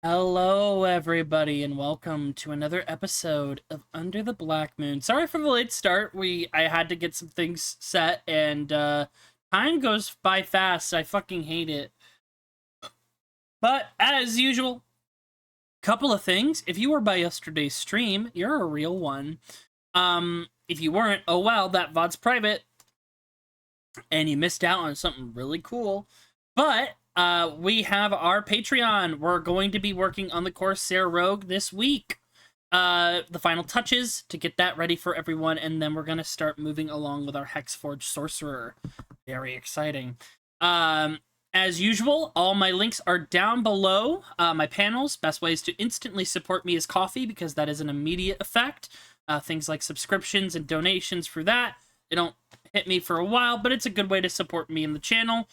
Hello, everybody, and welcome to another episode of Under the Black Moon. Sorry for the late start. I had to get some things set, and time goes by fast. I fucking hate it. But as usual, couple of things. If you were by yesterday's stream, you're a real one. If you weren't, oh well, that VOD's private, and you missed out on something really cool. But we have our Patreon. We're going to be working on the Corsair Rogue this week. The final touches to get that ready for everyone, and then we're going to start moving along with our Hexforged Sorcerer. Very exciting. As usual, all my links are down below. My panels, best ways to instantly support me is coffee, because that is an immediate effect. Things like subscriptions and donations for that. They don't hit me for a while, but it's a good way to support me in the channel.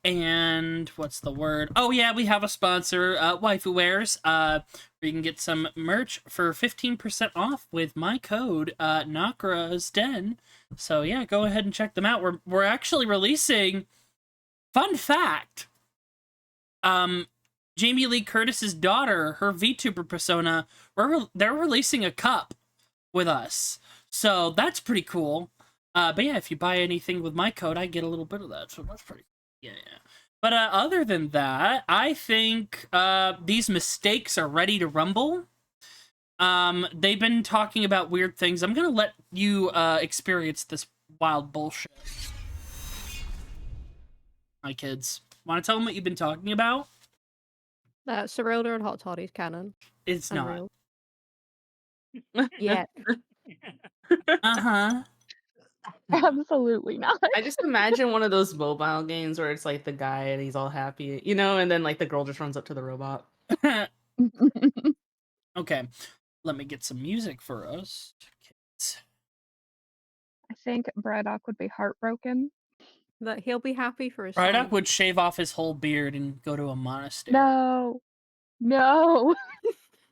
And what's the word? Oh yeah, we have a sponsor, Waifu Wares, where you can get some merch for 15% off with my code, Nakra's Den. So yeah, go ahead and check them out. We're actually releasing, fun fact, Jamie Lee Curtis's daughter, her VTuber persona, they're releasing a cup with us. So that's pretty cool. But yeah, if you buy anything with my code, I get a little bit of that. So that's pretty cool. Yeah. But other than that, I think these mistakes are ready to rumble. They've been talking about weird things. I'm gonna let you experience this wild bullshit. My kids. Want to tell them what you've been talking about? Cyrilda and Hot Toddy's canon. It's not. Unreal. Yeah. Uh-huh. Absolutely not. I just imagine one of those mobile games where it's like the guy and he's all happy, and then like the girl just runs up to the robot. Okay. Let me get some music for us. Kids. I think Braddock would be heartbroken. That he'll be happy for his Braddock son. would shave off his whole beard and go to a monastery. No. No.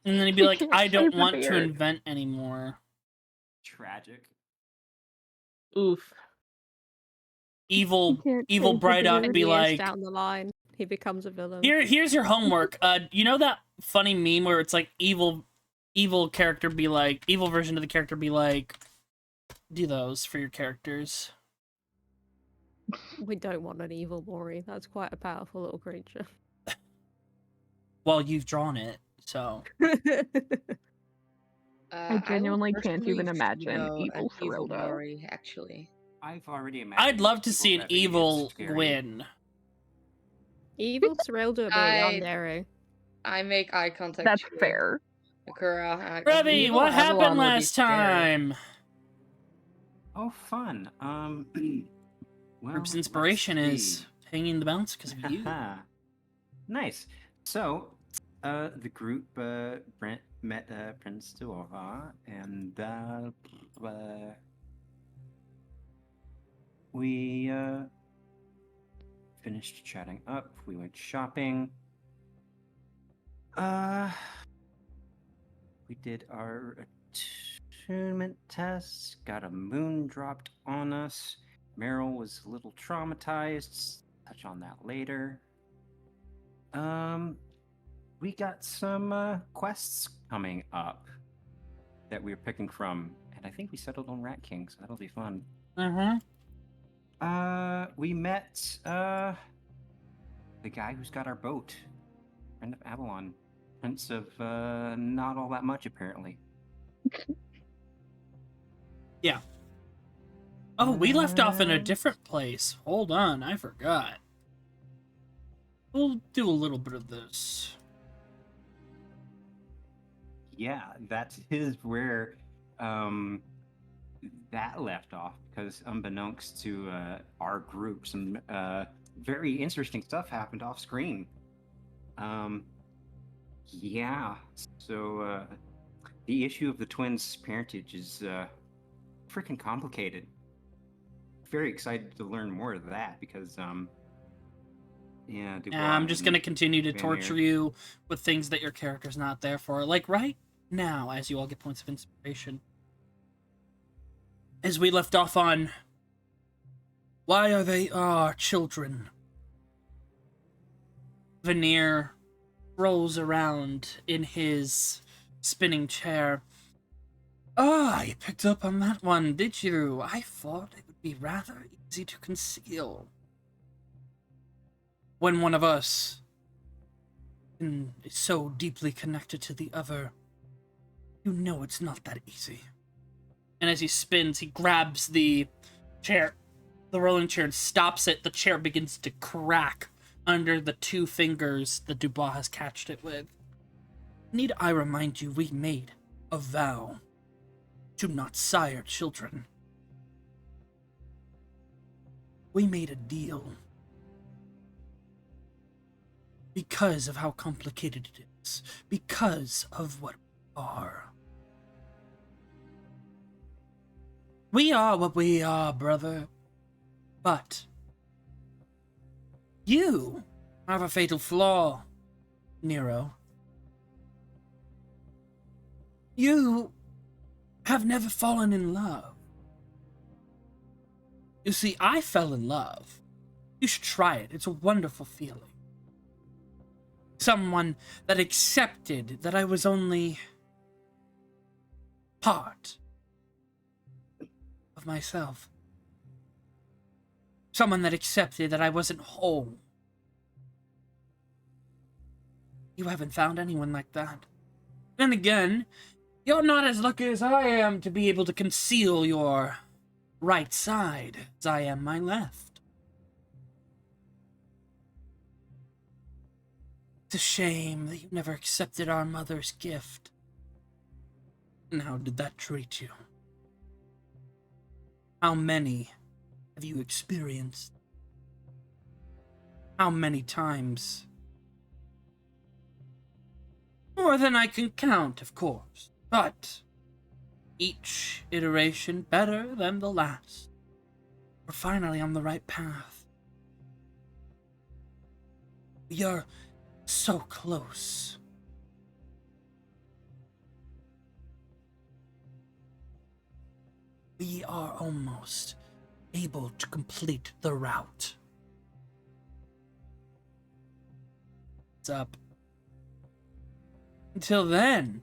And then he'd be like, can't I don't shave the want to beard. invent anymore. Tragic. Oof. Evil He can't evil shave the Braddock beard. be Years like, down the line, he becomes a villain. here's your homework. You know that funny meme where it's like evil character be like, evil version of the character be like, do those for your characters. We don't want an evil Mori. That's quite a powerful little creature. Well, you've drawn it, so. I genuinely don't can't even personally imagine feel evil an evil Cyrilda. Mori, actually. I've already imagined. I'd love to see an revving is evil scary. win. Evil Cyrilda would be I- yandere. I make eye contact. That's with fair. Akura. Revy, Evil what Avalon happened would be last scary. time? Oh, fun. Well, Group's let's inspiration is see. hanging the bounce because of you. Nice. So, the group met Prince Duova, and we finished chatting up. We went shopping. We did our attunement tests. Got a moon dropped on us. Meryl was a little traumatized. Touch on that later. We got some quests coming up that we were picking from, and I think we settled on Rat King, so that'll be fun. Mm-hmm. We met the guy who's got our boat, friend of Avalon, prince of not all that much apparently. Yeah. Oh, we left off in a different place. Hold on, I forgot. We'll do a little bit of this. Yeah, that is where that left off, because unbeknownst to our group, some very interesting stuff happened off screen. Yeah, so the issue of the twins' parentage is freaking complicated. Very excited to learn more of that, because yeah, I'm just gonna continue to Vanir. torture you with things that your character's not there for. Like right now, as you all get points of inspiration. As we left off on, why are they our children? Vanir rolls around in his spinning chair. Ah, you picked up on that one, did you? I thought it would be rather easy to conceal. When one of us is so deeply connected to the other, you know it's not that easy. And as he spins, he grabs the chair, the rolling chair, and stops it. The chair begins to crack under the 2 fingers that Dubois has catched it with. Need I remind you, we made a vow to not sire children. We made a deal. Because of how complicated it is. Because of what we are. We are what we are, brother. But you have a fatal flaw, Nero. You have never fallen in love. You see, I fell in love. You should try it. It's a wonderful feeling. Someone that accepted that I was only part of myself. Someone that accepted that I wasn't whole. You haven't found anyone like that. Then again, you're not as lucky as I am to be able to conceal your right side as I am my left. It's a shame that you never accepted our mother's gift. And how did that treat you? How many have you experienced? How many times? More than I can count, of course, but each iteration better than the last. We're finally on the right path. We are so close. We are almost able to complete the route. What's up? Until then,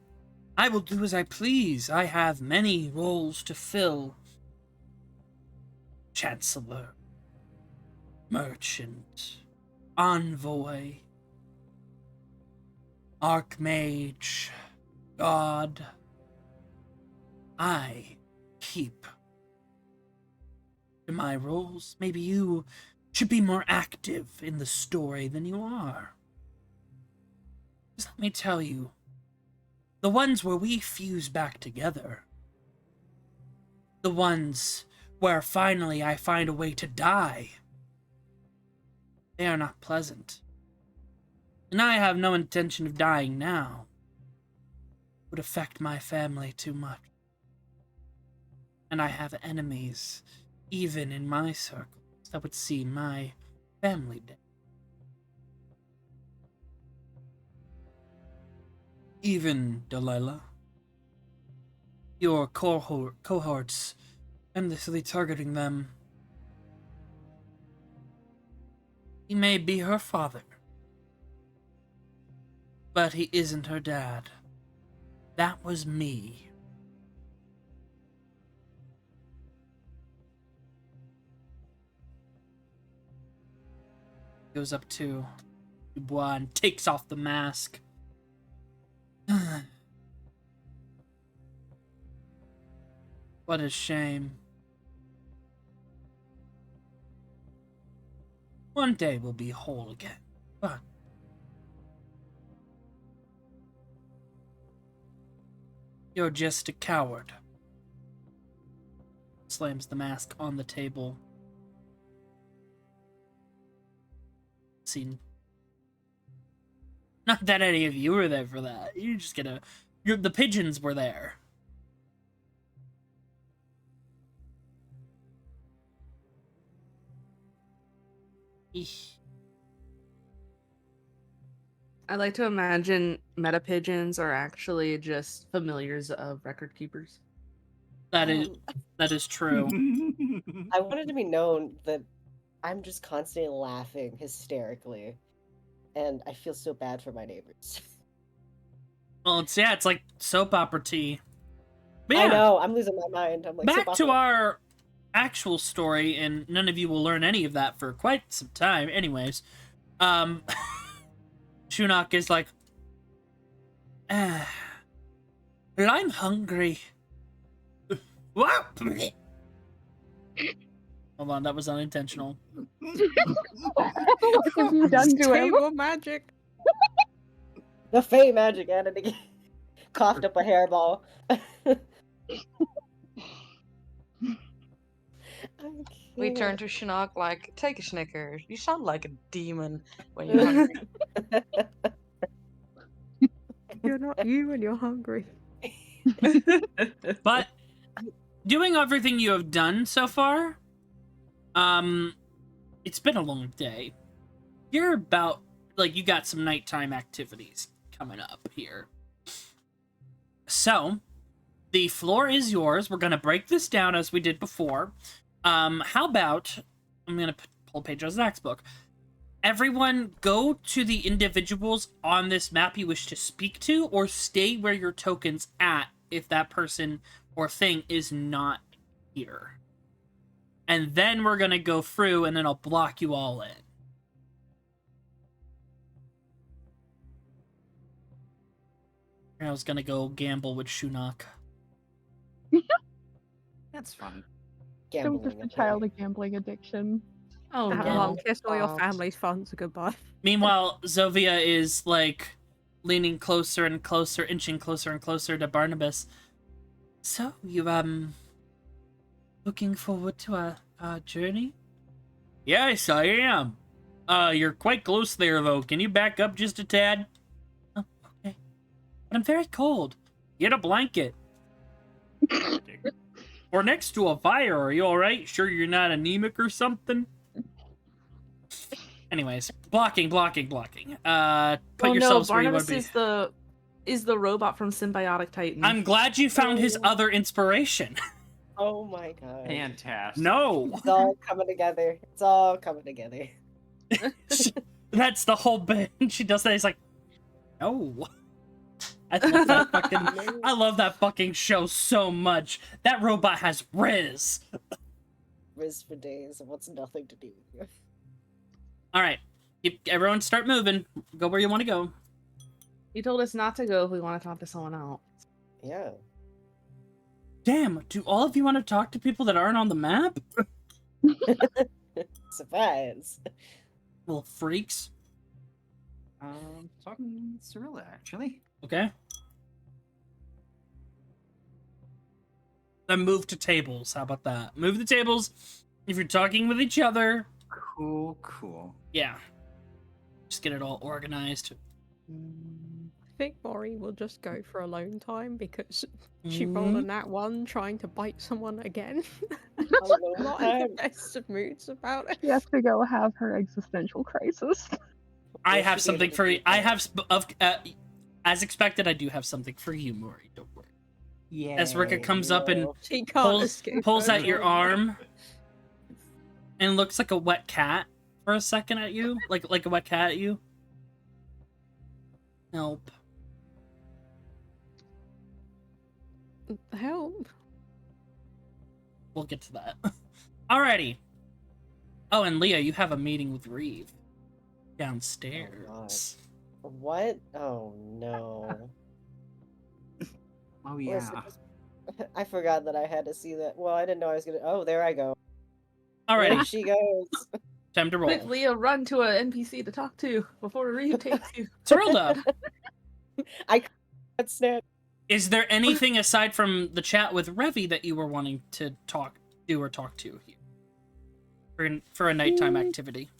I will do as I please. I have many roles to fill. Chancellor, Merchant, Envoy, Archmage, God. I keep to my roles. Maybe you should be more active in the story than you are. Just let me tell you, the ones where we fuse back together, the ones where finally I find a way to die, they are not pleasant. And I have no intention of dying now. It would affect my family too much. And I have enemies, even in my circles, that would see my family dead. Even Delilah. Your cohorts endlessly targeting them. He may be her father, but he isn't her dad. That was me. Goes up to Dubois and takes off the mask. What a shame. One day we'll be whole again, but you're just a coward. Slams the mask on the table. Scene. Not that any of you were there for that. You're just gonna... the pigeons were there. Eesh. I like to imagine meta pigeons are actually just familiars of record keepers. That is true. I wanted to be known that I'm just constantly laughing hysterically and I feel so bad for my neighbors. Well, it's like soap opera tea. But yeah, I know, I'm losing my mind. I'm like, back soap to opera. our actual story, and none of you will learn any of that for quite some time. Anyways, Shinnok is like, well, I'm hungry. What? Hold on, that was unintentional. What have you done to him? Table magic. The Fey magic at it again. Coughed up a hairball. We turn to Shinnok like, take a Snickers. You sound like a demon when you're hungry. You're not you when you're hungry. But doing everything you have done so far, it's been a long day. You're about, like, you got some nighttime activities coming up here. So, the floor is yours. We're gonna break this down as we did before. How about, I'm gonna pull a page out of Zach's book. Everyone go to the individuals on this map you wish to speak to, or stay where your token's at if that person or thing is not here. And then we're gonna go through, and then I'll block you all in. I was gonna go gamble with Shinnok. That's fun. It was Gambling. just a okay. childish gambling addiction. Oh Have Yeah. long no. kiss all your Bombs. family's funds goodbye. Meanwhile, Zovia is, like, leaning closer and closer, inching closer and closer to Barnabas. So, you, looking forward to a journey? Yes, I am. You're quite close there, though. Can you back up just a tad? Oh, okay. But I'm very cold. Get a blanket. Or next to a fire, are you alright? Sure you're not anemic or something? Anyways, blocking. Put Oh no, yourselves where you want Barnabas to be. is the robot from Symbiotic Titan. I'm glad you found his Oh. other inspiration. Oh my god. Fantastic. No, It's all coming together. It's all coming together. that's the whole bit. She does that. He's like, no. I love that fucking. I love that fucking show so much. That robot has Riz. Riz for days and what's nothing to do with you. All right, everyone, start moving. Go where you want to go. You told us not to go if we want to talk to someone else. Yeah. Damn, do all of you want to talk to people that aren't on the map? Surprise. Little freaks. Talking to Cirilla, actually. Okay. Then move to tables. How about that? Move the tables. If you're talking with each other, Cool. yeah. Just get it all organized. I think Mori will just go for alone time because she rolled a nat 1 trying to bite someone again. Alone Not in the time. best of moods about it. She has to go have her existential crisis. I Yes, have you something do. for you. I have, as expected, I do have something for you, Mori. Don't worry. Yeah. As Rika comes up and No. She can't escape. pulls her out your trauma. arm and looks like a wet cat for a second at you, like a wet cat at you. Help. Help. We'll get to that. Alrighty. Oh, and Leah, you have a meeting with Reeve downstairs. What? Oh no. Oh Listen, yeah. I forgot that I had to see that. Well, I didn't know I was gonna. Oh, there I go. There Alrighty, she goes. time to roll. Quick, Leah, run to a NPC to talk to before Reeve takes you. Terilda, That's snap. is there anything aside from the chat with Revi that you were wanting to talk to here for a nighttime activity?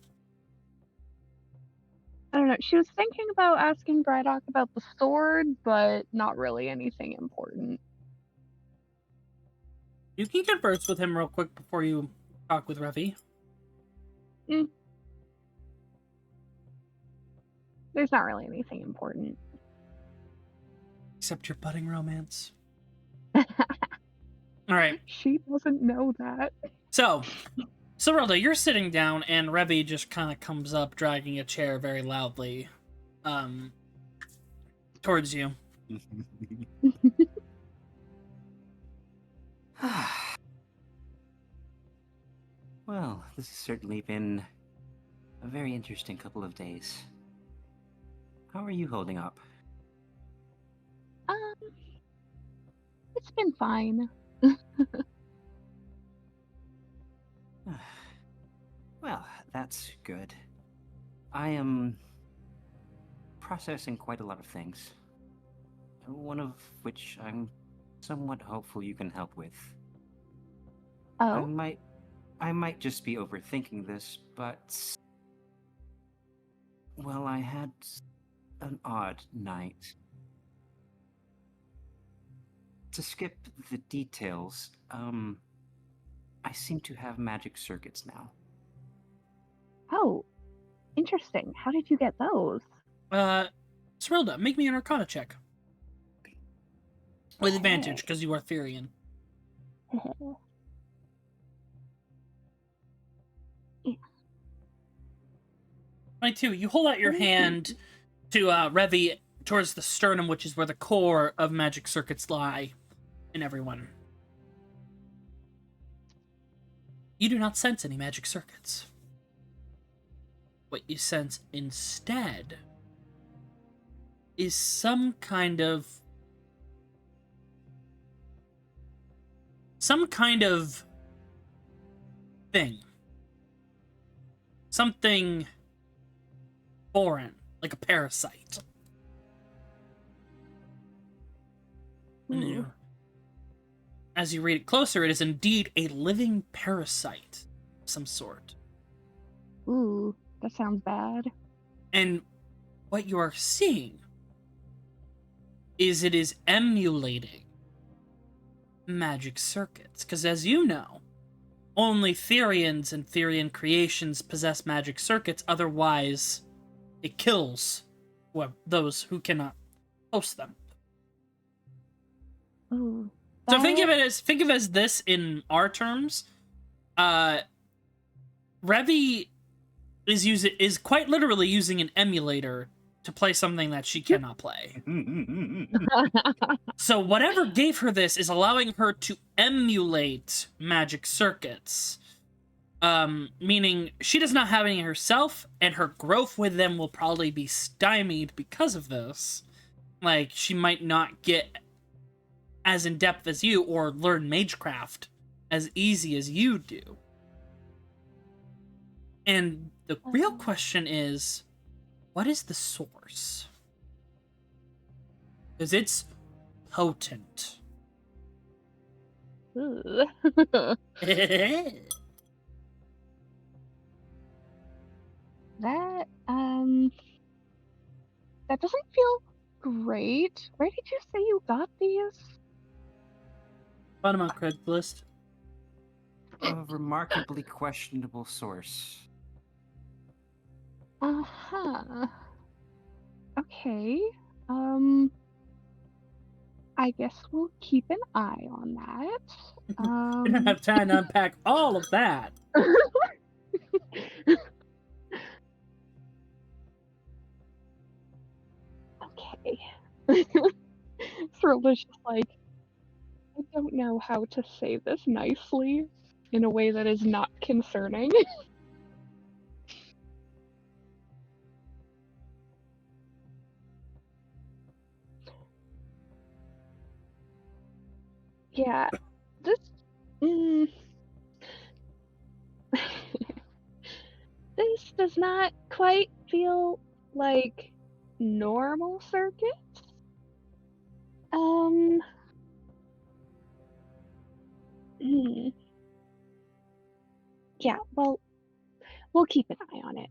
I don't know. She was thinking about asking Braddock about the sword, but not really anything important. You can converse with him real quick before you talk with Revi. There's not really anything important. Except your budding romance. Alright. She doesn't know that. So, Serelda, you're sitting down, and Revy just kind of comes up, dragging a chair very loudly, towards you. Well, this has certainly been a very interesting couple of days. How are you holding up? It's been fine. Well, that's good. I am processing quite a lot of things. One of which I'm somewhat hopeful you can help with. Oh, I might just be overthinking this, but well, I had an odd night. To skip the details, I seem to have magic circuits now. oh, interesting. How did you get those? Serelda, make me an Arcana check. With advantage, because you are Therian. 22. You hold out your hand to Revy towards the sternum, which is where the core of magic circuits lie in everyone. You do not sense any magic circuits. What you sense instead is some kind of thing. Something foreign, like a parasite. Ooh. As you read it closer, it is indeed a living parasite of some sort. Ooh, that sounds bad. And what you are seeing is it is emulating magic circuits. Because as you know, only Therians and Therian creations possess magic circuits, otherwise it kills those who cannot host them. Ooh. So think of it as this in our terms. Revy is quite literally using an emulator to play something that she cannot play. So whatever gave her this is allowing her to emulate magic circuits. Meaning she does not have any herself, and her growth with them will probably be stymied because of this. Like, she might not get as in-depth as you, or learn magecraft as easy as you do. And the real question is, what is the source? Because it's potent. Ooh. That that doesn't feel great. Where did you say you got these? Bottom on Craigslist. A remarkably questionable source. Uh-huh. Okay. I guess we'll keep an eye on that. We don't have time to unpack all of that. Okay. Serla's just like, I don't know how to say this nicely in a way that is not concerning. Yeah, this this does not quite feel like normal circuits. Yeah, well, we'll keep an eye on it.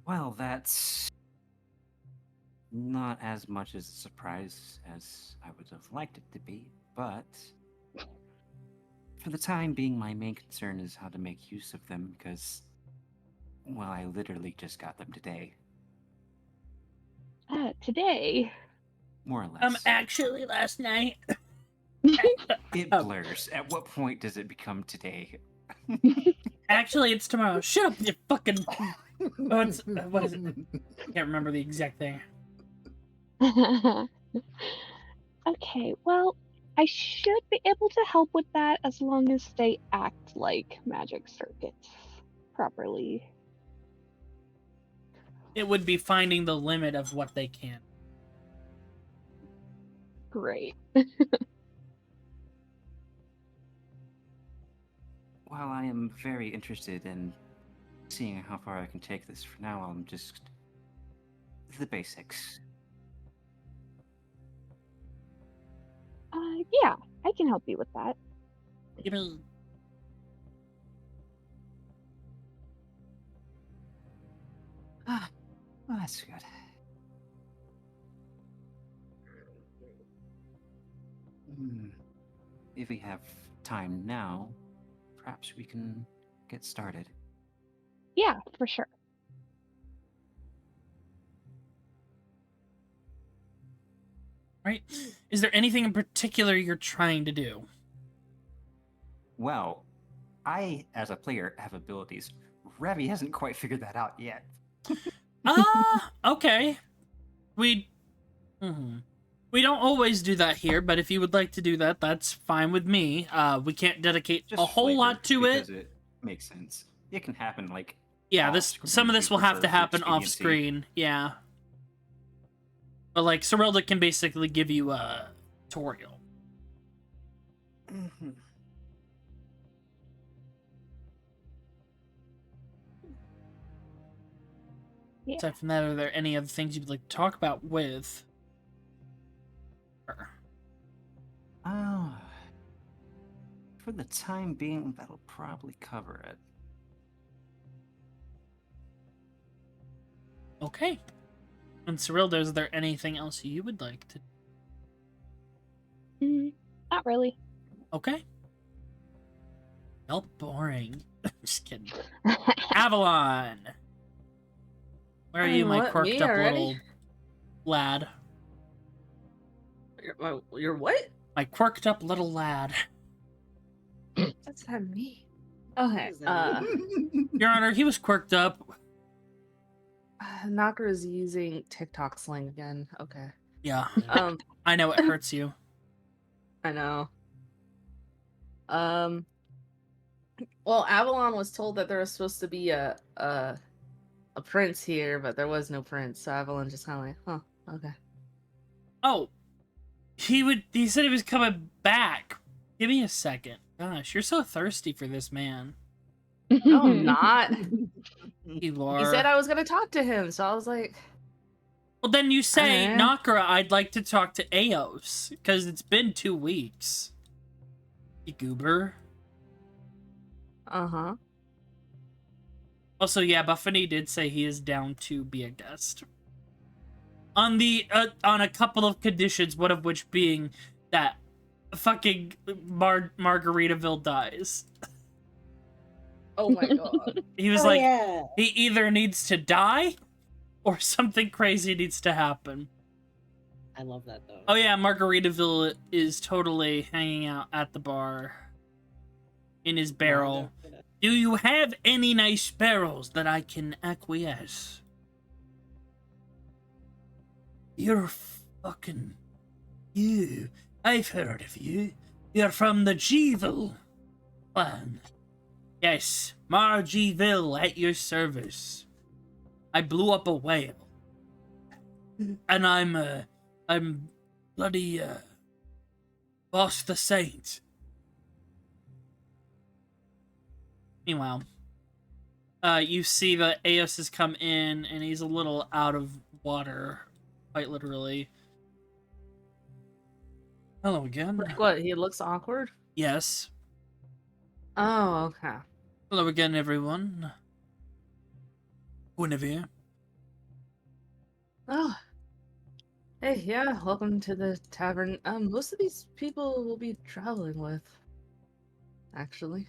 Well, that's not as much as a surprise as I would have liked it to be, but for the time being, my main concern is how to make use of them because, well, I literally just got them today. Today. More or less. Actually, last night. It Oh. blurs. At what point does it become today? Actually, it's tomorrow. Shut up, you fucking. What is it? I can't remember the exact thing. Okay, well, I should be able to help with that as long as they act like magic circuits properly. It would be finding the limit of what they can. Great. While I am very interested in seeing how far I can take this, for now I'm just the basics. Yeah, I can help you with that. Give me. Ah, well, that's good. If we have time now, perhaps we can get started. Yeah, for sure. Right? Is there anything in particular you're trying to do? Well, I, as a player, have abilities. Ravi hasn't quite figured that out yet. Okay. We don't always do that here, but if you would like to do that, that's fine with me. We can't dedicate Just a whole flavor, lot to it. because it makes sense. It can happen like Yeah, off this screen some of if this you will have to prefer for happen off expediency. screen. Yeah. But like Cyrilda can basically give you a tutorial. Yeah. Aside from that, are there any other things you'd like to talk about with her? Oh, for the time being, that'll probably cover it. Okay. And Cyrilda, is there anything else you would like to? Not really. Okay. Well, boring. Just kidding. Avalon! Where are you, my What, quirked me up already? little lad? You're what? My quirked up little lad. That's not me. Okay. Is that Your Honor, he was quirked up. Nakara's using TikTok slang again. Okay. Yeah, Um, I know it hurts you. I know. Well, Avalon was told that there was supposed to be a prince here, but there was no prince. So Avalon just kind of like, huh, okay. Oh, he said he was coming back. Give me a second. Gosh, you're so thirsty for this man. No, I'm not. You are. He said I was gonna talk to him, so I was like, Well, then you say, Eh. Nakara, I'd like to talk to Eos, because it's been 2 weeks. You goober. uh-huh. Also, yeah, Buffany did say he is down to be a guest. On the on a couple of conditions, one of which being that fucking Margaritaville dies. Oh my god. He was Oh, like, yeah. he either needs to die or something crazy needs to happen. I love that though. Oh yeah, Margaritaville is totally hanging out at the bar in his barrel. Do you have any nice barrels that I can acquiesce? You're fucking... You. I've heard of you. You're from the Gville clan. Yes, Margiville at your service. I blew up a whale. And I'm bloody, Boss the Saint. Meanwhile, you see that Eos has come in and he's a little out of water, quite literally. Hello again. Like what? He looks awkward? Yes. Oh, okay. Hello again, everyone. Guinevere. Oh. Hey, yeah, welcome to the tavern. Most of these people will be traveling with, actually.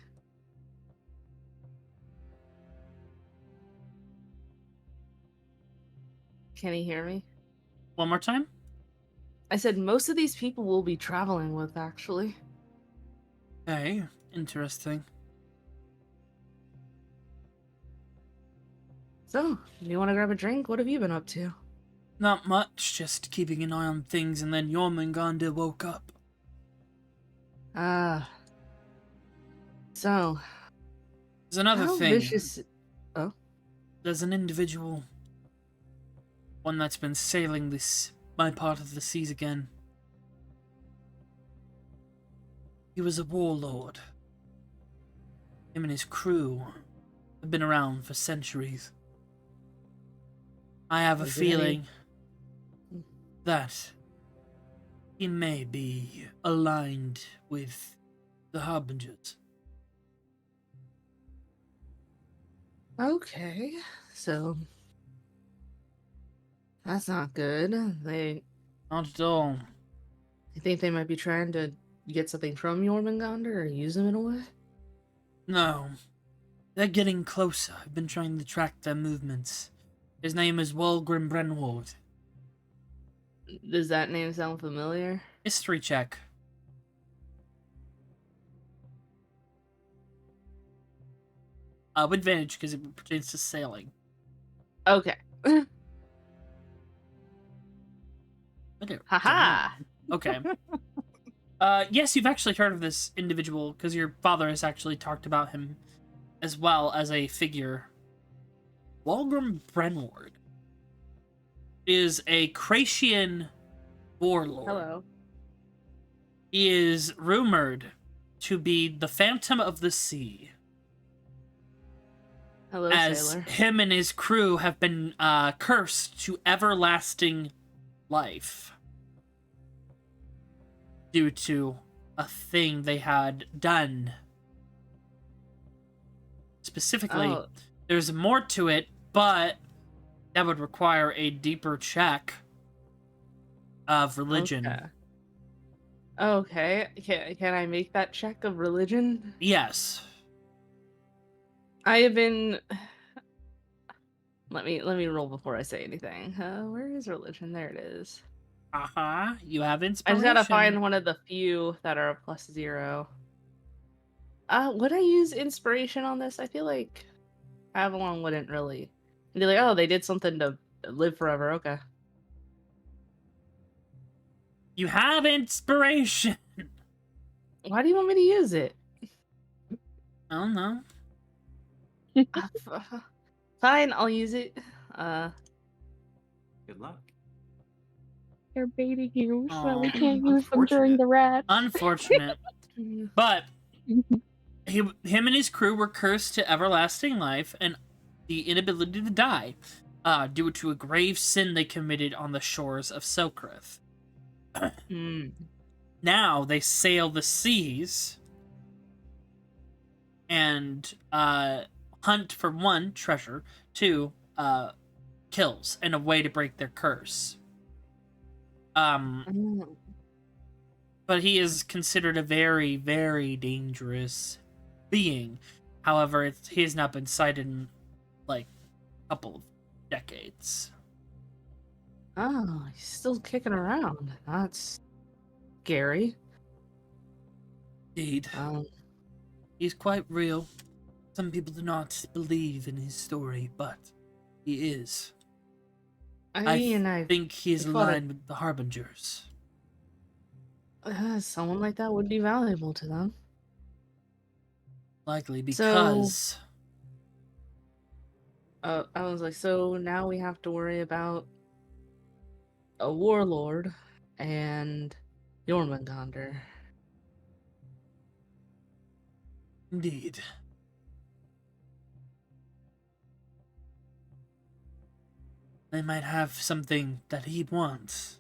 Can he hear me? One more time? I said most of these people we'll be traveling with, actually. Okay, interesting. So, do you want to grab a drink? What have you been up to? Not much, just keeping an eye on things, and then Jormungandr woke up. Ah. So, There's another how thing. vicious... Oh? There's an individual, one that's been sailing my part of the seas again. He was a warlord. Him and his crew have been around for centuries. I have a Is it any- feeling that he may be aligned with the Harbingers. Okay, so... That's not good. Not at all. You think they might be trying to get something from Jormungandr or use him in a way? No. They're getting closer. I've been trying to track their movements. His name is Walgrim Brenward. Does that name sound familiar? History check. With advantage, because it pertains to sailing. Okay. Whatever. Haha! Okay. Yes, you've actually heard of this individual, because your father has actually talked about him as well as a figure. Walgrim Brenward is a Kracian warlord. Hello. He is rumored to be the Phantom of the Sea, Hello, as sailor. him and his crew have been cursed to everlasting life due to a thing they had done. Specifically, Oh. there's more to it, but that would require a deeper check of religion. Okay. Can I make that check of religion? Yes. I have been. Let me roll before I say anything. Where is religion? There it is. You have I inspiration. just gotta find one of the few that are a +0. Would I use inspiration on this? I feel like Avalon wouldn't really. They'd be like, oh, they did something to live forever. Okay. You have inspiration. Why do you want me to use it? I don't know. Fine, I'll use it. Good luck. They're baiting you so that we Aw, can't use them during the rat. Unfortunate. But him and his crew were cursed to everlasting life and the inability to die, due to a grave sin they committed on the shores of Selkrith. Now they sail the seas and hunt for one, treasure, two, kills, and a way to break their curse. But he is considered a very, very dangerous being. However, he has not been sighted in, like, a couple of decades. Oh, he's still kicking around. That's scary. Indeed. He's quite real. Some people do not believe in his story, but he is. I mean, I think he is I thought aligned with the Harbingers. someone like that would be valuable to them. Likely because... I was like, so now we have to worry about a warlord and Jormungandr. Indeed. They might have something that he wants.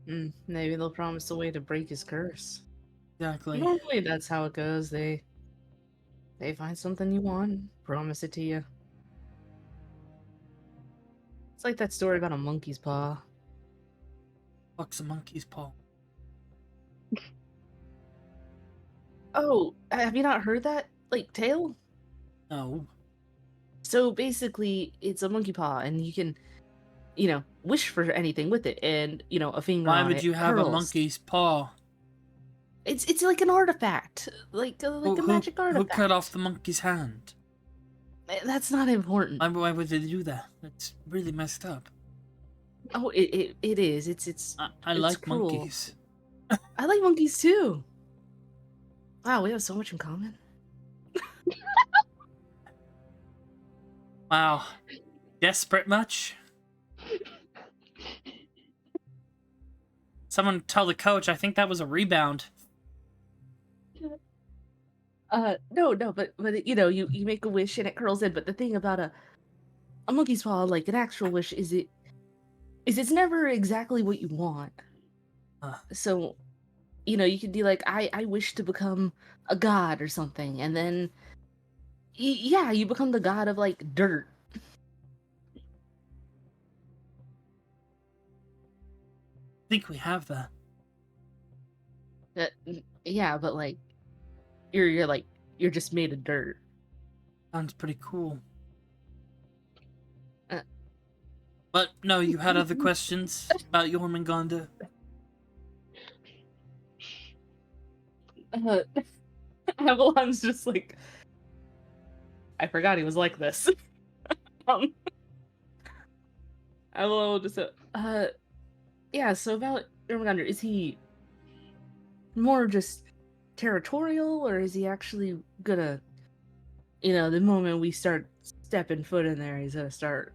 Maybe they'll promise a way to break his curse. Exactly. Normally that's how it goes. They find something you want, promise it to you. It's like that story about a monkey's paw. Fuck's a monkey's paw. Oh, have you not heard that tale? No. So basically, it's a monkey paw, and you can wish for anything with it, and a finger Why on would it you have a curls. monkey's paw? It's like an artifact, like a magic artifact. Who cut off the monkey's hand? That's not important. Why would they do that? That's really messed up. Oh, it is. It's I it's like cruel. monkeys. I like monkeys too. Wow, we have so much in common. Wow. Desperate much? Someone tell the coach, I think that was a rebound. No, but you make a wish and it curls in. But the thing about a monkey's paw, like an actual wish, is it's never exactly what you want. So, you could be like, I wish to become a god or something, and then, yeah, you become the god of like dirt. I think we have that. Yeah, but like, you're just made of dirt. Sounds pretty cool. But no, you had other questions about Jormungandr? Avalon's just like, I forgot he was like this. Avalon will just yeah. So about Jormungandr, is he more just territorial, or is he actually gonna, the moment we start stepping foot in there, he's gonna start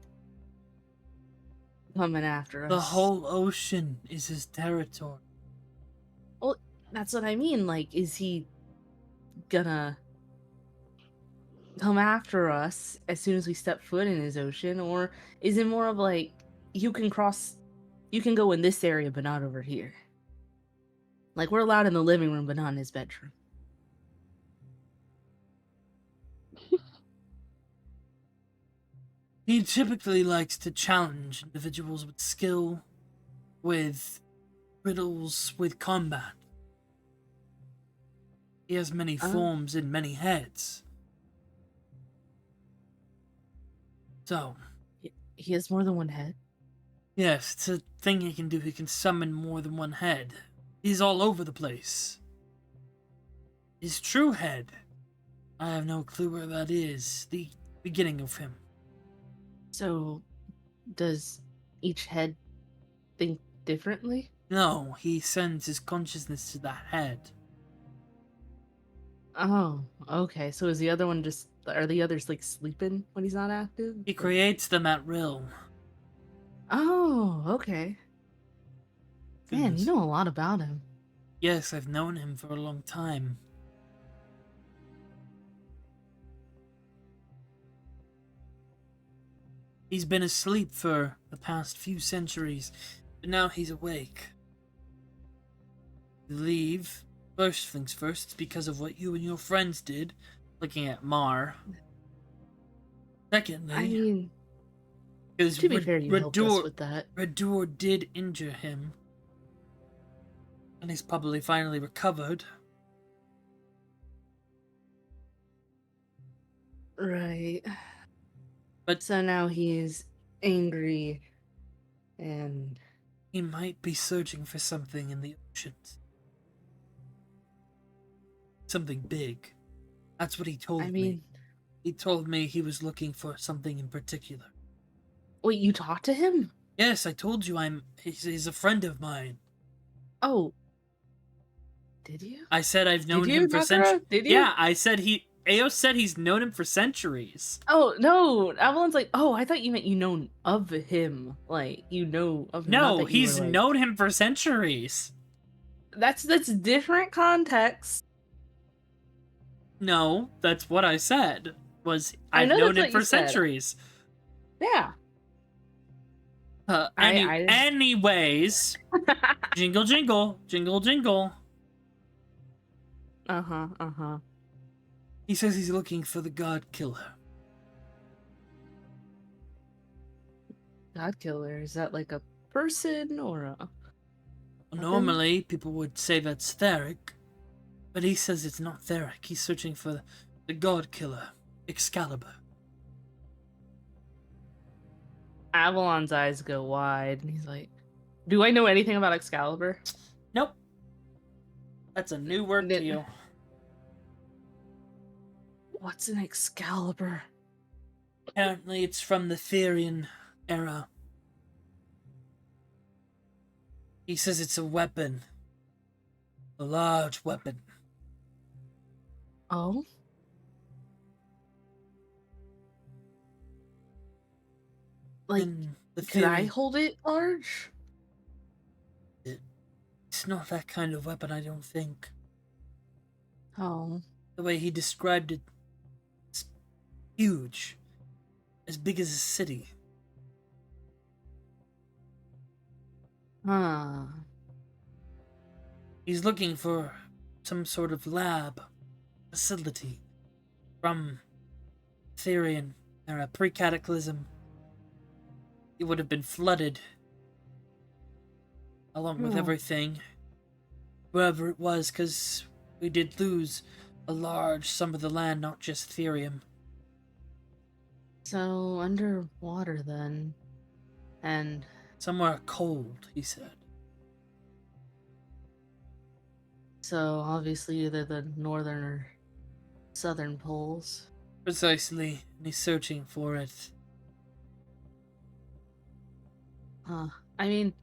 coming after us? The whole ocean is his territory. Well, that's what I mean. Like, is he gonna come after us as soon as we step foot in his ocean, or is it more of like, you can go in this area but not over here? Like, we're allowed in the living room but not in his bedroom. He typically likes to challenge individuals with skill, with riddles, with combat. He has many forms and many heads. So, He has more than one head? yes, it's a thing he can do. He can summon more than one head. He's all over the place. His true head, I have no clue where that is. The beginning of him. So, does each head think differently? No, he sends his consciousness to that head. Oh, okay. So is the other one are the others like sleeping when he's not active? He creates them at will. Oh, okay. Man, Goodness. you know a lot about him. Yes, I've known him for a long time. He's been asleep for the past few centuries, but now he's awake. I believe, first things first, it's because of what you and your friends did, looking at Mar. Secondly, I mean, because to be fair, you helped us with that. Radur did injure him, and he's probably finally recovered. Right. But So now he's angry and he might be searching for something in the oceans. Something big. That's what he told I me. mean, He told me he was looking for something in particular. wait, you talked to him? Yes, I told you he's a friend of mine. Oh. Did you? I said I've known Did you, him for Sakura? centuries. Did you? Yeah, Ayo said he's known him for centuries. Oh, no. Avalon's like, oh, I thought you meant you know of him. Like, you know of him. not No, that you he's were, like... known him for centuries. That's different context. No, that's what I said. Was I I've know known that's him what for you said. centuries. Yeah. Anyways, jingle, jingle, jingle, jingle. Uh-huh. He says he's looking for the God Killer. God killer. Is that like a person or a... Normally, people would say that's Theric, but he says it's not Theric. He's searching for the God Killer, Excalibur. Avalon's eyes go wide, and he's like, "Do I know anything about Excalibur?" Nope. That's a new word to Did- you. What's an Excalibur? Apparently, it's from the Therian era. He says it's a weapon. A large weapon. Oh, like, And the could I Therian- hold it large? It's not that kind of weapon, I don't think. Oh, The way he described it, it's huge. As big as a city. huh. He's looking for some sort of lab facility from Therian era, pre-cataclysm. It would have been flooded along with Oh. everything. Wherever it was, because we did lose a large sum of the land, not just Therium. So underwater then, and Somewhere cold, he said. so obviously either the northern or southern poles. Precisely, and he's searching for it. Huh. I mean,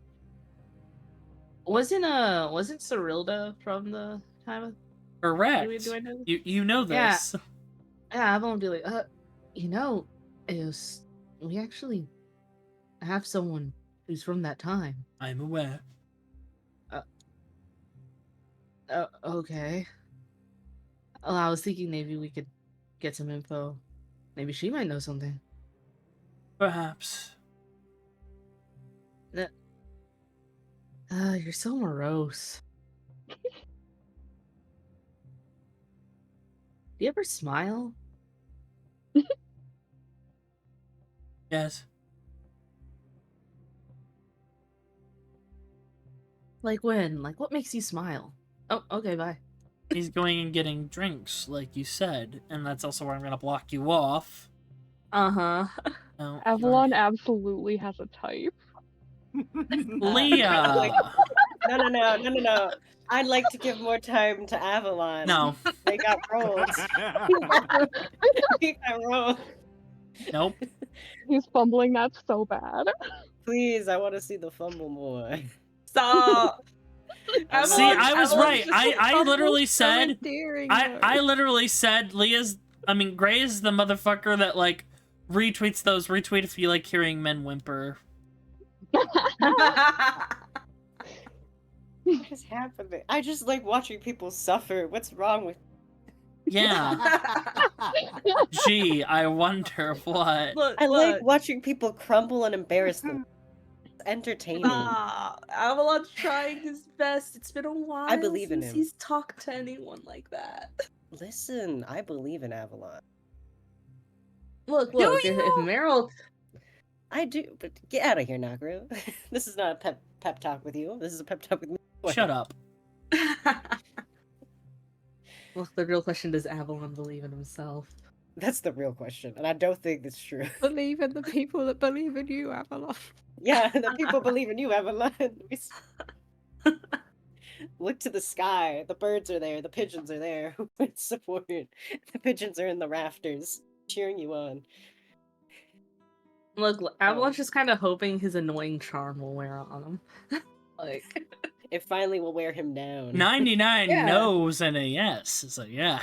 wasn't Cyrilda from the time of? Correct. Do I know? You know Yeah. this. Yeah, I won't be like, you know, we actually have someone who's from that time. I'm aware. Okay. Well, I was thinking maybe we could get some info. Maybe she might know something. Perhaps. You're so morose. Do you ever smile? Yes. Like when? Like what makes you smile? Oh, okay, bye. He's going and getting drinks, like you said, and that's also where I'm gonna block you off. Uh-huh. No, Avalon absolutely has a type. Leah. No. I'd like to give more time to Avalon. No. They got rolled. They got rolled. Nope. He's fumbling that so bad. Please, I want to see the fumble more. Stop. See, I was right. I literally said endearing, I literally said Gray is the motherfucker that like retweets those. Retweet if you like hearing men whimper. What is happening? I just like watching people suffer. What's wrong with Yeah. Gee, I wonder what. Look, I like watching people crumble and embarrass them. It's entertaining. Avalon's trying his best. It's been a while I believe in since him. he's talked to anyone like that. Listen, I believe in Avalon. Look, Do if you? Meryl I do, but get out of here, Nakaru. This is not a pep talk with you. This is a pep talk with me. Shut up. Well, the real question, does Avalon believe in himself? That's the real question, and I don't think it's true. Believe in the people that believe in you, Avalon. Yeah, the people believe in you, Avalon. Look to the sky. The birds are there. The pigeons are there. With support. The pigeons are in the rafters, cheering you on. Look, Avalon's just kind of hoping his annoying charm will wear on him. Like, It finally will wear him down. 99 Yeah. no's and a yes. It's like, yeah.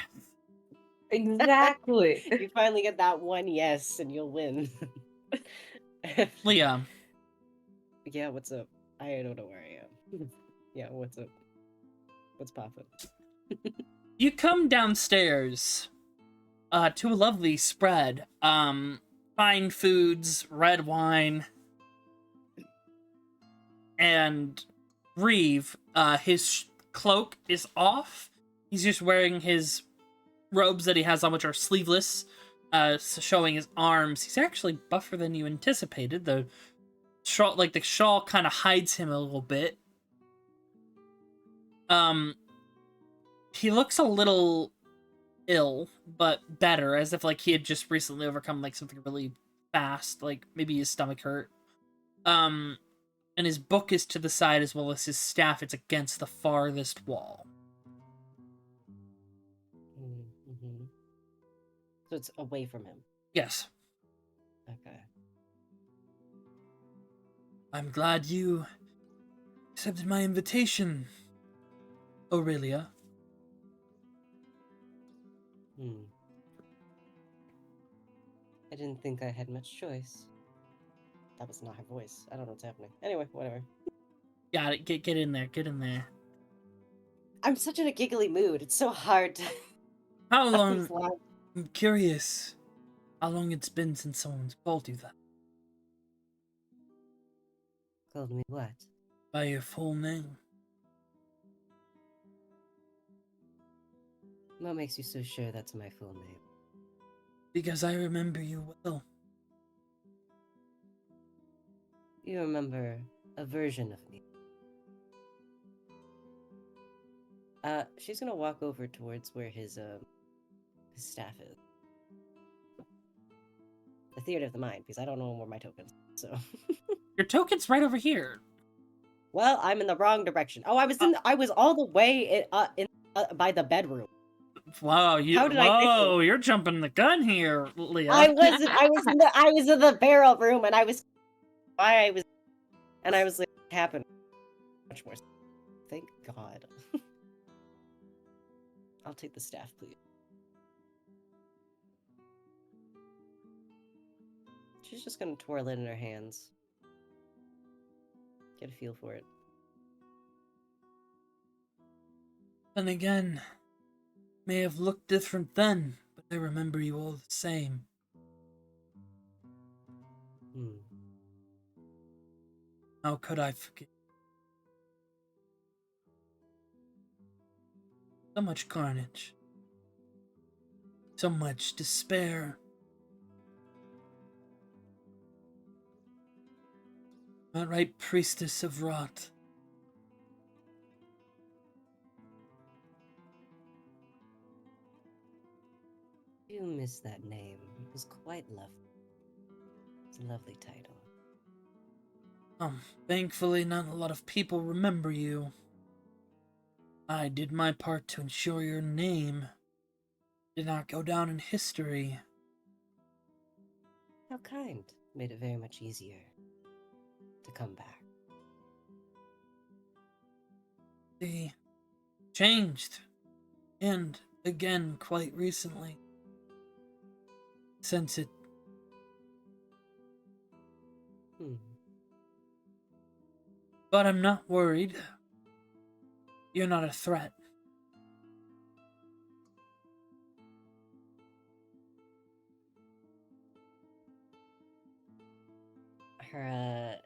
exactly. You finally get that one yes, and you'll win. Leah, Yeah, what's up? I don't know where I am. Yeah, what's up? What's poppin'? you come downstairs to a lovely spread. Fine foods, red wine, and Reeve, his cloak is off. He's just wearing his robes that he has on, which are sleeveless, showing his arms. He's actually buffer than you anticipated. The shawl kind of hides him a little bit. He looks a little ill, but better, as if like he had just recently overcome like something really fast, like maybe his stomach hurt. And his book is to the side as well as his staff. It's against the farthest wall. Mm-hmm. So it's away from him. Yes. Okay. I'm glad you accepted my invitation, Aurelia. I didn't think I had much choice. That was not her voice. I don't know what's happening. Anyway, whatever. Got it. Get in there. Get in there. I'm such in a giggly mood. It's so hard to. How long? I'm curious. How long it's been since someone's called you that? Called me what? By your full name. What makes you so sure that's my full name? Because I remember you well. You remember a version of me. She's gonna walk over towards where his staff is. The theater of the mind, because I don't know where my tokens. So. Your token's right over here. Well, I'm in the wrong direction. Oh, I was all the way by the bedroom. Wow, How did I miss it? You're jumping the gun here, Leah. I was in the barrel room, and I was like, what happened? Much more. Thank God. I'll take the staff, please. She's just gonna twirl it in her hands. Get a feel for it. Then again, may have looked different then, but I remember you all the same. How could I forget? So much carnage. So much despair. That right, priestess of rot. You miss that name. It was quite lovely. It's a lovely title. Thankfully not a lot of people remember you. I did my part to ensure your name did not go down in history. How kind. Made it very much easier to come back. They changed. And again, quite recently. Since it... But I'm not worried. You're not a threat. Her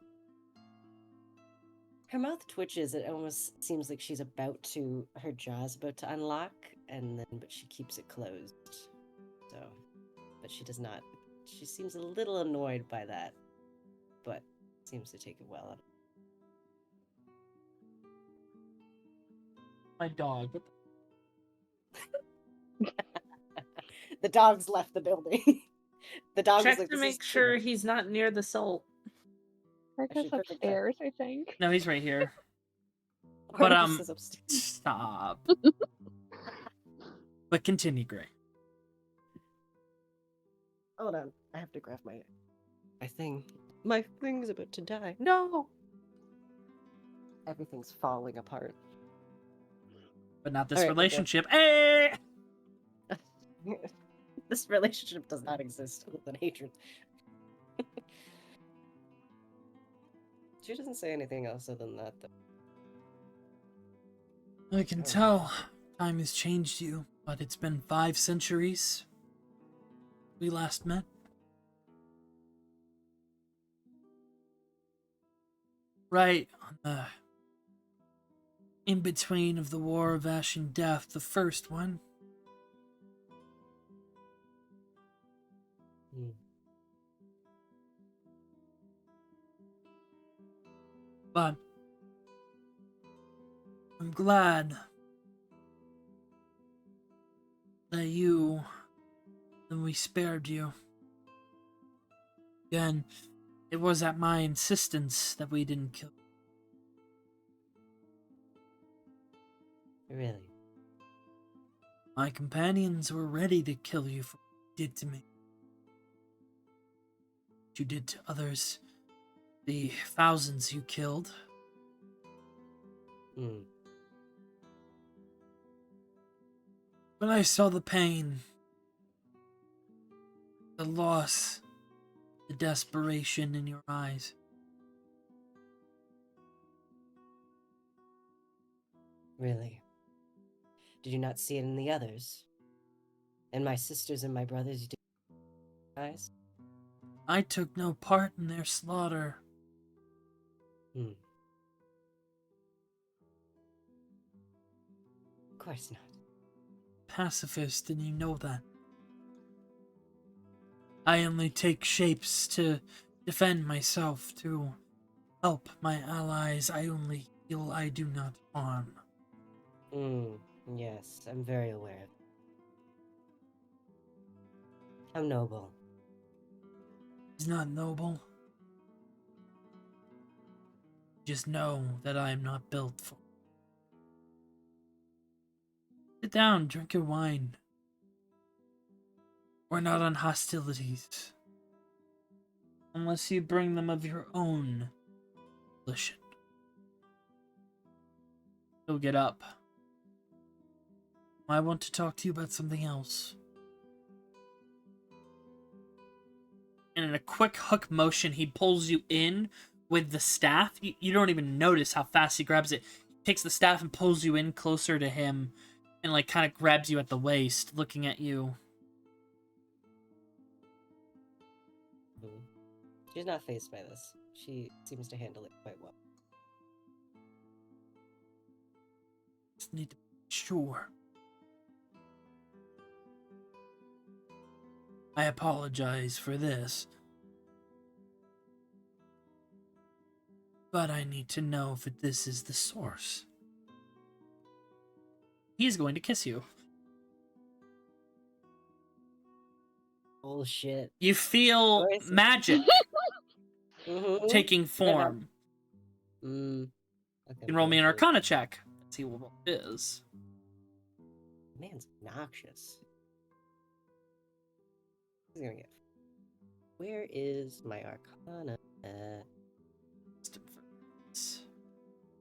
mouth twitches. It almost seems like her jaw's about to unlock, but she keeps it closed. So, but she does not. She seems a little annoyed by that, but seems to take it well. My dog. The dog's left the building. The dog Check was like, to make sure he's not near the salt. Marco's upstairs, I think. No, he's right here. But is upstairs. Stop. But continue, Gray. Hold on, I have to grab my thing. My thing's about to die. No. Everything's falling apart. But not this All right, relationship. Hey! This relationship does not exist other than hatred. She doesn't say anything else other than that, though. I can tell time has changed you, but it's been 5 centuries we last met. Right on the in-between of the War of Ash and Death, the first one. But I'm glad that we spared you. Again, it was at my insistence that we didn't kill. Really? My companions were ready to kill you for what you did to me. What you did to others, the thousands you killed. Hmm. When I saw the pain, the loss, the desperation in your eyes, Really? Did you not see it in the others? And my sisters and my brothers did eyes? I took no part in their slaughter. Hmm. Of course not. Pacifist, and you know that. I only take shapes to defend myself, to help my allies. I only heal, I do not harm. Hmm. Yes, I'm very aware of it. How noble. It's not noble. Just know that I am not built for. Sit down, drink your wine. We're not on hostilities. Unless you bring them of your own volition. He'll get up. I want to talk to you about something else. And in a quick hook motion, he pulls you in with the staff. You don't even notice how fast he grabs it. He takes the staff and pulls you in closer to him and like kind of grabs you at the waist, looking at you. Hmm. She's not fazed by this. She seems to handle it quite well. Just need to be sure. I apologize for this. But I need to know if this is the source. He's going to kiss you. Bullshit. You feel Choice. magic Mm-hmm. taking form. Mm. Okay, You can roll me an bullshit. Arcana check. Let's see what it is. Man's obnoxious. He's gonna get. Where is my Arcana?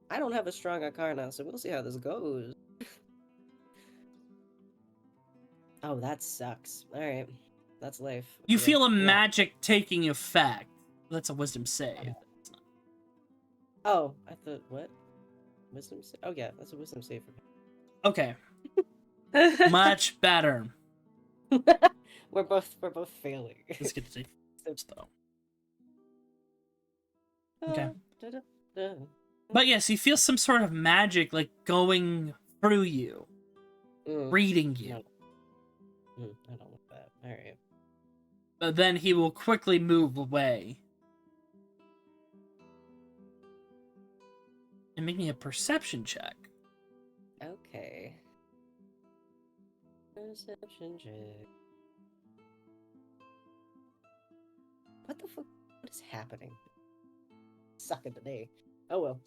I don't have a strong Arcana, so we'll see how this goes. Oh, that sucks. Alright. That's life. You Okay. feel a Yeah. magic taking effect. That's a wisdom save. Oh, I thought, what? Wisdom save? Oh, yeah, that's a wisdom save for me. Okay, much better. we're both failing. Let's get to this though. Okay. Da-da-da. But yes, you feel some sort of magic like going through you, Mm. reading you. No. I don't want that. Alright. But then he will quickly move away. And make me a perception check. Okay. Perception check. What the fuck? What is happening? Sucking today. Oh well.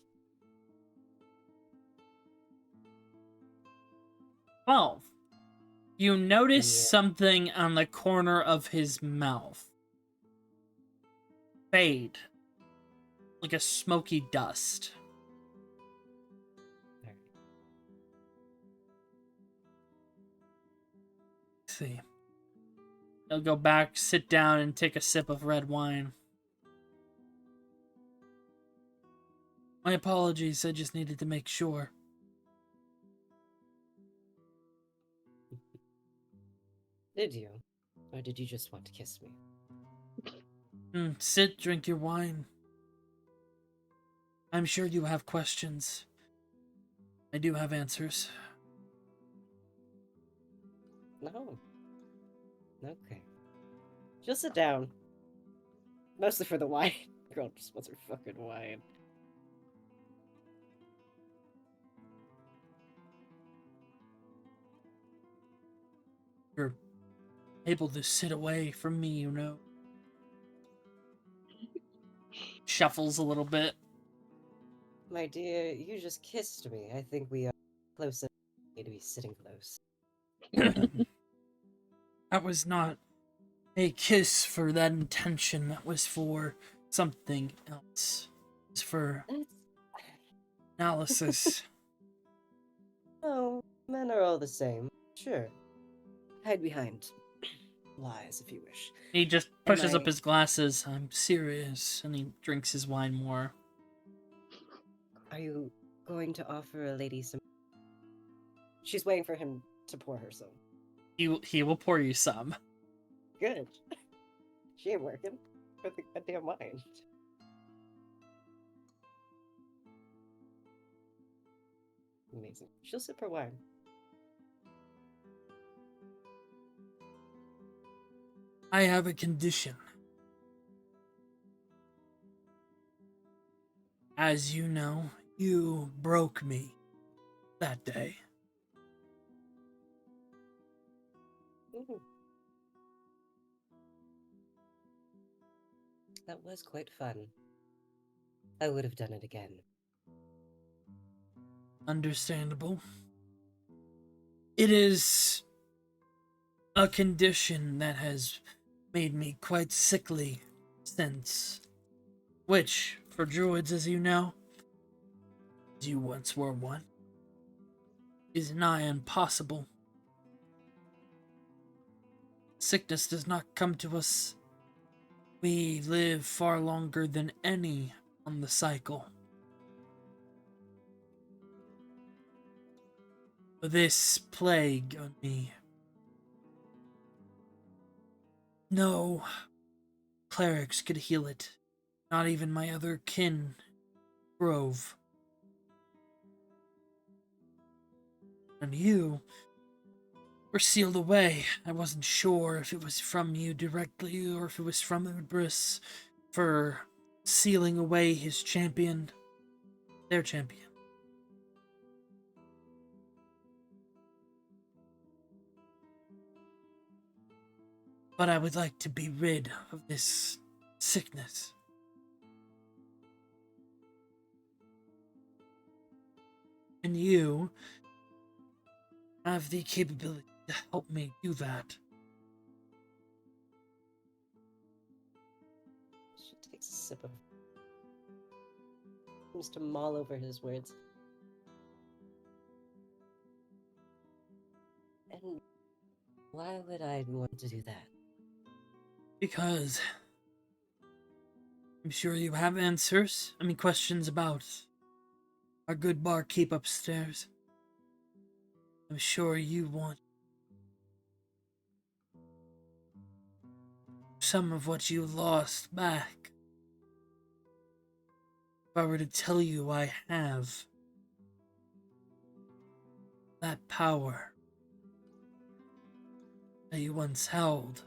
12. You notice Yeah. something on the corner of his mouth. Fade. Like a smoky dust. Alright. Let's see. He'll go back, sit down, and take a sip of red wine. My apologies, I just needed to make sure. Did you? Or did you just want to kiss me? Sit, drink your wine. I'm sure you have questions. I do have answers. No. Okay. She'll sit down. Mostly for the wine. Girl just wants her fucking wine. You're able to sit away from me, you know. shuffles a little bit. My dear, you just kissed me. I think we are close enough to be sitting close. That was not a kiss for that intention. That was for something else. It was for That's... analysis. Oh, men are all the same. Sure. Hide behind lies if you wish. He just pushes up I- his glasses. I'm serious. And he drinks his wine more. Are you going to offer a lady some... She's waiting for him to pour her some. He will pour you some. Good. She ain't working for the goddamn wine. Amazing. She'll sip her wine. I have a condition. As you know, you broke me that day. Ooh. That was quite fun. I would have done it again. Understandable. It is a condition that has made me quite sickly since, which, for druids, as you know, as you once were one, is nigh impossible. Sickness does not come to us. We live far longer than any on the cycle. This plague on me. No clerics could heal it. Not even my other kin, Grove. And you were sealed away. I wasn't sure if it was from you directly or if it was from Udbris for sealing away his champion, their champion. But I would like to be rid of this sickness. And you have the capability to help me do that. She takes a sip of... Seems to mull over his words. And why would I want to do that? Because I'm sure you have answers. Questions about our good barkeep upstairs. I'm sure you want some of what you lost back. If I were to tell you I have that power that you once held,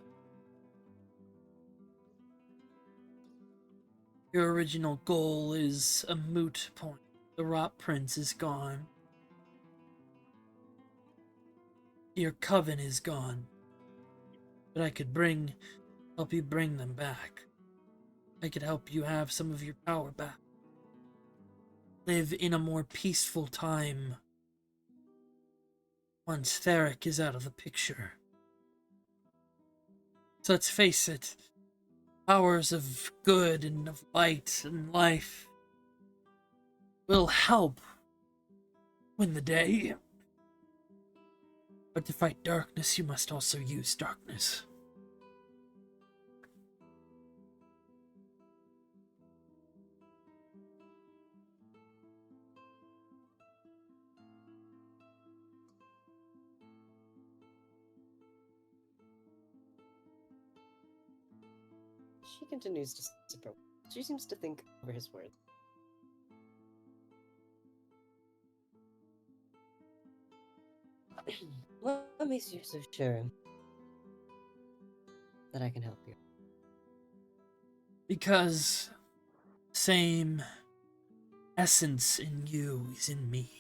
your original goal is a moot point. The Rot Prince is gone. Your coven is gone. But I could help you bring them back. I could help you have some of your power back. Live in a more peaceful time once Theric is out of the picture. So let's face it, powers of good and of light and life will help win the day. But to fight darkness, you must also use darkness. She continues to sip her. She seems to think over his words. What makes you so sure that I can help you? Because same essence in you is in me.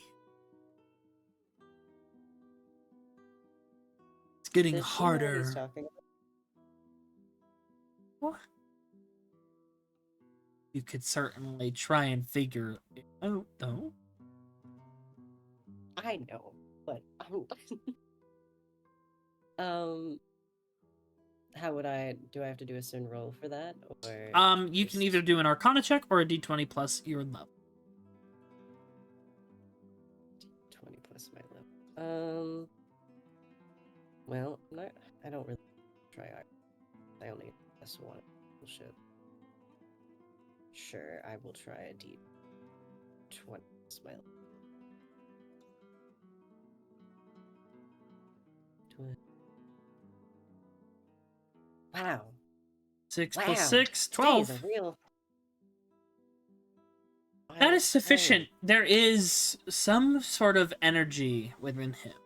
It's getting Does she know what he's harder. talking about? What? you could certainly try and figure it out, though. I know, but how would do I have to do a certain roll for that, or You can just- either do an Arcana check or a D20 plus your level. 20 plus my level. Well, no, I don't really try. I only plus one. Bullshit. Sure, I will try a D20 plus my level. 20. Wow. 6 Wow. plus 6, That 12. is a real. That Wow, is sufficient. There is some sort of energy within him.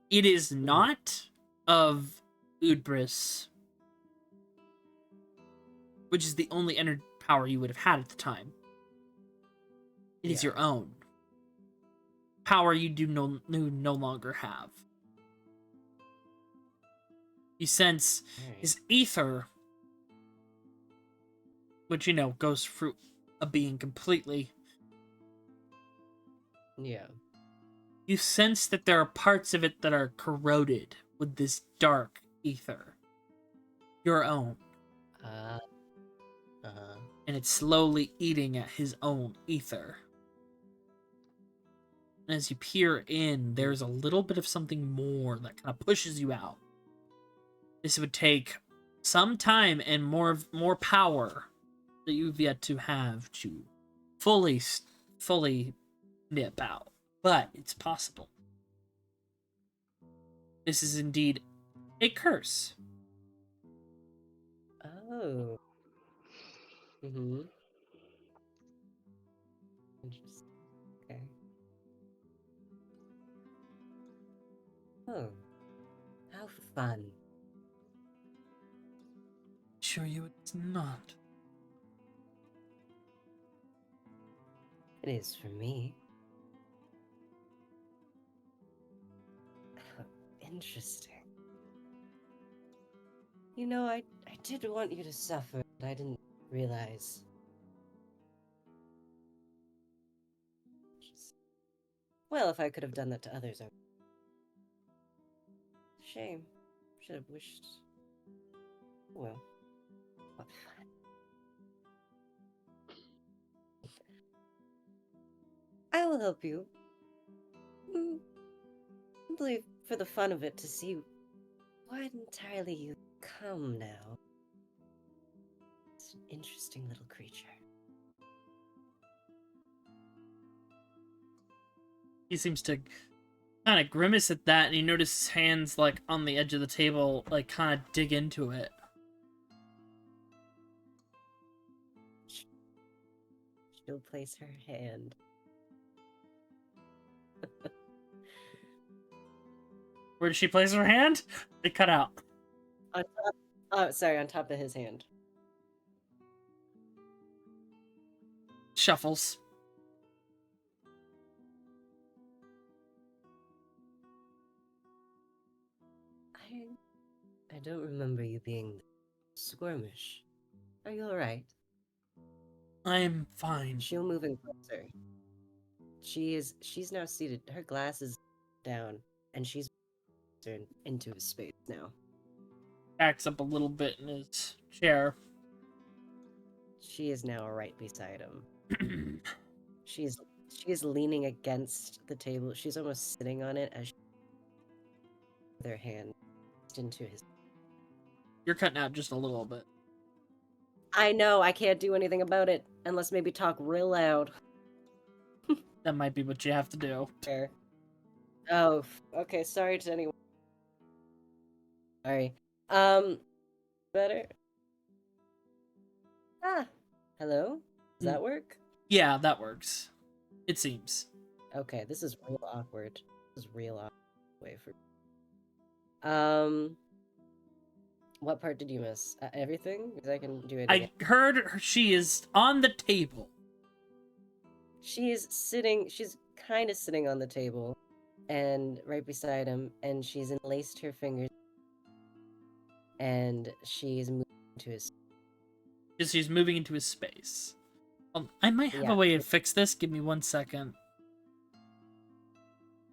It is not of Udbris, which is the only energy power you would have had at the time. It is Yeah. your own power you no longer have. You sense Alright. his ether, which, you know, goes through a being completely. Yeah. You sense that there are parts of it that are corroded with this dark ether. Your own. And it's slowly eating at his own ether. And as you peer in, there's a little bit of something more that kind of pushes you out. This would take some time and more power that you've yet to have to fully nip out. But it's possible. This is indeed a curse. Oh. Mm-hmm. Interesting. Okay. Oh. How fun. Assure you it's not. It is for me. Interesting. You know, I did want you to suffer, but I didn't realize. Well, if I could have done that to others, I. Shame. Should have wished. Well, what fun. I will help you. Simply for the fun of it, to see what entirely you come now. It's an interesting little creature. He seems to kind of grimace at that, and you notice his hands, like, on the edge of the table, like, kind of dig into it. She'll place her hand. Where did she place her hand? It cut out. On top. Oh, sorry, on top of his hand. Shuffles. I don't remember you being squirmish. Are you alright? I'm fine. She'll move in closer. She's now seated. Her glass is down, and she's into his space now. Backs up a little bit in his chair. She is now right beside him. She is leaning against the table. She's almost sitting on it as she with her hand into his. You're cutting out just a little bit. I know, I can't do anything about it unless maybe talk real loud. That might be what you have to do. Fair. Oh, okay, sorry to anyone. Sorry. Better? Ah, hello? Does that work? Yeah, that works. It seems. Okay, this is real awkward. This is real awkward way for. What part did you miss? Everything? Because I can do it. I heard she is on the table. She is sitting. She's kind of sitting on the table, and right beside him, and she's enlaced her fingers, and she's moving to his. Because she's moving into his space. I might have Yeah. a way to fix this. Give me 1 second.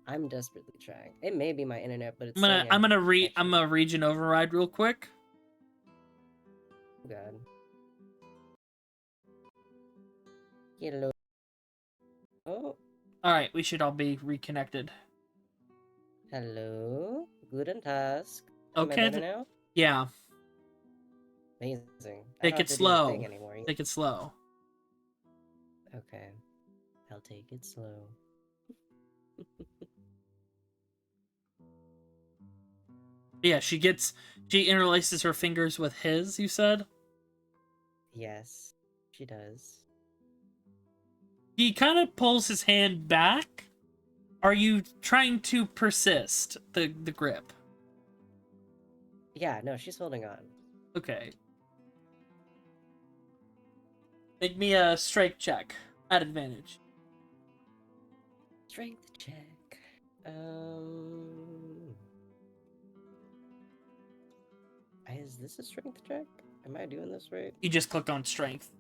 I'm desperately trying. It may be my internet, but it's I'm gonna region override real quick. God. Hello. Oh, Alright, we should all be reconnected. hello. Guten Task. Am I Okay, better now? yeah, Amazing. I take don't it have to do the slow. thing anymore. Take it slow. Okay. I'll take it slow. Yeah, she interlaces her fingers with his, you said? Yes, she does. He kind of pulls his hand back. Are you trying to persist the grip? Yeah, no, she's holding on. Okay. Make me a strength check at advantage. Strength check. Is this a strength check? Am I doing this right? You just click on strength.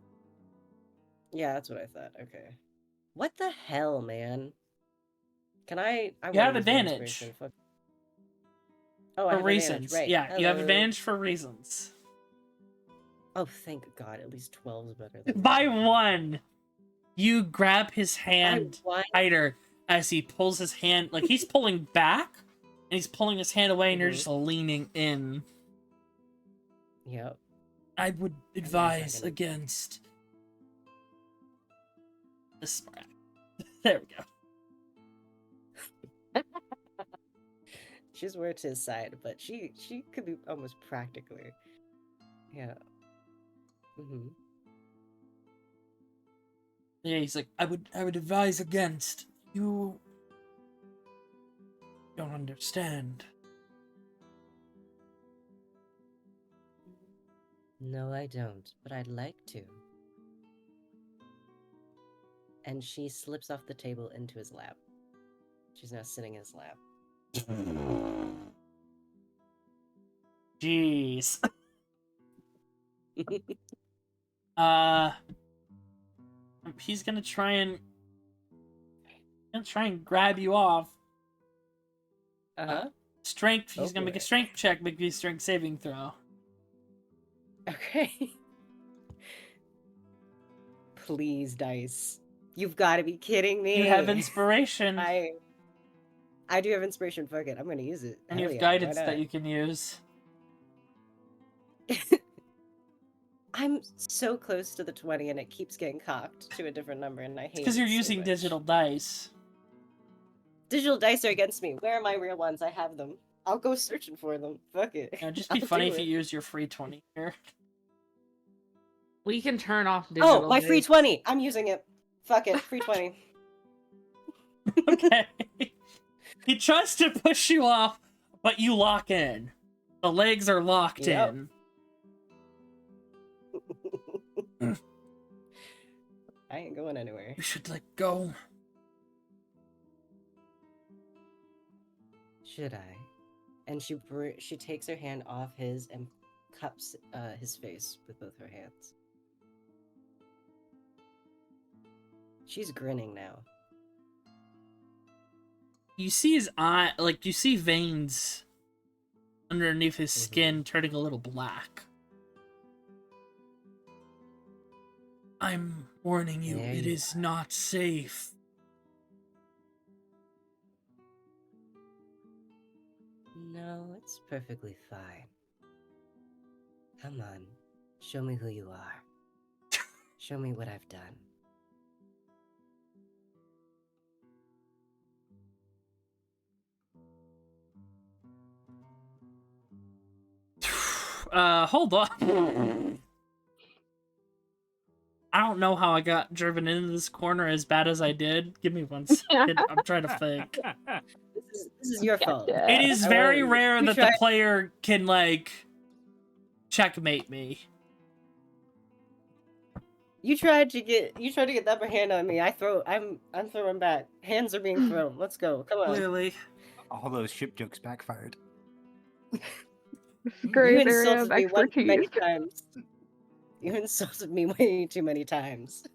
Yeah, that's what I thought. Okay. What the hell, man? Can I You have wanna use my advantage. inspiration, fuck. Oh, I For have advantage, reasons. right. Yeah, you have Hello. advantage for reasons. Oh, thank God. At least 12 is better than By nothing. 1, you grab his By hand one? tighter as he pulls his hand. Like, he's pulling back, and he's pulling his hand away, and you're Mhm. just leaning in. Yep. I would on a advise second. against the smart. There we go. She's more to his side, but she could be almost practically. Yeah. Mm-hmm. Yeah, he's like, I would advise against. You don't understand. No, I don't, but I'd like to. And she slips off the table into his lap. She's now sitting in his lap. Jeez. He's gonna try and grab you off. Uh-huh. Strength. He's gonna make a Okay. strength check. Make me a strength saving throw. Okay. Please, dice. You've got to be kidding me. You have inspiration, I do have inspiration. Fuck it. I'm going to use it. and you Hell have yeah, why guidance that not? you can use. I'm so close to the 20 and it keeps getting cocked to a different number and I hate it Because you're so using much. digital dice. Digital dice are against me. Where are my real ones? I have them. I'll go searching for them. Fuck it. It'd just be I'll funny do if you it. used your free 20 here. We can turn off digital. Oh, my free dice. 20. I'm using it. Fuck it. Free 20. Okay. He tries to push you off, but you lock in. The legs are locked Yep. in. I ain't going anywhere. You should let go. Should I? And she takes her hand off his and cups his face with both her hands. She's grinning now. You see his eye, like, you see veins underneath his Mhm. skin turning a little black. I'm warning you, There it you is not safe. No, it's perfectly fine. Come on, show me who you are. Show me what I've done. Hold on. I don't know how I got driven into this corner as bad as I did. Give me 1 second. I'm trying to think. This is your fault. It is I very wanted- rare you that the tried- player can, like, checkmate me. You tried to get the upper hand on me. I'm throwing back. Hands are being thrown. Let's go. Come on. Clearly. All those ship jokes backfired. This is You great area insulted of me one too many expertise. times. You insulted me way too many times.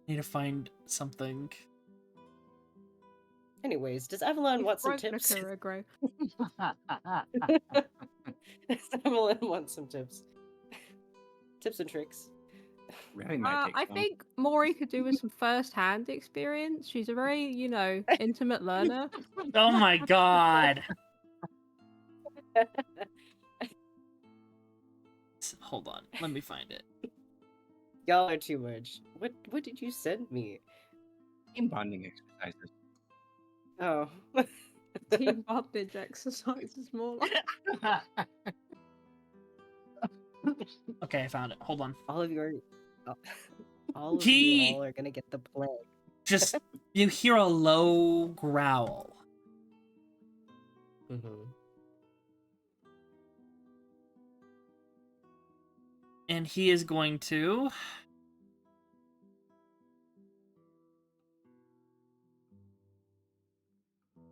Need to find something. Anyways, does Evelyn You've want some broke tips? Nakuragro. Does Evelyn want some tips? Tips and tricks. Really might take I some. think Maury could do with some first-hand experience. She's a very, intimate learner. Oh my god. Hold on, let me find it. Y'all are too much. What did you send me? Team bonding exercises. Oh. Team bondage exercises more like. Okay, I found it. Hold on. all of you are all of He- you all are gonna get the plague. Just you hear a low growl. Mm-hmm. And he is going to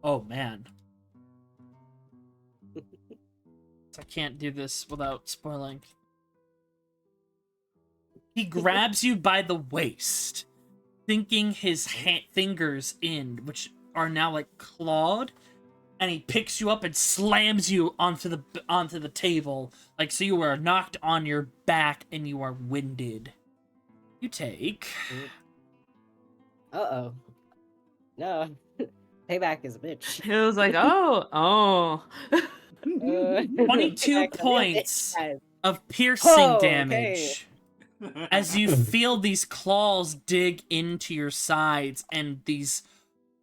Oh man. I can't do this without spoiling. He grabs you by the waist, thinking his fingers in, which are now like clawed, and he picks you up and slams you onto the table, like so you are knocked on your back and you are winded. You take Uh-oh. No. Payback is a bitch. It was like, oh. 22 Payback, points guys. of piercing Oh, okay. damage. As you feel these claws dig into your sides and these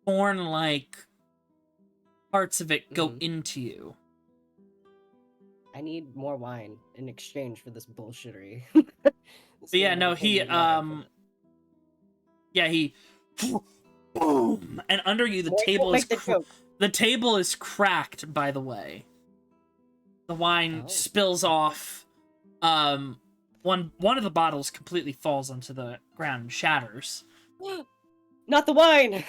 thorn-like parts of it go Mhm. into you. I need more wine in exchange for this bullshittery. But yeah, no, he boom, and under you the table is the table is cracked. By the way, the wine Oh. spills off. One of the bottles completely falls onto the ground and shatters. Not the wine.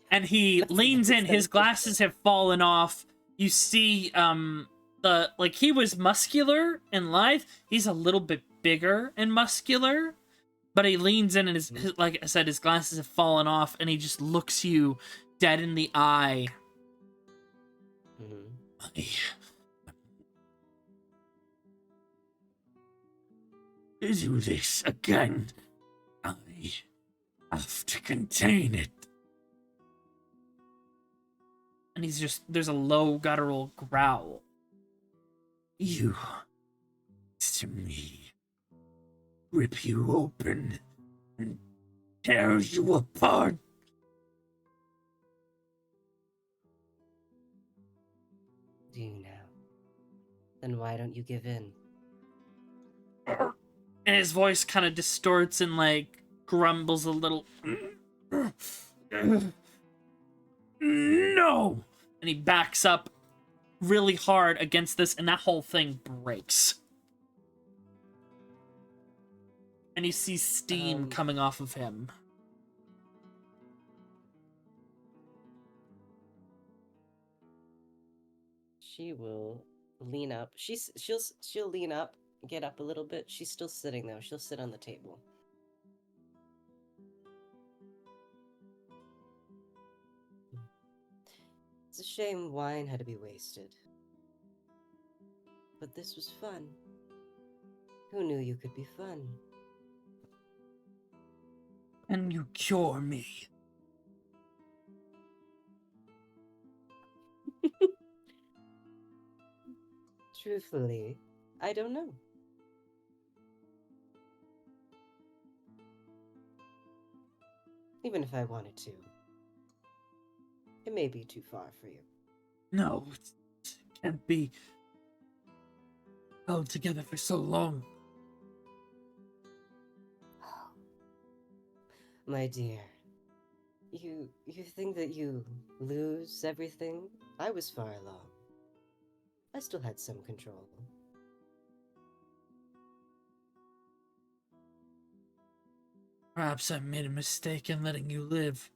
And he That's leans in. His interesting. glasses have fallen off. You see, he was muscular and lithe. He's a little bit bigger and muscular, but he leans in and his like I said, his glasses have fallen off, and he just looks you dead in the eye. Do this again. I have to contain it. And there's a low guttural growl. You, to me, rip you open and tear you apart. Do you now? Then why don't you give in? And his voice kind of distorts and like grumbles a little. No! And he backs up really hard against this, and that whole thing breaks. And you see steam coming off of him. She will lean up. She'll lean up, get up a little bit. She's still sitting though. She'll sit on the table. It's a shame wine had to be wasted. But this was fun. Who knew you could be fun? And you cure me. Truthfully, I don't know. Even if I wanted to. It may be too far for you. No, it can't be held together for so long. My dear, you think that you lose everything? I was far along. I still had some control. Perhaps I made a mistake in letting you live.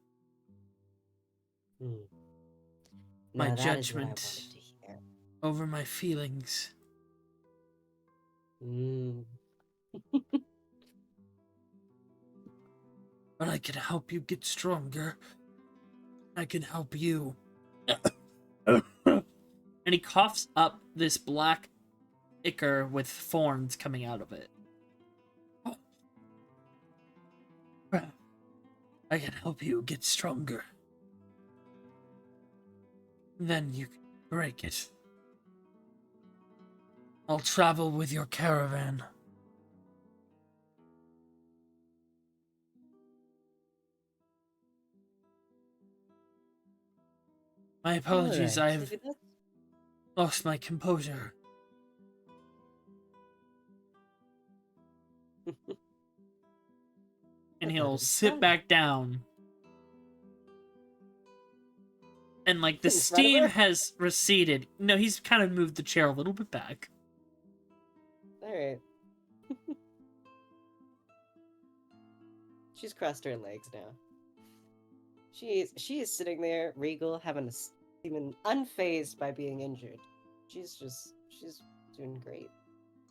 my Now that is what I judgment wanted to hear. over my feelings. Mm. But I can help you get stronger. I can help you. And he coughs up this black ichor with thorns coming out of it. I can help you get stronger. Then you can break it. I'll travel with your caravan. My apologies, Alright, I've if that's- lost my composure. And I he'll thought it was sit fun. back down. And like the In front of steam her? has receded. No, he's kind of moved the chair a little bit back. Alright. She's crossed her legs now. She is sitting there, regal, even unfazed by being injured. She's doing great.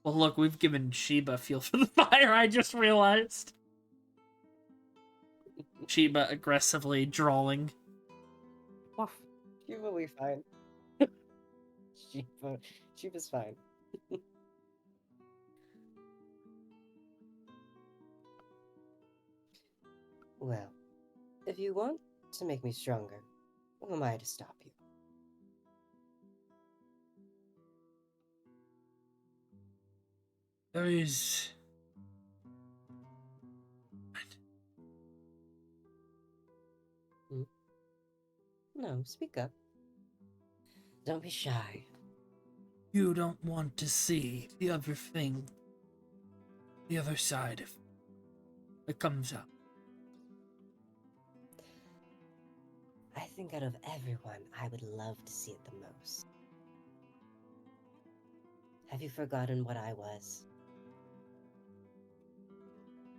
Well, look, we've given Sheba fuel for the fire, I just realized. Sheba aggressively drawling. Woof. She will be fine. Sheba's fine. Well, if you want to make me stronger, who am I to stop you? There is... No, speak up. Don't be shy. You don't want to see the other thing. The other side of it comes up. I think out of everyone, I would love to see it the most. Have you forgotten what I was?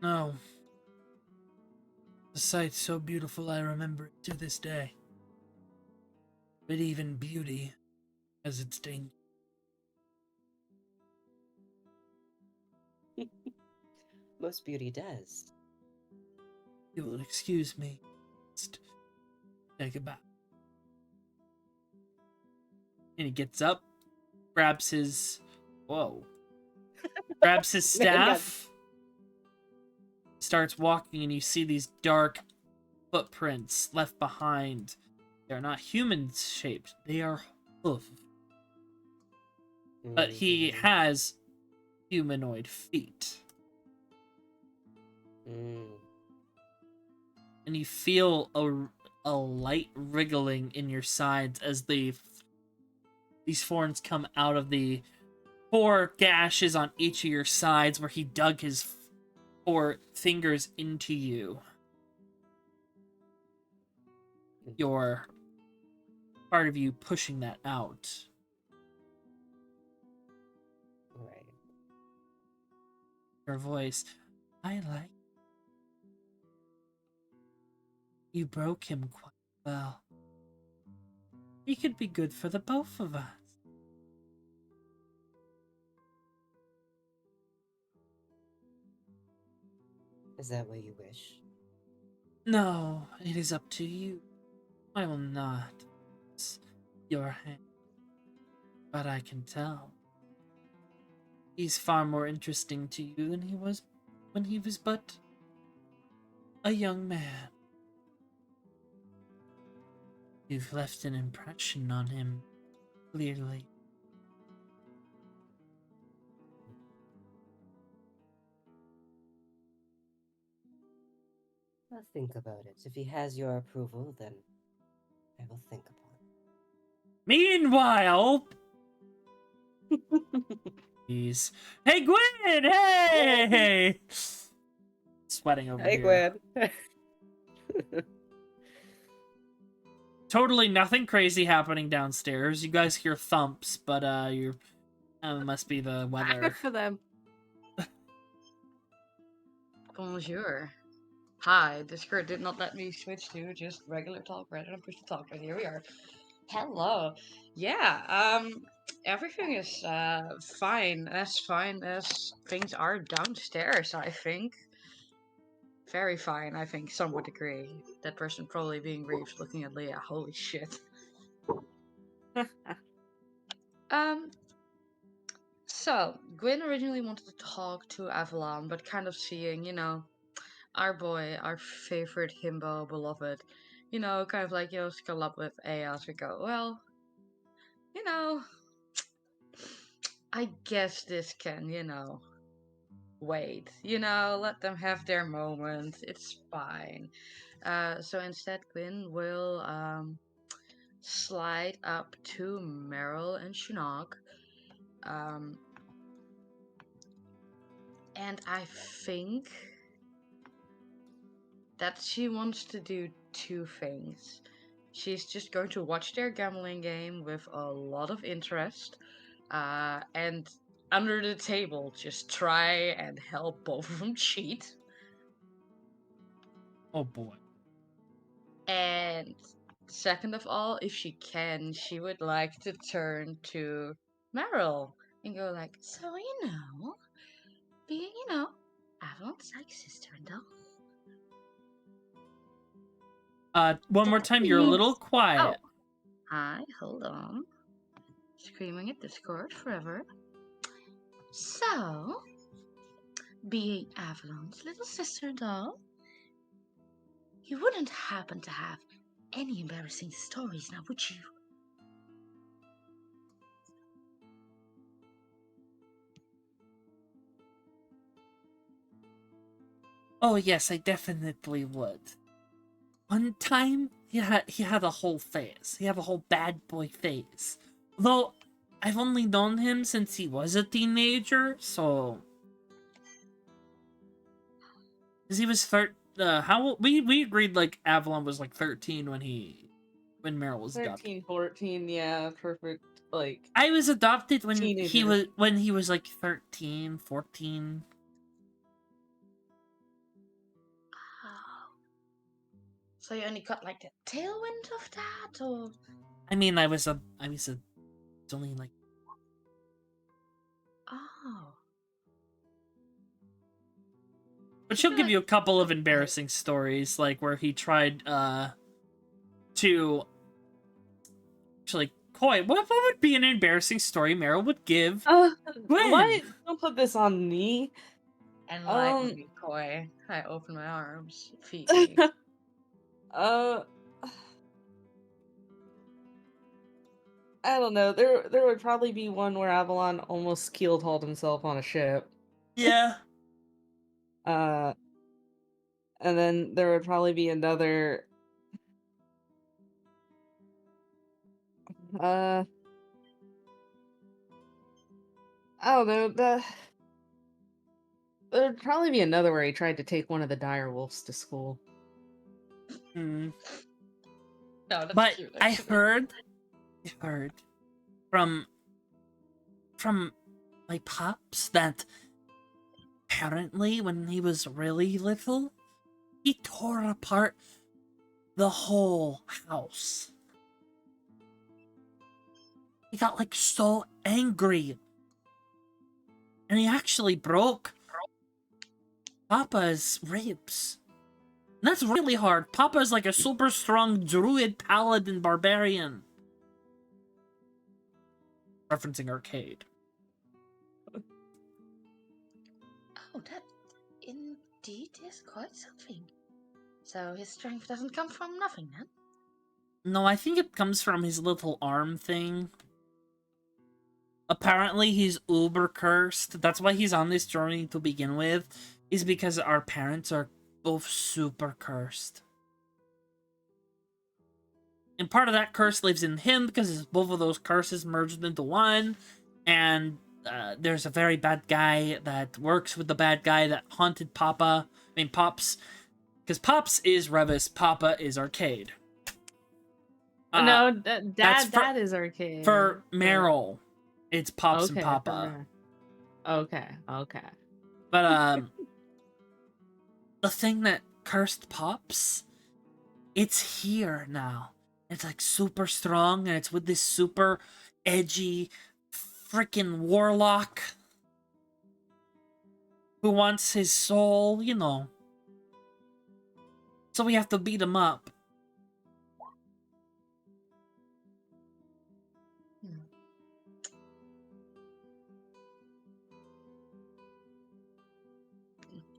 No. The sight's so beautiful I remember it to this day. But even beauty has its danger. Most beauty does. You will excuse me. Just take a bow. And he gets up, grabs his... Whoa. Grabs his Man got- staff, starts walking, and you see these dark footprints left behind. They're not human-shaped. They are hoof. But he Mhm. has humanoid feet. Mm. And you feel a light wriggling in your sides as these thorns come out of the 4 gashes on each of your sides where he dug his 4 fingers into you. Your part of you pushing that out. Right. Her voice, I like. You broke him quite well. He could be good for the both of us. Is that what you wish? No, it is up to you. I will not force your hand. But I can tell. He's far more interesting to you than he was when he was but a young man. You've left an impression on him, clearly. I'll think about it. If he has your approval, then I will think upon Meanwhile, he's hey Gwen, hey, sweating over it. Hey, here. Gwen. Totally nothing crazy happening downstairs. You guys hear thumps, but you're it must be the weather. Good for them. Bonjour. Hi, Discord did not let me switch to just regular talk rather than push to talk, but here we are. Hello. Yeah, everything is fine, as things are downstairs, I think. Very fine, I think. Some would agree. That person probably being Reeves looking at Leah. Holy shit. Um, so, Gwyn originally wanted to talk to Avalon, but kind of seeing, our boy, our favorite himbo beloved, kind of like, skull up with Aya, we go, well, you know, I guess this can, wait. Let them have their moment. It's fine. So instead, Gwyn will slide up to Meryl and Shinnok. And I think that she wants to do two things. She's just going to watch their gambling game with a lot of interest, and under the table, just try and help both of them cheat. Oh boy. And second of all, if she can, she would like to turn to Meryl and go like, so being, Avalon's like sister-in-law. One more time, you're a little quiet. Oh. Hi, hold on. Screaming at Discord forever. So, being Avalon's little sister-in-law, you wouldn't happen to have any embarrassing stories now, would you? Oh yes, I definitely would. One time, he had a whole phase. He had a whole bad boy phase. Though, I've only known him since he was a teenager, so... Because he was we agreed, like, Avalon was, like, 13 when Meryl was adopted. 13, 14, yeah, perfect, like... I was adopted when teenager. he was, like, 13, 14... So you only got like the tailwind of that, or? I mean, I was only like... Oh. But she'll give you a couple of embarrassing stories, like where he tried, to... Actually, Koi, what would be an embarrassing story Meryl would give Gwyn? What? Don't put this on me. Enlighten me, Koi. I open my arms. Feed me. I don't know. There would probably be one where Avalon almost keel-hauled himself on a ship. Yeah. And then there would probably be another. I don't know. There'd probably be another where he tried to take one of the dire wolves to school. Mm. No, that's But cute, I actually. heard from my pops that apparently when he was really little, he tore apart the whole house. He got like so angry. And he actually broke Papa's ribs. And that's really hard. Papa's like a super strong druid paladin barbarian. Referencing arcade. Oh, that indeed is quite something. So his strength doesn't come from nothing, then? No, I think it comes from his little arm thing. Apparently he's uber cursed. That's why he's on this journey to begin with. Is because our parents are both super cursed. And part of that curse lives in him because both of those curses merged into one. And there's a very bad guy that works with the bad guy that haunted Papa. I mean, Pops. Because Pops is Revis, Papa is Arcade. No, Dad is Arcade. For Meryl, it's Pops and Okay, Papa. Okay. But, the thing that cursed Pops, it's here now. It's like super strong, and it's with this super edgy freaking warlock who wants his soul, you know. So we have to beat him up.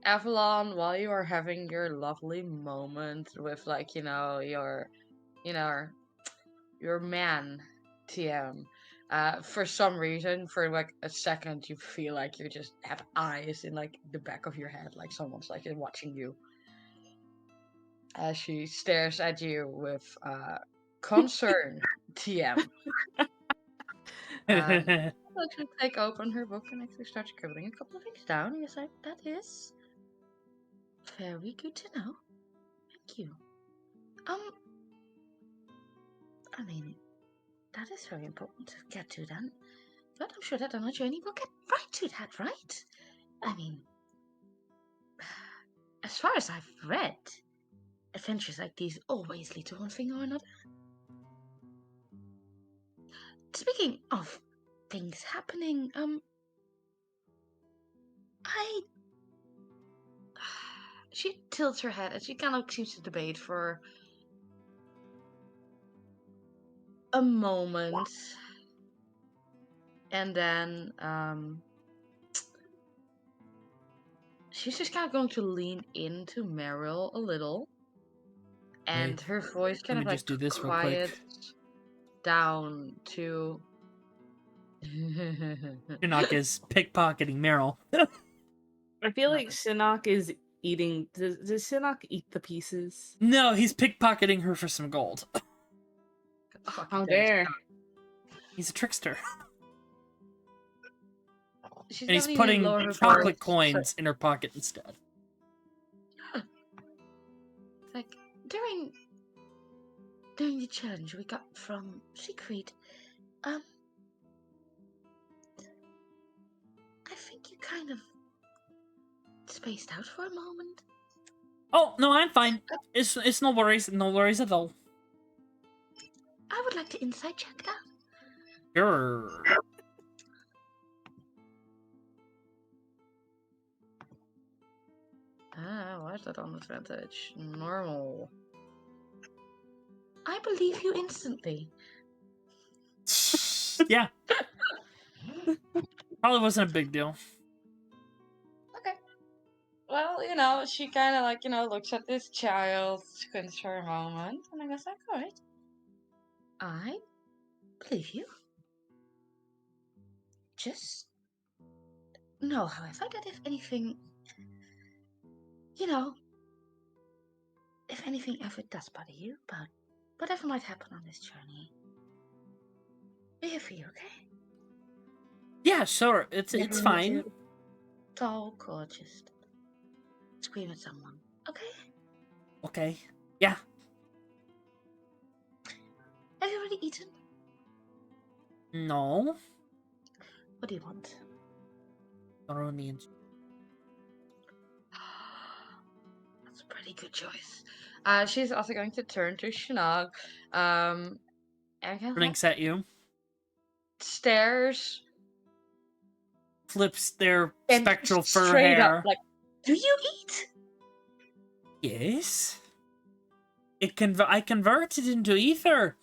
Avalon, while you are having your lovely moment with, like, your man, TM, for some reason, for like a second, you feel like you just have eyes in like the back of your head, like someone's like watching you. As she stares at you with concern, TM. She'll take open her book and actually start scribbling a couple of things down. And you're like, that is very good to know. Thank you. I mean, that is very important to get to then. But I'm sure that on our journey we'll get right to that, right? I mean, as far as I've read, adventures like these always lead to one thing or another. Speaking of things happening, she tilts her head and she kind of seems to debate for a moment. And then, she's just kind of going to lean into Meryl a little. And Wait, her voice kind let of me like just do this real quick. quiets down to... Shinnok is pickpocketing Meryl. I feel like Shinnok is eating. Does Shinnok eat the pieces? No, he's pickpocketing her for some gold. How dare! He's a trickster. She's And he's gonna even putting lower her chocolate voice. coins in her pocket instead. Like, during the challenge we got from Siegfried, I think you kind of spaced out for a moment. Oh, no, I'm fine. It's no worries at all. I would like to insight check that. Sure. Why is that on advantage? Normal. I believe you instantly. Yeah. Probably wasn't a big deal. Okay. Well, she kind of like, looks at this child, squints for a moment, and I goes like, alright. I believe you. Just know, however, that if anything, if anything ever does bother you, but whatever might happen on this journey, we're here for you, okay? Yeah, sure. It's Never need fine. to talk or just scream at someone, okay? Okay. Yeah. Have you already eaten? No. What do you want? Macaroni and That's a pretty good choice. She's also going to turn to Shinnok. And kind of blinks at you. stares Flips their and spectral fur straight hair. up like, do you eat? Yes. I converted into ether.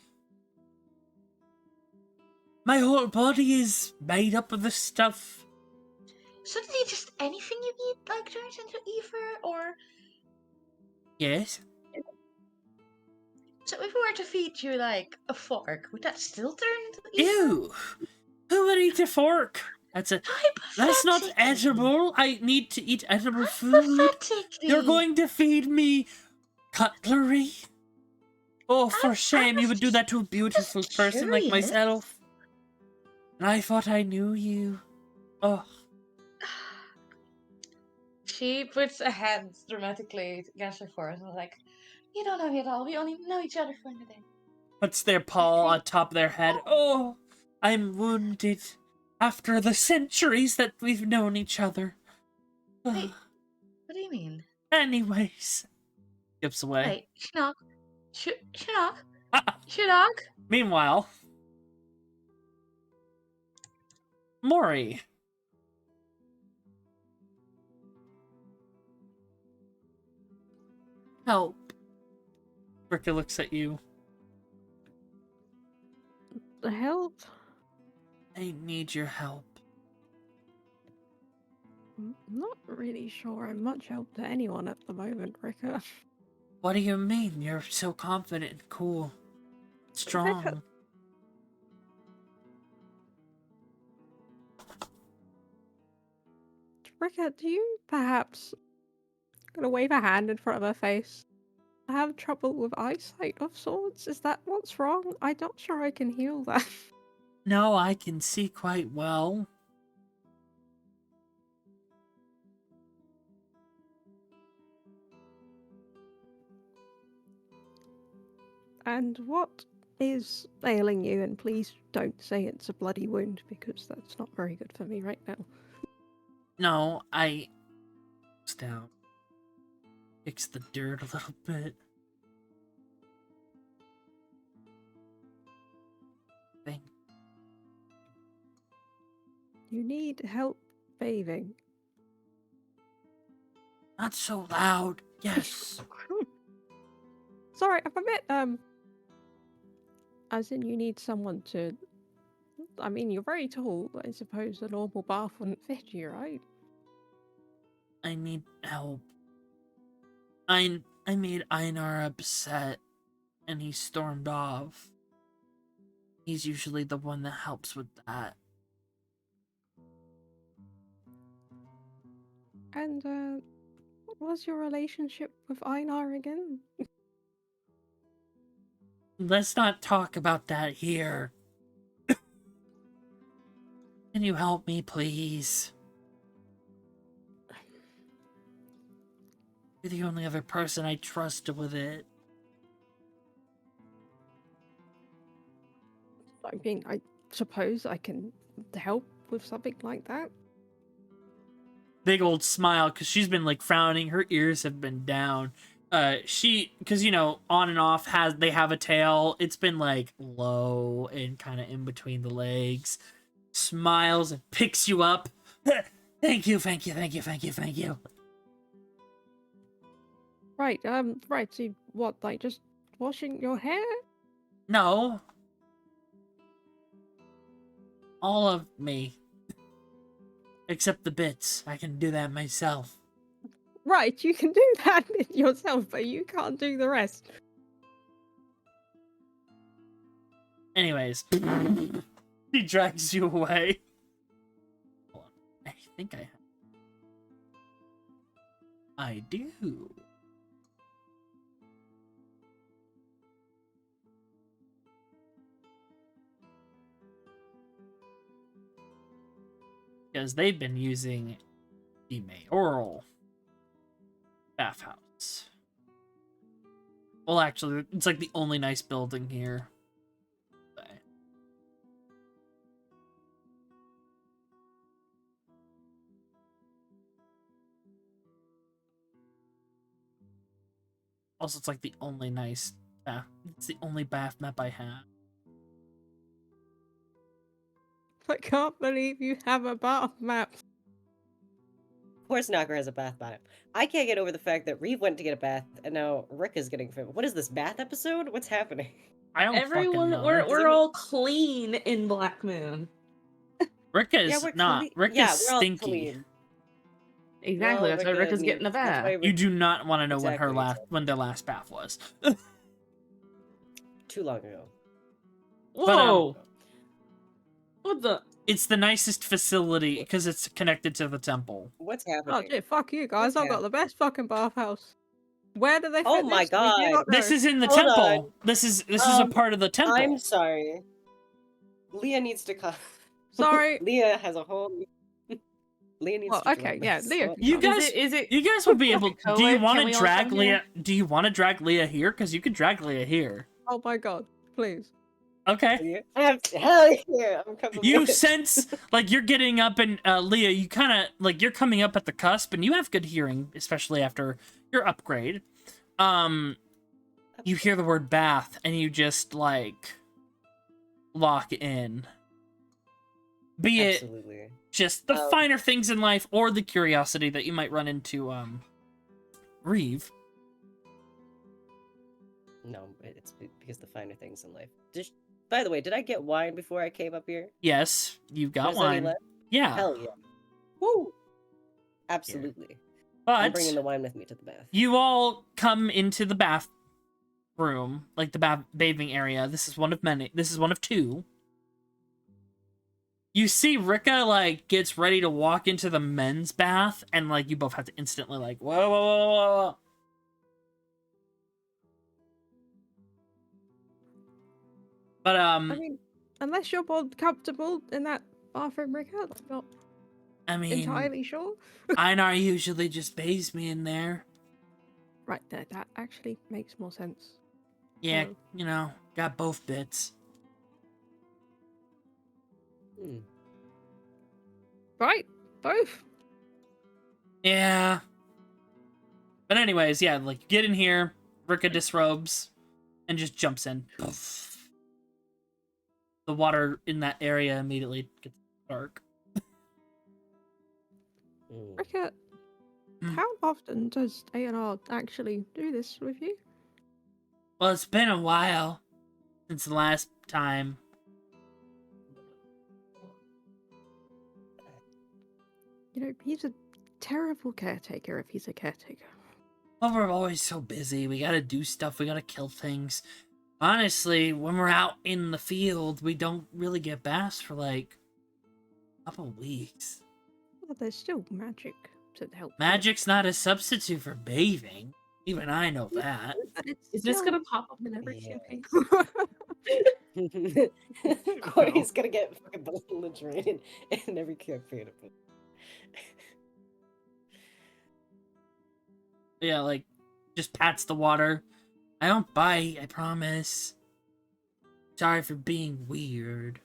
My whole body is made up of this stuff. So did you just anything you eat like turns into ether, or Yes. so if we were to feed you like a fork, would that still turn into ether? Ew. Who would eat a fork? That's not Hypothetically. edible. I need to eat edible food. Hypothetically. You're going to feed me cutlery? Oh, for shame. You would do that to a beautiful just person like curious. myself. And I thought I knew you. Oh. She puts a hand dramatically against her forehead and is like, you don't know me at all. We only know each other for a day. Puts their paw on top of their head. Oh, I'm wounded. After the centuries that we've known each other. Wait, what do you mean? Anyways. Skips away. Hey, Shinnok. Shinnok, Shirak? Meanwhile, Mori. Help. Rika looks at you. The help? I need your help. I'm not really sure I'm much help to anyone at the moment, Rika. What do you mean? You're so confident and cool. Strong. Rika, do you perhaps gonna wave a hand in front of her face? I have trouble with eyesight of sorts. Is that what's wrong? I'm not sure I can heal that. No, I can see quite well. And what is ailing you? And please don't say it's a bloody wound because that's not very good for me right now. No, I... down. Fix the dirt a little bit. Thing. You need help bathing. Not so loud. Yes. Sorry, I'm a bit, as in you need someone to... I mean, you're very tall. I suppose a normal bath wouldn't fit you, right? I need help. I made Einar upset, and he stormed off. He's usually the one that helps with that. And, what was your relationship with Einar again? Let's not talk about that here. Can you help me, please? You're the only other person I trust with it. I mean, I suppose I can help with something like that. Big old smile, because she's been like frowning. Her ears have been down. Because you know, on and off they have a tail. It's been like low and kind of in between the legs. Smiles and picks you up. Thank you, thank you, thank you, thank you, thank you. Right, right, so what, like just washing your hair? No. All of me. Except the bits. I can do that myself. Right, you can do that yourself, but you can't do the rest. Anyways. He drags you away. Hold on. I think I have. I do. Because they've been using the mayoral bathhouse. Well, actually, it's like the only nice building here. Also, it's like the only nice bath. It's the only bath map I have. I can't believe you have a bath map. Of course Knocker has a bath map. I can't get over the fact that Reeve went to get a bath, and now Rick is getting... What is this, bath episode? What's happening? I don't Everyone, fucking know. we're all clean in Black Moon. Rick is Yeah, we're not. clean. Rick Yeah, is we're all stinky. clean. Exactly. Well, That's why Rick is needs- getting a that's bath. why You Rick- do not want to know Exactly. when their last bath was. Too long ago. Whoa! What the? It's the nicest facility because it's connected to the temple. What's Oh, happening? dude, fuck you guys. What's I've got the best fucking bathhouse. Where do they fit Oh my this? We do God. not This know. is in the Hold temple. on. This is a Um, part of the temple. I'm sorry. Leah needs to come. Sorry. Leah has a whole... Leah needs Well, to okay, join yeah, us. Leah What- can You come. guys- Is it? You guys would be able. Co-ed? Do you Can want we to all drag come Leah? here? Do you want to drag Leah here? Because you could drag Leah here. Oh my god, please. Okay. Yeah. Hell yeah! I'm coming You with. sense like you're getting up, and Leah, you kind of like you're coming up at the cusp, and you have good hearing, especially after your upgrade. you hear the word bath and you just like lock in. Be it Absolutely. just the Um, finer things in life or the curiosity that you might run into Reeve. No, it's because the finer things in life. By the way, did I get wine before I came up here? Yes, you've got There's any wine. left? Yeah. Hell yeah. Woo! Absolutely. I'm But bringing the wine with me to the bath. you all come into the bathroom, like the bathing area. This is one of many. This is one of two. You see Rika, like, gets ready to walk into the men's bath, and, like, you both have to instantly, like, whoa, whoa, whoa, whoa, whoa. But, I mean, unless you're more comfortable in that bathroom, Ricker, I'm not I mean, entirely sure. Einar usually just bathes me in there. Right, that actually makes more sense. Yeah, Oh. you know, got both bits. Hmm. Right, both. Yeah. But anyways, yeah, like, you get in here, Rika disrobes, and just jumps in. The water in that area immediately gets dark. Hmm. Ricker, Hmm. how often does A&R actually do this with you? Well, it's been a while since the last time. You know, he's a terrible caretaker if he's a caretaker. Well, we're always so busy. We gotta do stuff. We gotta kill things. Honestly, when we're out in the field, we don't really get baths for like a couple weeks. Well, there's still magic to help. you. Magic's not a substitute for bathing. Even I know that. But it's Is this still- gonna pop up in every Yeah. campaign? Corey's gonna get fucking belligerent in every campaign. Yeah, like, just pats the water. I don't bite, I promise. Sorry for being weird.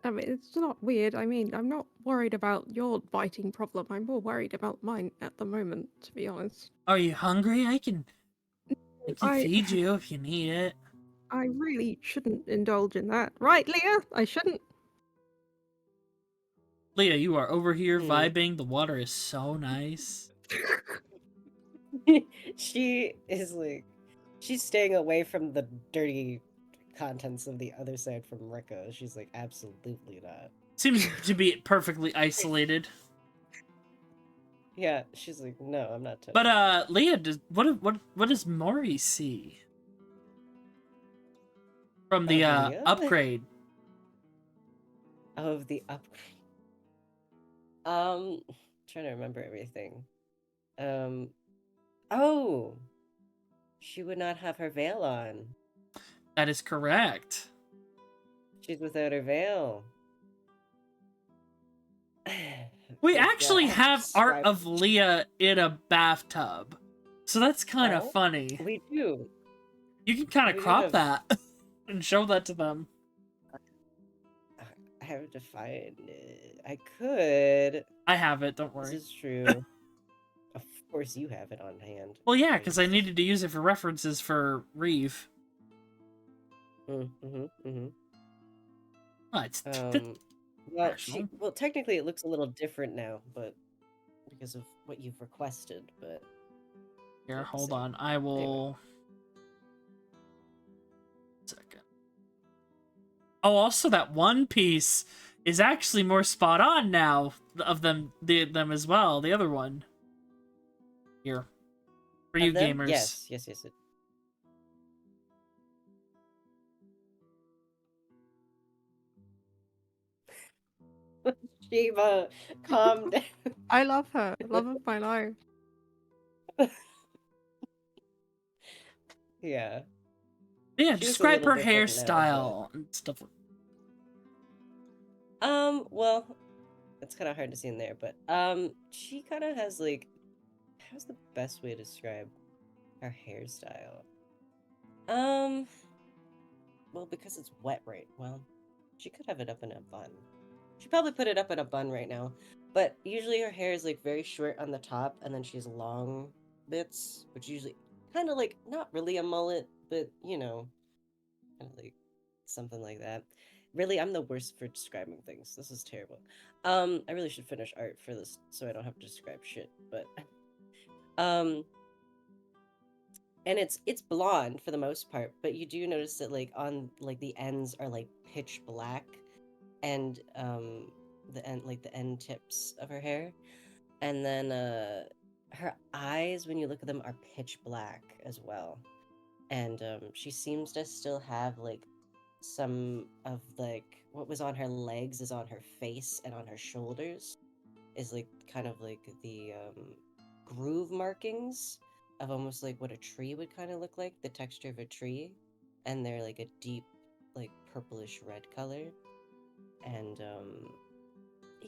I mean, it's not weird. I mean, I'm not worried about your biting problem. I'm more worried about mine at the moment, to be honest. Are you hungry? I can I- feed you if you need it. I really shouldn't indulge in that. Right, Leah? I shouldn't. Leah, you are over here Hmm. vibing. The water is so nice. She is like, she's staying away from the dirty contents of the other side from Rika. She's like, absolutely not. Seems to be perfectly isolated. Yeah, she's like, no, I'm not touching. But Leah, what does Mori see from the Leah? upgrade? Of the upgrade. Trying to remember everything. Oh, she would not have her veil on. That is correct. She's without her veil. We Good actually God, have art describe- of Leah in a bathtub, so that's kind of Oh? funny. We do. You can kind we of do crop have- that and show that to them. I have to find it. I could. I have it. Don't This worry. is true. Of course, you have it on hand. Well, yeah, because I needed to use it for references for Reeve. Mm-hmm. Oh, it's Well, rational. well, technically, it looks a little different now, but because of what you've requested. But Here, let's hold see. on. I will. Second. Oh, also that one piece is actually more spot on now of them as well. The other one. Here. For you Of them? gamers. Yes. Shiva, calm down. I love her. Love of my life. Yeah. Yeah, She was a describe little her different now, hairstyle and stuff. Well, it's kind of hard to see in there, but she kind of has like, how's the best way to describe her hairstyle? Well, because it's wet right. Well, she could have it up in a bun. She probably put it up in a bun right now, but usually her hair is like very short on the top, and then she has long bits, which usually kind of like not really a mullet, but you know, kind of like something like that. Really, I'm the worst for describing things. This is terrible. I really should finish art for this so I don't have to describe shit. But um, and it's blonde for the most part, but you do notice that like on like the ends are like pitch black, and the end tips of her hair, and then her eyes when you look at them are pitch black as well, and she seems to still have like some of like what was on her legs is on her face, and on her shoulders is like kind of like the groove markings of almost like what a tree would kind of look like, the texture of a tree, and they're like a deep like purplish red color, and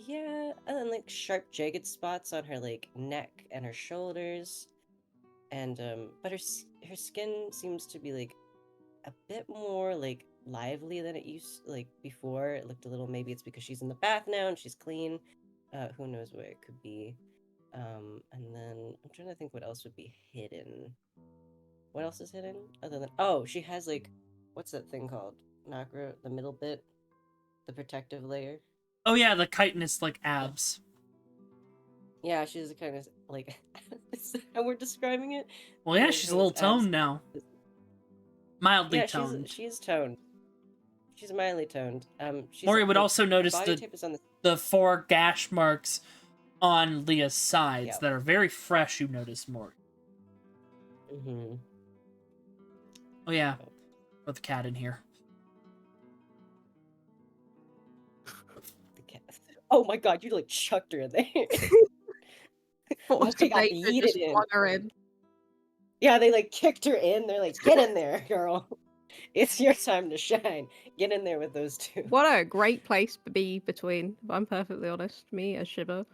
yeah, and then like sharp jagged spots on her like neck and her shoulders, and but her skin seems to be like a bit more like lively than it used like before. It looked a little, maybe it's because she's in the bath now and she's clean. Who knows what it could be. And then I'm trying to think what else would be hidden. What else is hidden? Other than, oh, she has like, what's that thing called? Nakra, the middle bit, the protective layer. Oh yeah, the chitinous like abs. Yeah, she's kind of like, is that how we're describing it? Well, yeah, Like, she's a those little abs- toned now. Mildly Yeah, toned. she's toned. She's mildly toned. She's Maury would like, also notice body type is on the 4 gash marks on Leah's sides Yep. that are very fresh. You notice, Maury. Mm-hmm. Oh yeah, put the cat in here. The cat. Oh my god, you like chucked her in there. Forced They to got date her, just yeeted in. flung her in. Yeah, they like kicked her in. They're like, get in there, girl. It's your time to shine. Get in there with those two. What a great place to be between, if I'm perfectly honest. Me as Shiva.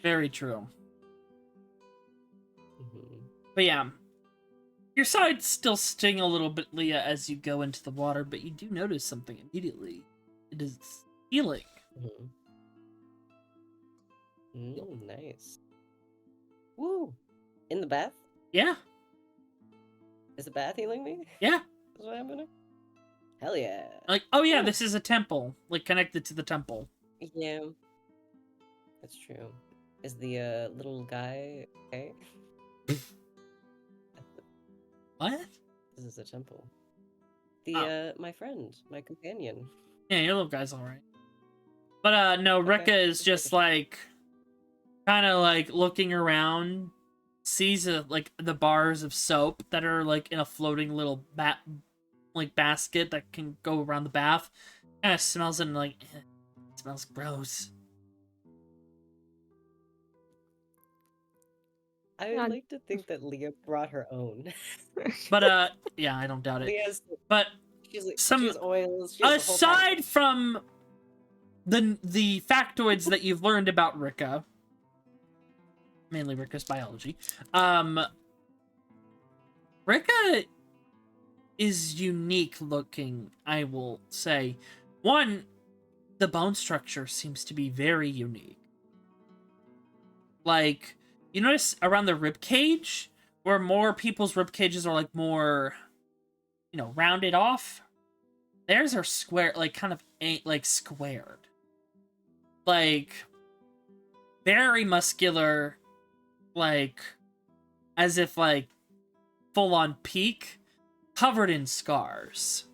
Very true. Mhm. But yeah, your sides still sting a little bit, Leah, as you go into the water, but you do notice something immediately. It is healing. Nice. Woo! In the bath? Yeah, Is the bath healing me? yeah. Is what happening? Hell yeah. Like, oh yeah, Cool. this is a temple, like connected to the temple. Yeah. That's true. Is the little guy okay? What? This is a temple. The Oh. my friend, my companion. Yeah, your little guy's alright. But no, Rika Okay, is just like kind of like looking around, sees like the bars of soap that are like in a floating little basket that can go around the bath. Kind of smells it and like it smells gross. I would like to think that Leah brought her own. But yeah, I don't doubt it. Leah's But she's like some- she has oils. She has the whole aside package. from the factoids that you've learned about Rika, mainly Rika's biology, Rika is unique looking, I will say. One, the bone structure seems to be very unique. Like, you notice around the rib cage, where more people's rib cages are like more, you know, rounded off. Theirs are square, like kind of like squared. Like, very muscular, like, as if like full on peak, covered in scars.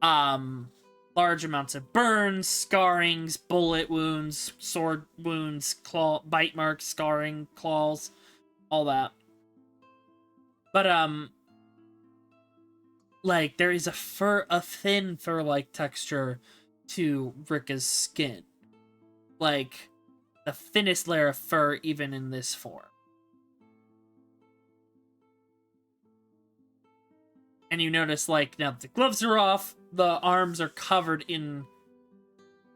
Large amounts of burns, scarrings, bullet wounds, sword wounds, bite marks, scarring, claws, all that. But like there is a thin fur-like texture to Rika's skin. Like the thinnest layer of fur even in this form. And you notice, like, now the gloves are off, the arms are covered in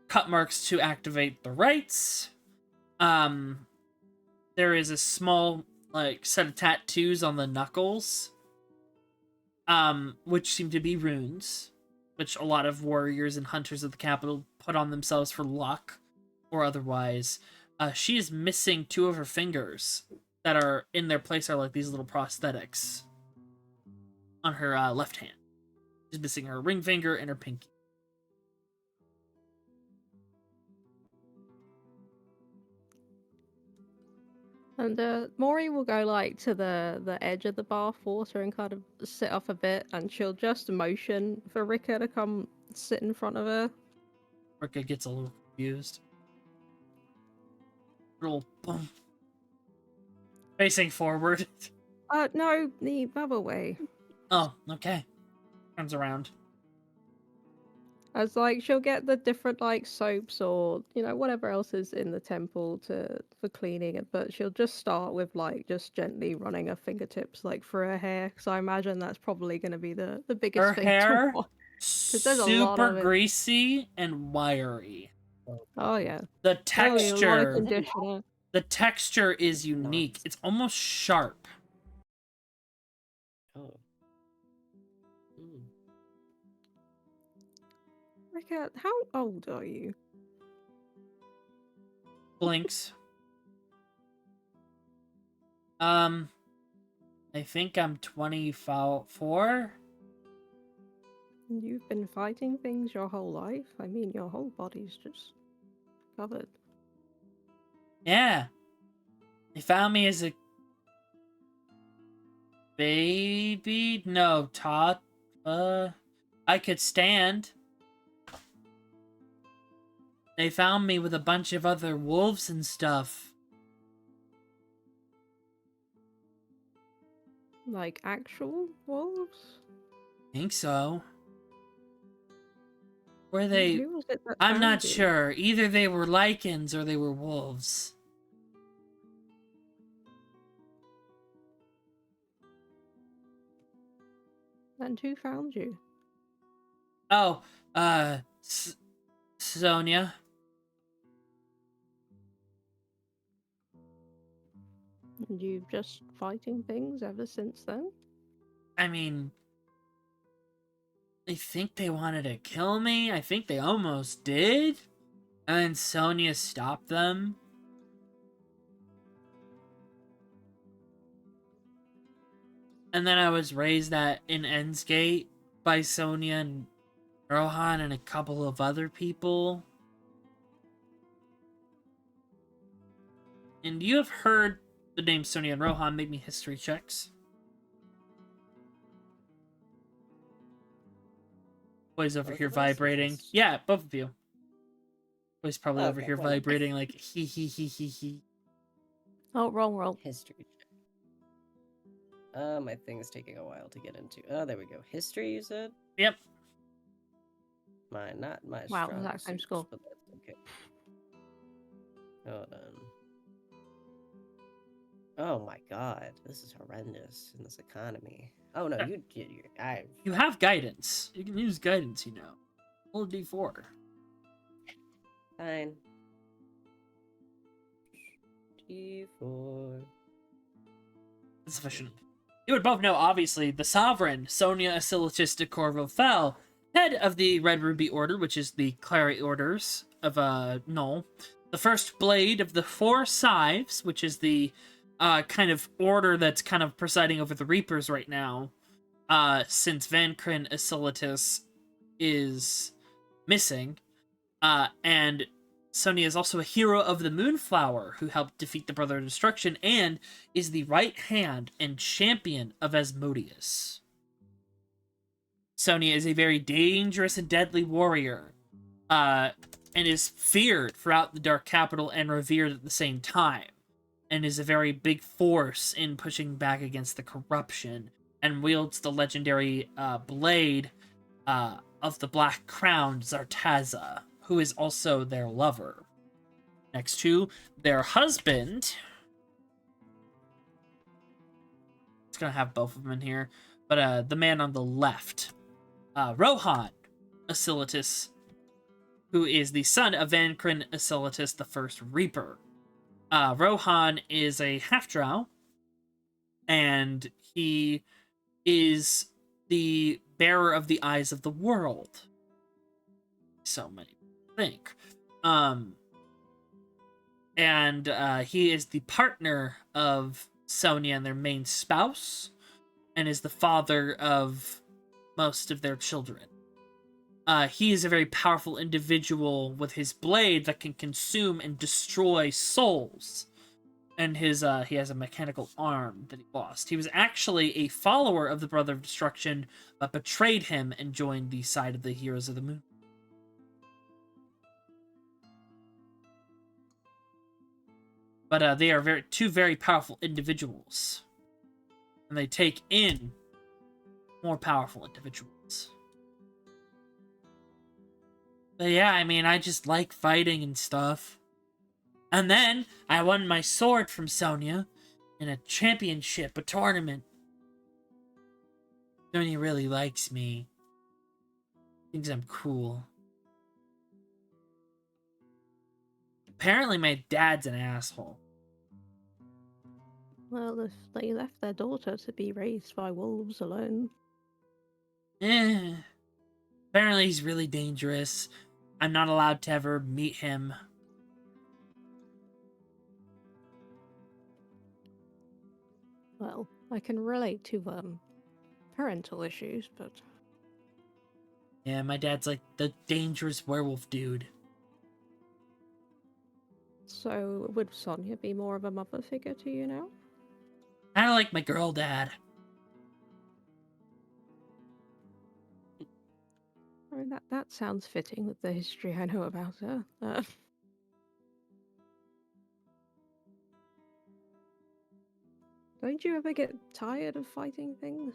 cut marks to activate the rites. There is a small, like, set of tattoos on the knuckles, which seem to be runes, which a lot of warriors and hunters of the capital put on themselves for luck or otherwise. She is missing 2 of her fingers that are in their place, are like these little prosthetics. on her left hand. She's missing her ring finger and her pinky. And Maury will go like to the edge of the bath water and kind of sit off a bit, and she'll just motion for Rika to come sit in front of her. Rika gets a little confused. Little boom. Facing forward. No, the other way. Oh, okay. Turns around. As like she'll get the different like soaps or whatever else is in the temple for cleaning it, but she'll just start with like just gently running her fingertips like through her hair, because I imagine that's probably going to be the biggest Her thing hair, to watch. there's a lot super of it. greasy and wiry. Oh yeah, The probably a lot of texture, conditioner. the texture is unique. It's almost sharp. Oh. Mm. Rika, how old are you? Blinks. I think I'm 24. You've been fighting things your whole life? I mean, your whole body's just covered. Yeah. They found me as a baby. No, tot. I could stand. They found me with a bunch of other wolves and stuff. Like actual wolves? Think so. Were they? Who was it that I'm found not you? sure. Either they were lichens or they were wolves. And who found you? Oh, Sonia. And you've just fighting things ever since then? I mean, I think they wanted to kill me. I think they almost did. And then Sonia stopped them. And then I was raised in Ensgate by Sonia and Rohan and a couple of other people. And you have heard the name Sonia and Rohan. Make me history checks. Boy's over Both here of us or vibrating. just- Yeah, both of you. Boy's probably over Okay, here why not? vibrating like he he. Oh, wrong roll. History check. My thing is taking a while to get into. Oh, there we go. History, you said? Yep. Not my Wow, strong exact same suit, score. but that's okay. Hold on. Oh my god, this is horrendous in this economy. Oh no, You have guidance. You can use guidance, you know. Roll a d4. Fine. D4. That's sufficient. You would both know, obviously, the Sovereign, Sonia Asilitis de Corvo Fel, head of the Red Ruby Order, which is the Clary Orders of Null. The first blade of the Four Scythes, which is the kind of order that's kind of presiding over the Reapers right now, since Vankrin Asilitis is missing. And Sonia is also a hero of the Moonflower, who helped defeat the Brother of Destruction, and is the right hand and champion of Asmodeus. Sonia is a very dangerous and deadly warrior, and is feared throughout the Dark Capital and revered at the same time, and is a very big force in pushing back against the corruption, and wields the legendary blade of the Black Crown, Zartaza, who is also their lover. Next to their husband. It's gonna have both of them in here. But the man on the left. Rohan Asilitis, who is the son of Vankrin Asilitis, the First Reaper. Rohan is a half-drow, and he is the bearer of the eyes of the world. So many think. And he is the partner of Sonia and their main spouse, and is the father of most of their children. He is a very powerful individual with his blade that can consume and destroy souls. And he has a mechanical arm that he lost. He was actually a follower of the Brother of Destruction, but betrayed him and joined the side of the Heroes of the Moon. But they are two very powerful individuals. And they take in more powerful individuals. But yeah, I mean, I just like fighting and stuff. And then I won my sword from Sonia in a championship, a tournament. Sonia really likes me. Thinks I'm cool. Apparently my dad's an asshole. Well, if they left their daughter to be raised by wolves alone. Apparently he's really dangerous. I'm not allowed to ever meet him. Well, I can relate to parental issues, but Yeah, my dad's like the dangerous werewolf dude. so would Sonia be more of a mother figure to you now? I don't like my girl dad. I mean, that sounds fitting with the history I know about her. Don't you ever get tired of fighting things?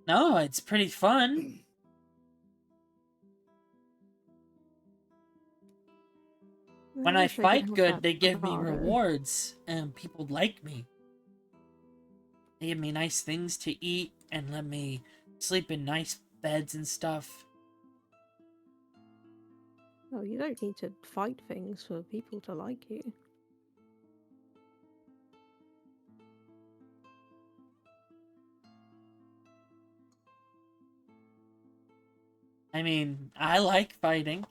No, it's pretty fun. When I wish could fight have good, that they give me bravado. rewards, and people like me. They give me nice things to eat, and let me sleep in nice beds and stuff. Well, you don't need to fight things for people to like you. I mean, I like fighting.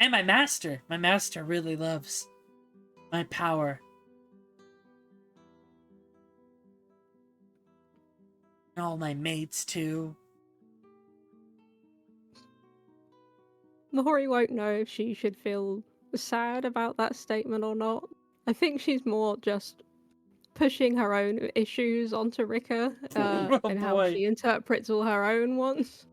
And my master really loves my power. And all my mates, too. Mori won't know if she should feel sad about that statement or not. I think she's more just pushing her own issues onto Rika Oh, and how boy. she interprets all her own ones.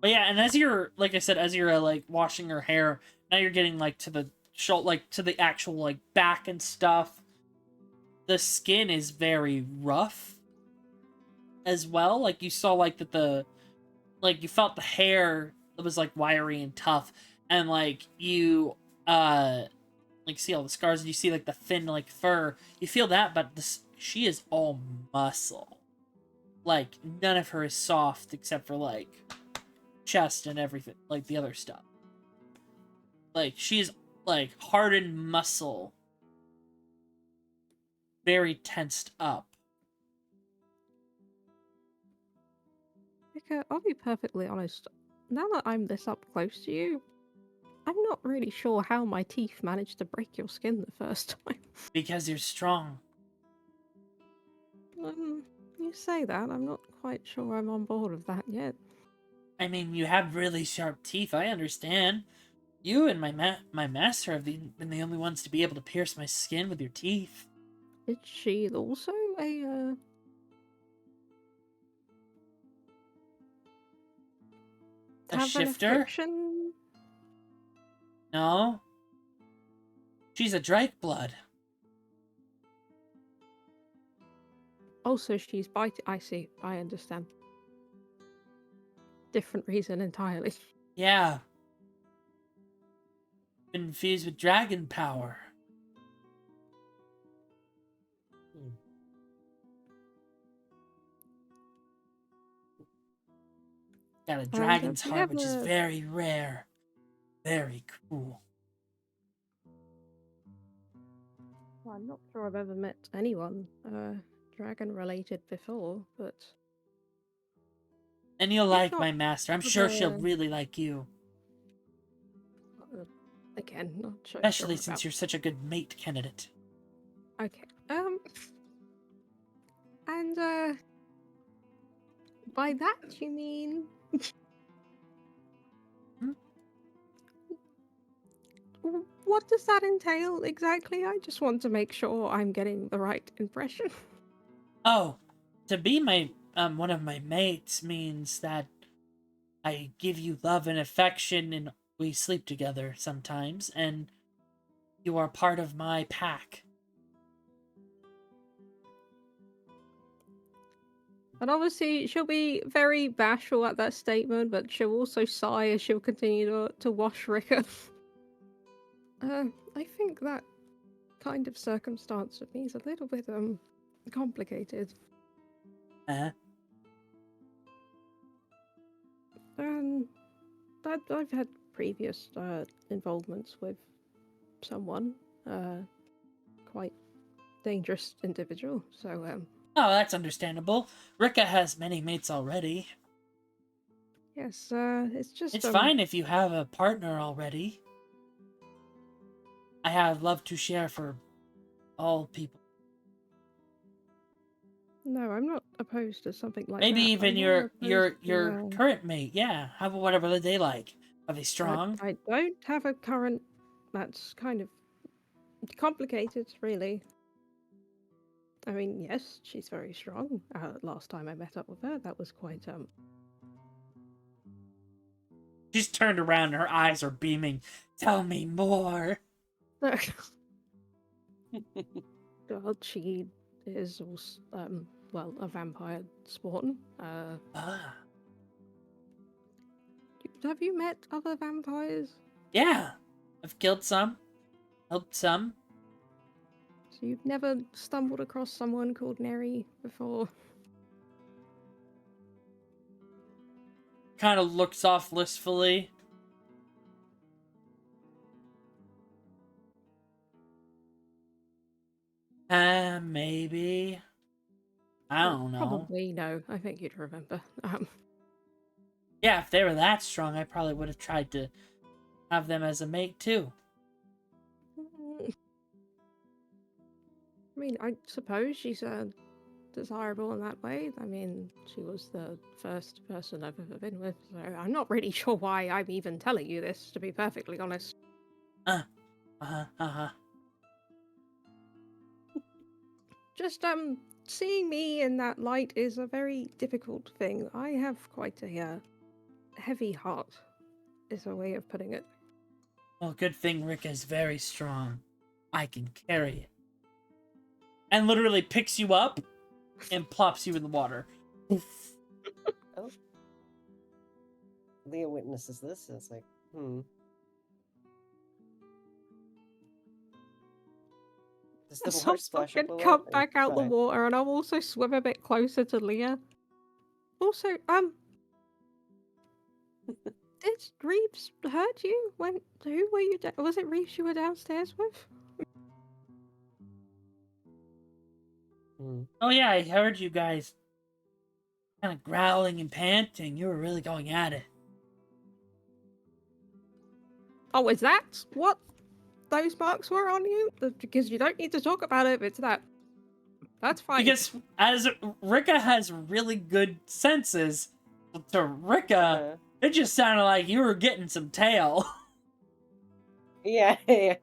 But yeah, and as you're, like I said, as you're, like, washing her hair, now you're getting, like, to the shoulder, like, to the actual, like, back and stuff. The skin is very rough as well. Like, you saw, like, that like, you felt the hair was, like, wiry and tough. And, like, you, like, see all the scars, and you see, like, the thin, like, fur. You feel that, but she is all muscle. Like, none of her is soft except for, like, chest and everything, like the other stuff. Like, she's, like, hardened muscle. Very tensed up. Rika, I'll be perfectly honest. Now that I'm this up close to you, I'm not really sure how my teeth managed to break your skin the first time. Because you're strong. You say that, I'm not quite sure I'm on board with that yet. I mean, you have really sharp teeth, I understand. You and my master have been the only ones to be able to pierce my skin with your teeth. Is she also a A tavern shifter? affliction? No. She's a Drake blood. Also, she's biting. I see. I understand. Different reason entirely. Yeah. Been infused with dragon power. Got a dragon's you heart, which is ever- very rare. Very cool. Well, I'm not sure I've ever met anyone dragon related before, but And you'll If like not my master. I'm for sure she'll the- really like you. again, not sure. Especially sure since about- you're such a good mate candidate. Okay. And by that you mean what does that entail exactly? I just want to make sure I'm getting the right impression. Oh, to be my one of my mates means that I give you love and affection, and we sleep together sometimes, and you are part of my pack. And obviously, she'll be very bashful at that statement, but she'll also sigh as she'll continue to wash Rika. I think that kind of circumstance with me is a little bit complicated. Uh-huh. I've had previous involvements with someone, quite dangerous individual. So Oh, that's understandable. Rika has many mates already. yes, it's just It's fine if you have a partner already. I have love to share for all people. No, I'm not opposed to something like Maybe that. even I'm more your opposed to, current mate. Yeah, have whatever they like. Are they strong? I don't have a current. That's kind of complicated, really. I mean, yes, she's very strong. Last time I met up with her, that was quite She's turned around and her eyes are beaming. Tell me more. God, she is also, well, a vampire spawn. Ah, Have you met other vampires? yeah. I've killed some. Helped some. So you've never stumbled across someone called Neri before? Kind of looks off listfully. Maybe. I don't know. Probably no. I think you'd remember. Yeah, if they were that strong, I probably would have tried to have them as a mate too. I mean, I suppose she's desirable in that way. I mean, she was the first person I've ever been with, so I'm not really sure why I'm even telling you this, to be perfectly honest. Just, seeing me in that light is a very difficult thing. I have quite a, heavy heart, is a way of putting it. Well, good thing Rick is very strong. I can carry it. And literally picks you up and plops you in the water. Oh. Leah witnesses this and it's like, Does the So water splash up a lot? come or back out the fine? water, and I'll also swim a bit closer to Leah. Also, did Reeves hurt you? Who were you? Was it Reeves you were downstairs with? Oh yeah, I heard you guys kind of growling and panting. You were really going at it. Oh, is that what those marks were on you? Because you don't need to talk about it if it's that. That's fine. Because as Rika has really good senses, to Rika, it just sounded like you were getting some tail. Yeah, yeah.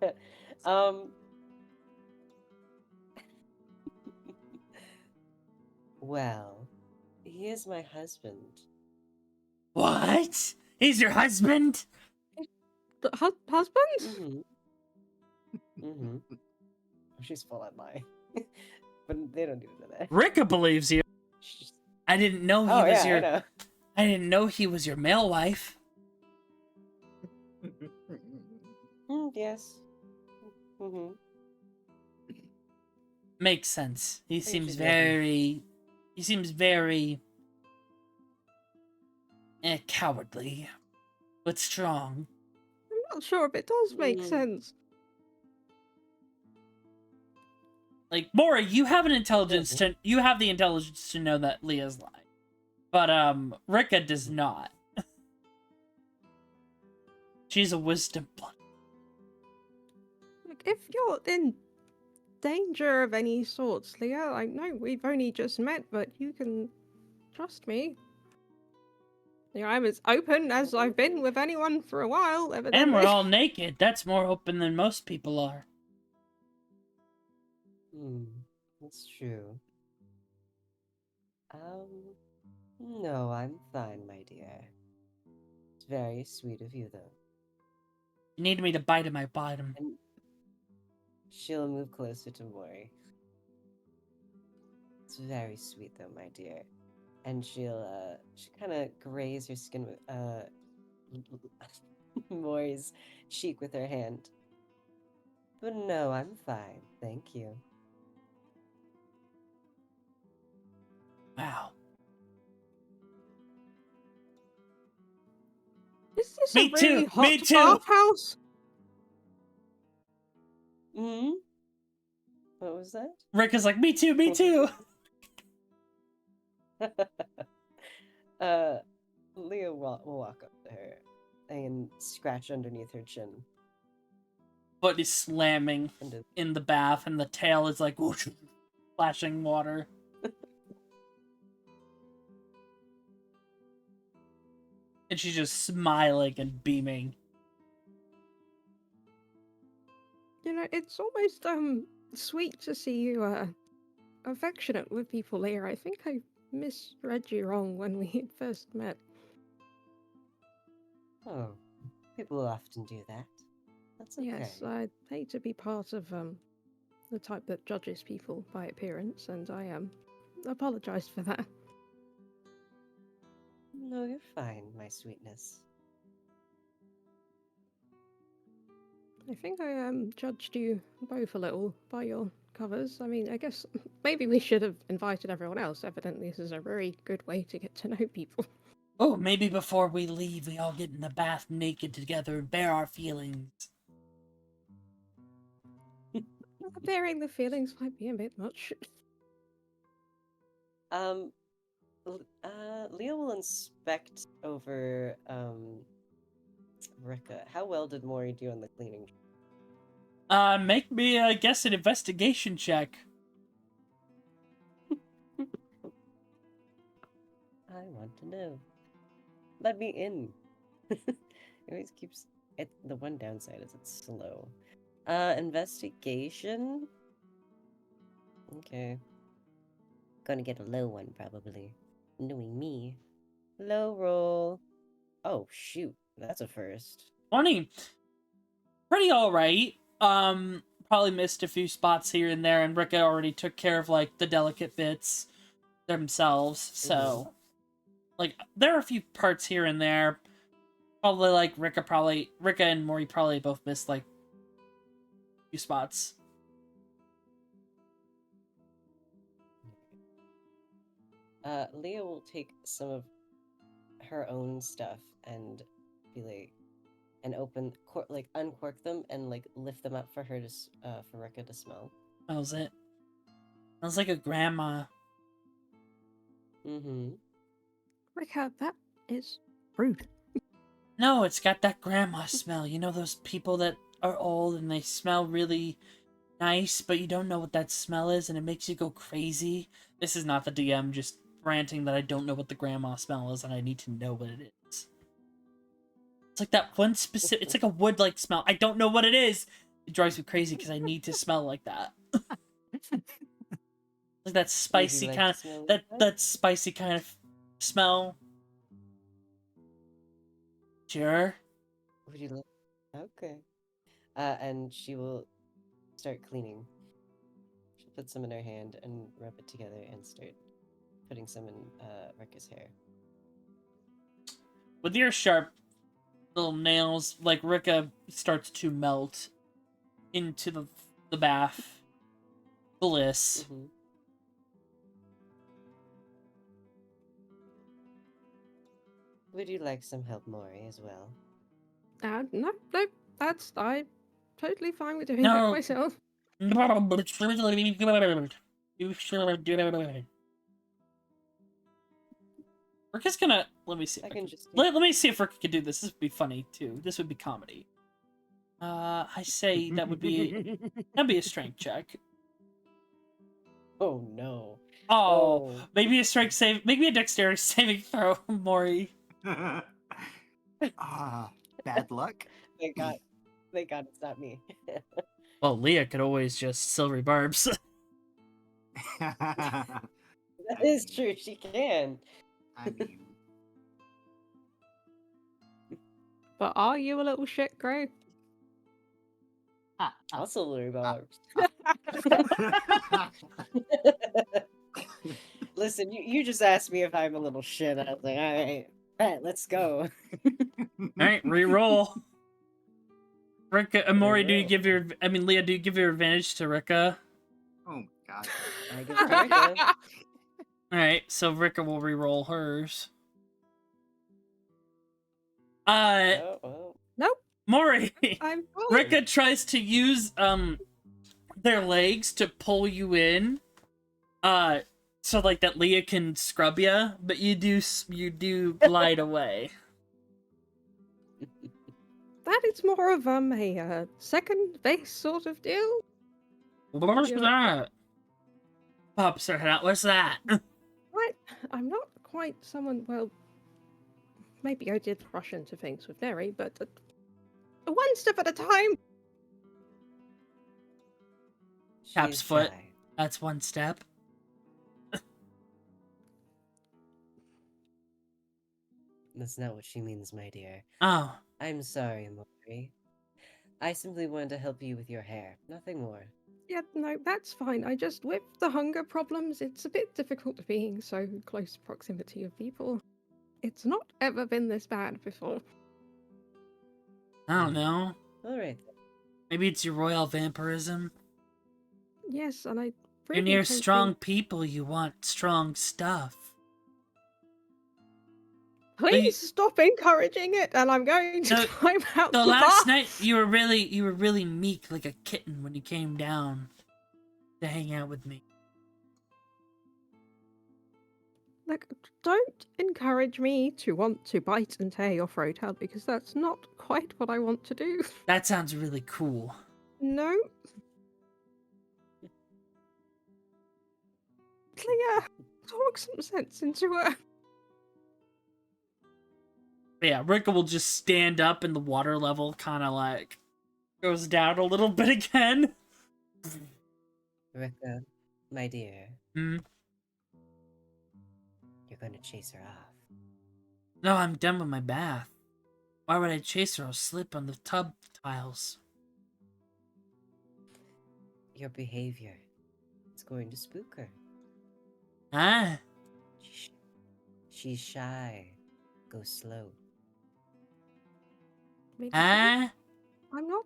Well, he is my husband. What? He's your husband? The husband? Oh, she's full on lie. But they don't need to know that. Rika believes you. She's... I didn't know he Oh, was yeah, your. I know. I didn't know he was your male wife. Yes. Makes sense. He think seems she's very. He seems very. Cowardly, but strong. I'm not sure if it does make sense. Like, Mora, you have an intelligence to. You have the intelligence to know that Leah's lying. But, Rika does not. She's a wisdom blood. Like, if you're in danger of any sorts, Leah. I know we've only just met, but you can trust me. You know, I'm as open as I've been with anyone for a while, And evidently. we're all naked. That's more open than most people are. That's true. No, I'm fine, my dear. It's very sweet of you, though. You need me to bite at my bottom. And she'll move closer to Mori. It's very sweet, though, my dear. And she'll kind of graze her skin with Mori's cheek with her hand. But no, I'm fine, thank you. Wow. Is this Me a really too, hot me too. bathhouse? Hmm? What was that? Rick is like, me too, me too. Leah will walk up to her and scratch underneath her chin. Foot is slamming And in the bath, and the tail is like whoosh, splashing water. And she's just smiling and beaming. You know, it's almost sweet to see you affectionate with people, Leah. I think I misread you wrong when we first met. oh, people often do that. That's okay. Yes, I'd hate to be part of the type that judges people by appearance, and I apologize for that. No, you're fine, my sweetness. I think I judged you both a little by your covers. I mean, I guess maybe we should have invited everyone else. Evidently, this is a very good way to get to know people. Oh, maybe before we leave, we all get in the bath naked together and bare our feelings. Bearing the feelings might be a bit much. Leah will inspect over Rika. How well did Mori do on the cleaning? Make me, I guess, an investigation check. I want to know. Let me in. It always keeps it. The one downside is it's slow. Investigation. Okay. Gonna get a low one probably. Knowing me. Low roll. Oh shoot, that's a first. 20. Pretty alright. Probably missed a few spots here and there, and Rika already took care of, like, the delicate bits themselves, so... Like, there are a few parts here and there. Probably, like, Rika and Mori probably both missed, like, a few spots. Leah will take some of her own stuff and be like, and uncork them and like lift them up for her to for Rika to smell. Smells it. Smells like a grandma. Mm-hmm. Rika, that is rude. No, it's got that grandma smell. You know those people that are old and they smell really nice, but you don't know what that smell is and it makes you go crazy? This is not the DM just ranting that I don't know what the grandma smell is and I need to know what it is. It's like that one specific... It's like a wood-like smell. I don't know what it is! It drives me crazy because I need to smell like that. Like that spicy like kind to smell of... like That spicy kind of smell. Sure. Would you like? Okay. And she will start cleaning. She'll put some in her hand and rub it together and start putting some in Rika's hair. With your sharp little nails, like, Rika starts to melt into the bath. Bliss. Mm-hmm. Would you like some help, Mori, as well? No, I'm totally fine with doing No. that myself. Rika's gonna... Let me see. I can just. Let me see if Rika can do this. This would be funny, too. This would be comedy. I say that would be... That'd be a strength check. Oh no. Oh, maybe a strength save, maybe a dexterity saving throw, Mori. Ah, bad luck. Thank God. Thank God it's not me. Well, Leah could always just silvery barbs. That is true. She can. I mean, But are you a little shit, Gray? Also, Louis Barbs. Listen, you just asked me if I'm a little shit. I was like, all right, let's go. Alright, re-roll. Rika, Mori, do you Reroll. give your, I mean, Leah, do you give your advantage to Rika? Oh God. I give it to Rika. Alright, so Rika will re-roll hers. Oh, well. Nope. Mori! I'm fine. Rika tries to use, their legs to pull you in, so like that Leah can scrub you, but you do glide away. That is more of a second base sort of deal. What's Yeah. that? Pops her head out. What's that? Right. I'm not quite someone. Well, maybe I did rush into things with Neri, but one step at a time. She Tap's is foot. shy. That's one step. That's not what she means, my dear. Oh, I'm sorry, Mori. I simply wanted to help you with your hair. Nothing more. Yeah, no, that's fine. I just, with the hunger problems, it's a bit difficult being so close proximity of people. It's not ever been this bad before. I don't know. All right. Maybe it's your royal vampirism. Yes, and I You're really near don't strong think- people. You want strong stuff. Please stop encouraging it, and I'm going to So- time out So the last bath. night you were really meek, like a kitten, when you came down to hang out with me. Like, don't encourage me to want to bite and tear your throat out, because that's not quite what I want to do. That sounds really cool. No. Leah, talk some sense into her. Yeah, Rika will just stand up and the water level kind of like goes down a little bit again. Rika, my dear, Hmm? you're going to chase her off. No, I'm done with my bath. Why would I chase her? I'll slip on the tub tiles. Your behavior is going to spook her. Ah, She's shy. Go slow. Maybe ah. I'm not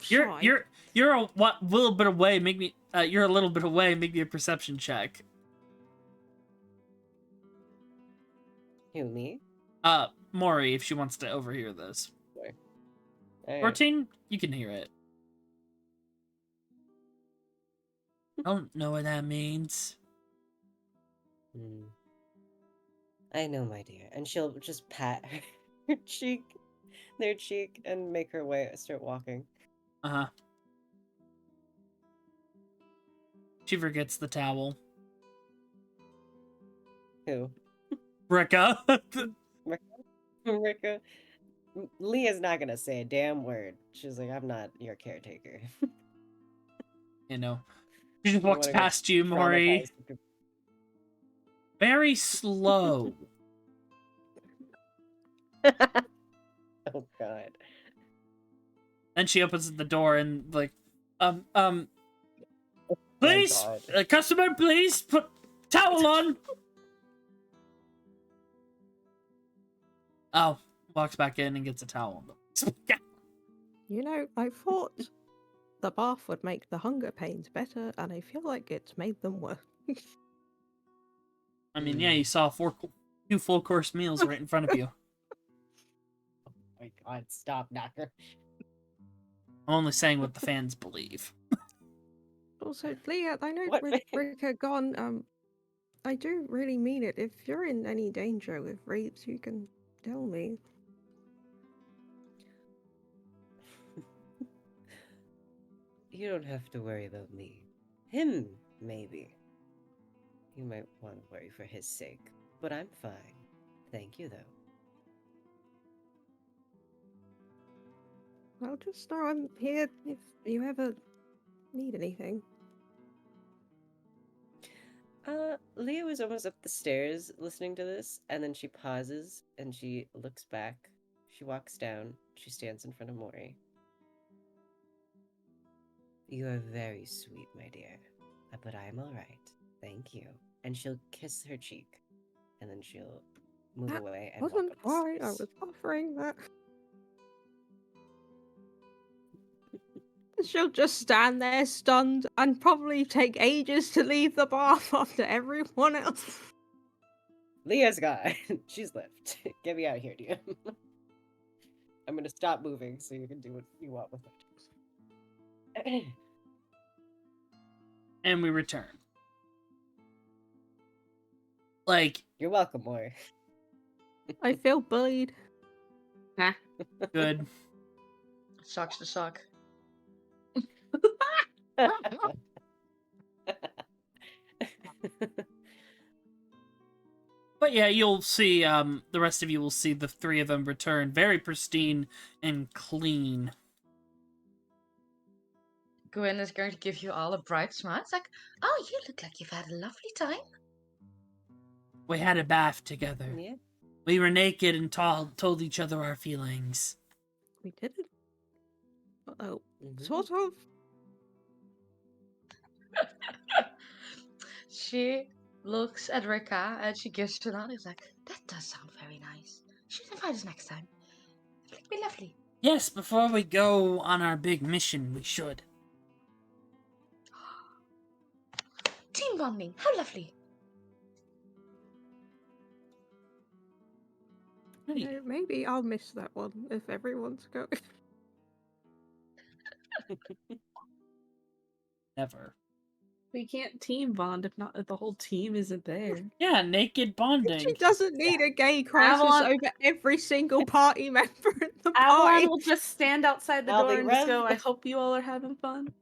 You're shy. you're a little bit away. Make me. You're a little bit away. Make me a perception check. Who, me? Maury, if she wants to overhear this. All right. 14? You can hear it. I don't know what that means. Hmm. I know, my dear. And she'll just pat her cheek, their cheek, and make her way, start walking. Uh-huh. She forgets the towel. Who? Rika. Rika? Leah's not gonna say a damn word. She's like, I'm not your caretaker. You know. She just You walks wanna go past you, Maury. traumatize the- Very slow. Oh god. Then she opens the door and like, Oh please, God. customer, please put towel on. Oh, walks back in and gets a towel. You know, I thought the bath would make the hunger pains better, and I feel like it's made them worse. I mean, yeah, you saw two full course meals right in front of you. Oh my god, stop, Knocker. I'm only saying what the fans believe. Also, Leah, I know What with man? Rika gone, I do really mean it. If you're in any danger with Reeves, you can tell me. You don't have to worry about me. Him, maybe. You might want to worry for his sake. But I'm fine. Thank you, though. I'll just know I'm here if you ever need anything. Leah was almost up the stairs listening to this, and then she pauses and she looks back. She walks down. She stands in front of Mori. You are very sweet, my dear. But I'm all right. Thank you. And she'll kiss her cheek, and then she'll move That away and walk wasn't up the why I stairs. was offering that. She'll just stand there stunned and probably take ages to leave the bath after everyone else. Leah's gone. She's left. Get me out of here, DM. I'm gonna stop moving so you can do what you want with it. And we return. Like, You're welcome, Mori. I feel bullied. good. Sucks to suck. But yeah, you'll see, the rest of you will see the three of them return very pristine and clean. Gwen is going to give you all a bright smile. It's like, oh, you look like you've had a lovely time. We had a bath together. Yeah. We were naked and told each other our feelings. We didn't. Oh, Mhm. sort of. She looks at Rika and she gives her a nod. It's like, that does sound very nice. Should invite us next time. It'd be lovely. Yes, before we go on our big mission, we should. Team bonding. How lovely. Hey, Maybe I'll miss that one if everyone's going. never. We can't team bond if the whole team isn't there. Yeah, naked bonding. She doesn't need a gay crisis Avalon- over every single party member at the Avalon party. will just stand outside the I'll door be and just go, Rev. I hope you all are having fun.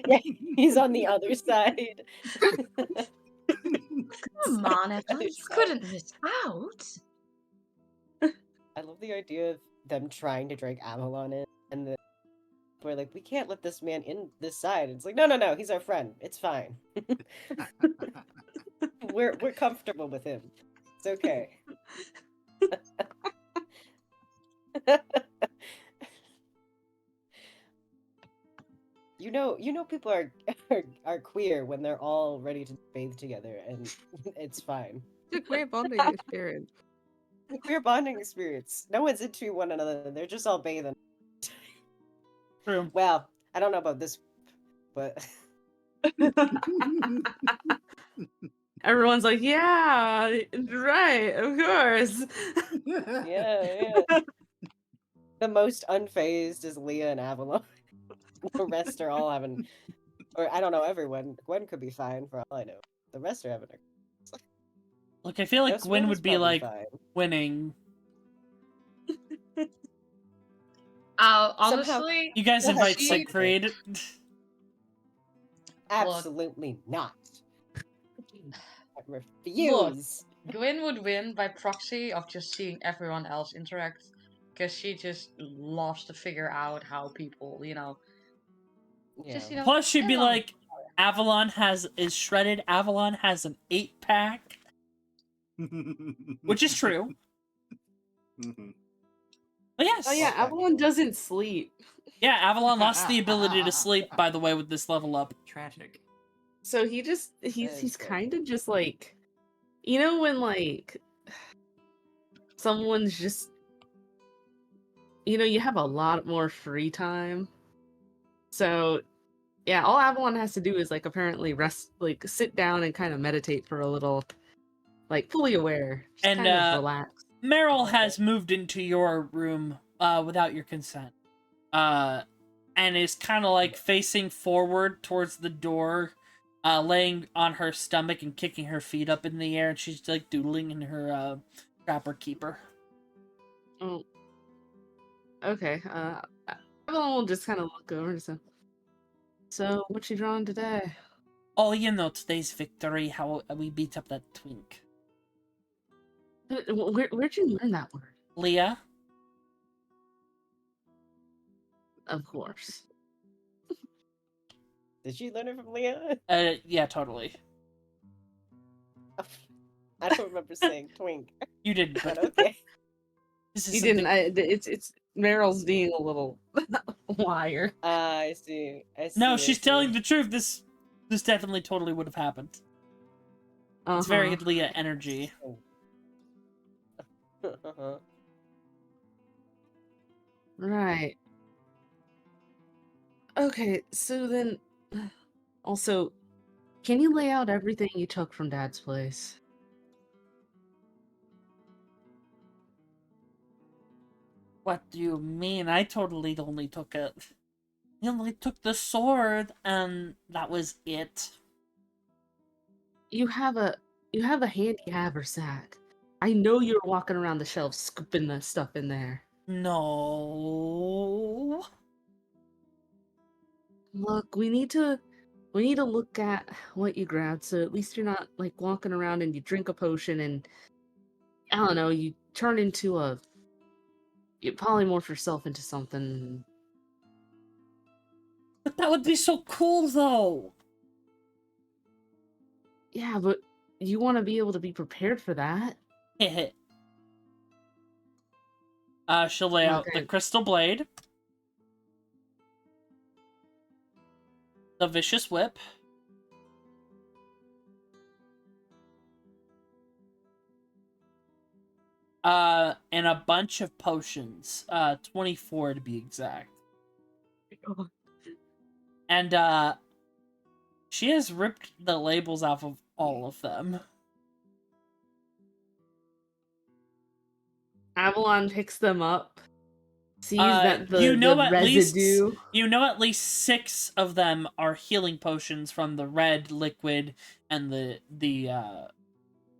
Yeah, he's on the other side. Come on, Evelyn. Other You side. couldn't miss out. I love the idea of them trying to drag Avalon in, and then we're like, we can't let this man in this side. It's like, no, he's our friend. It's fine. we're comfortable with him. It's okay. You know, people are queer when they're all ready to bathe together, and it's fine. It's a queer bonding experience. A queer bonding experience. No one's into one another. They're just all bathing. True. Well, I don't know about this, but Everyone's like, yeah, right, of course. yeah. The most unfazed is Leah and Avalon. The rest are all having, or I don't know, everyone. Gwen could be fine for all I know. The rest are having a. Look, I feel like Ghost Gwen Gwen would is be probably like fine. winning. Honestly, You guys invite She- Siegfried. Absolutely not. I refuse. Gwen would win by proxy of just seeing everyone else interact. Because she just loves to figure out how people, Yeah. just, you know. Plus, she'd be get along. like, Avalon is shredded. Avalon has an 8-pack, which is true. But yes. Oh yeah, Avalon doesn't sleep. Yeah, Avalon lost the ability to sleep, by the way, with this level up. Tragic. So he's is good. kind of just like, you know, when like someone's just, you know, you have a lot more free time. So yeah, all Avalon has to do is like apparently rest, like sit down and kind of meditate for a little, like fully aware, just And, kind of relax. Meryl has moved into your room without your consent. And is kind of like facing forward towards the door, laying on her stomach and kicking her feet up in the air, and she's like doodling in her Trapper Keeper. Oh, okay. Avalon will just kind of look over and say, "So, what you drawing today?" Oh, you know, today's victory, how we beat up that twink. Where'd you learn that word? Leah? Of course. Did you learn it from Leah? Yeah, totally. I don't remember saying twink, You didn't, but but okay. this is You something... didn't. It's Meryl's being a little liar. I see. I see. No, I she's see. telling the truth. This definitely totally would have happened. It's very Leah energy. Uh-huh. Right. Okay, so then also, can you lay out everything you took from Dad's place? What do you mean? I totally only took it. I only took the sword, and that was it. You have a handy haversack. I know you were walking around the shelves scooping the stuff in there. No. Look, we need to look at what you grabbed, so at least you're not like walking around and you drink a potion and I don't know, you turn into you polymorph yourself into something. But that would be so cool, though. Yeah, but you want to be able to be prepared for that. She'll lay out the Okay. crystal blade, the vicious whip, and a bunch of potions. 24 to be exact. And she has ripped the labels off of all of them. Avalon picks them up, sees that the At residue. at least 6 of them are healing potions from the red liquid and the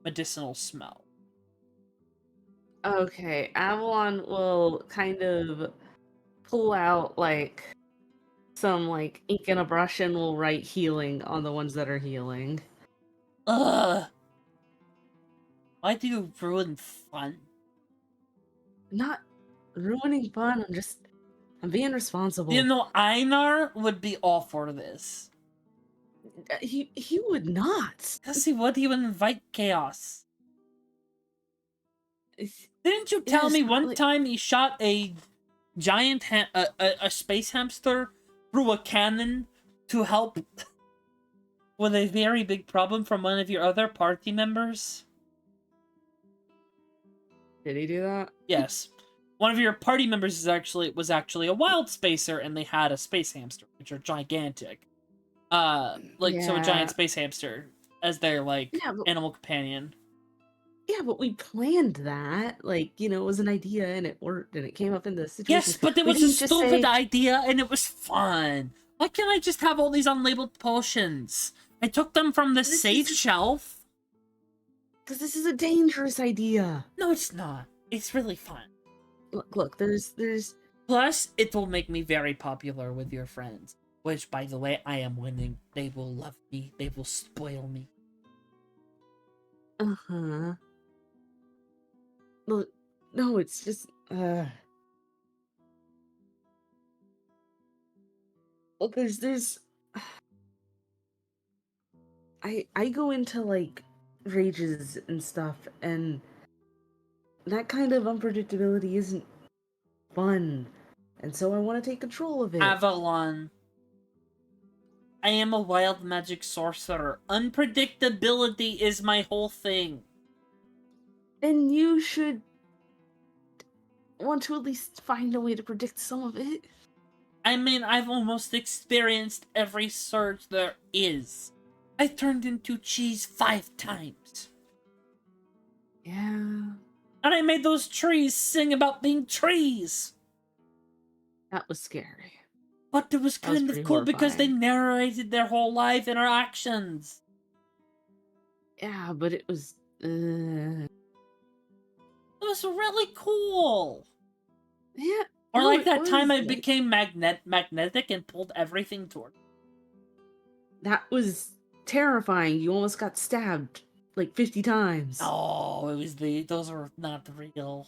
medicinal smell. Okay, Avalon will kind of pull out like some like ink and a brush and will write healing on the ones that are healing. Ugh. Why do you ruin fun? Not ruining fun, I'm being responsible. You know, Einar would be all for this. He would not. Because he would invite chaos. Didn't you tell Yes, me but, one like- time he shot a giant a space hamster through a cannon to help with a very big problem from one of your other party members? Did he do that? Yes. One of your party members was actually a wild spacer, and they had a space hamster, which are gigantic. So a Yeah. giant space hamster as their Yeah, but, animal companion. yeah, but we planned that. Like, it was an idea and it worked and it came up in the situation. Yes, but it We was a didn't just stupid say- idea, and it was fun. Why can't I just have all these unlabeled potions? I took them from the This safe is- shelf. Because this is a dangerous idea. No, it's not. It's really fun. Look, there's Plus, it will make me very popular with your friends. Which, by the way, I am winning. They will love me. They will spoil me. uh-huh. Look, no, it's just Look, there's I go into like rages and stuff, and that kind of unpredictability isn't fun, and so I want to take control of it. Avalon. I am a wild magic sorcerer. Unpredictability is my whole thing. And you should want to at least find a way to predict some of it. I mean, I've almost experienced every surge there is. I turned into cheese 5 times. Yeah. And I made those trees sing about being trees. That was scary. But it was That was kind of pretty cool because they horrifying. narrated their whole life interactions. Yeah, but it was It was really cool. yeah. Or no, like it that time was, I like- became magnetic and pulled everything toward. That was terrifying. You almost got stabbed like 50 times. Oh, it was those were not real.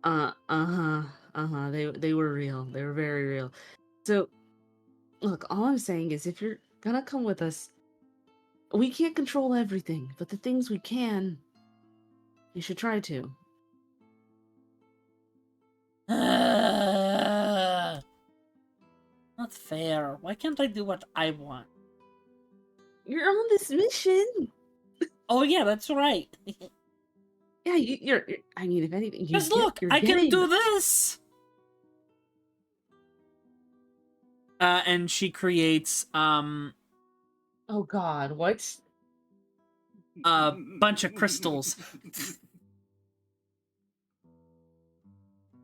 They were real. They were very real. So, look, all I'm saying is if you're gonna come with us, we can't control everything, but the things we can, you should try to. Not fair. Why can't I do what I want? You're on this mission. Oh yeah, that's right. Yeah, you're I mean, if anything, you Because get look, your I can game. do this. And she creates Oh God, what? a bunch of crystals.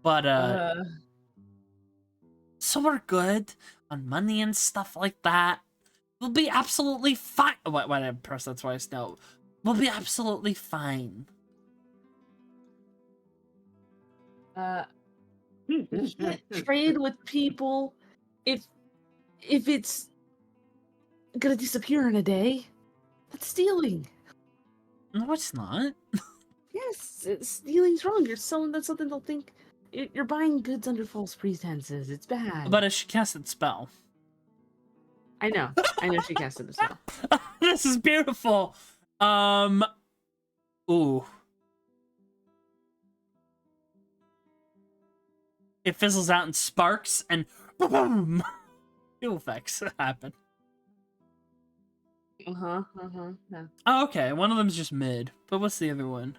But so we're good on money and stuff like that. We'll be absolutely fine. Why did I press that twice? No. We'll be absolutely fine. You can't trade with people if it's gonna disappear in a day. That's stealing. No, it's not. Yes, stealing's wrong. You're selling them something they'll think you're buying goods under false pretenses. It's bad. But she casted spell. I know she casted a spell. This is beautiful. Ooh. It fizzles out in sparks and boom. Fuel effects happen. Yeah. Oh, okay. One of them's just mid. But what's the other one?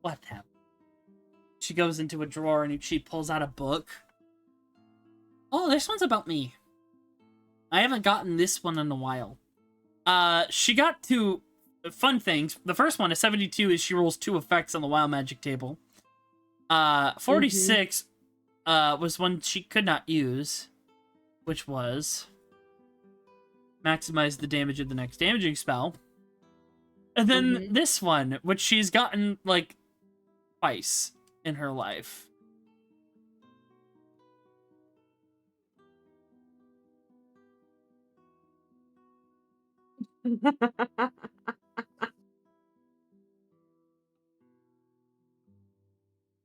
What happened? She goes into a drawer and she pulls out a book. Oh, this one's about me. I haven't gotten this one in a while. She got two fun things. The first one is 72 is she rolls 2 effects on the wild magic table. 46 was one she could not use, which was maximize the damage of the next damaging spell. And then this one, which she's gotten like twice in her life.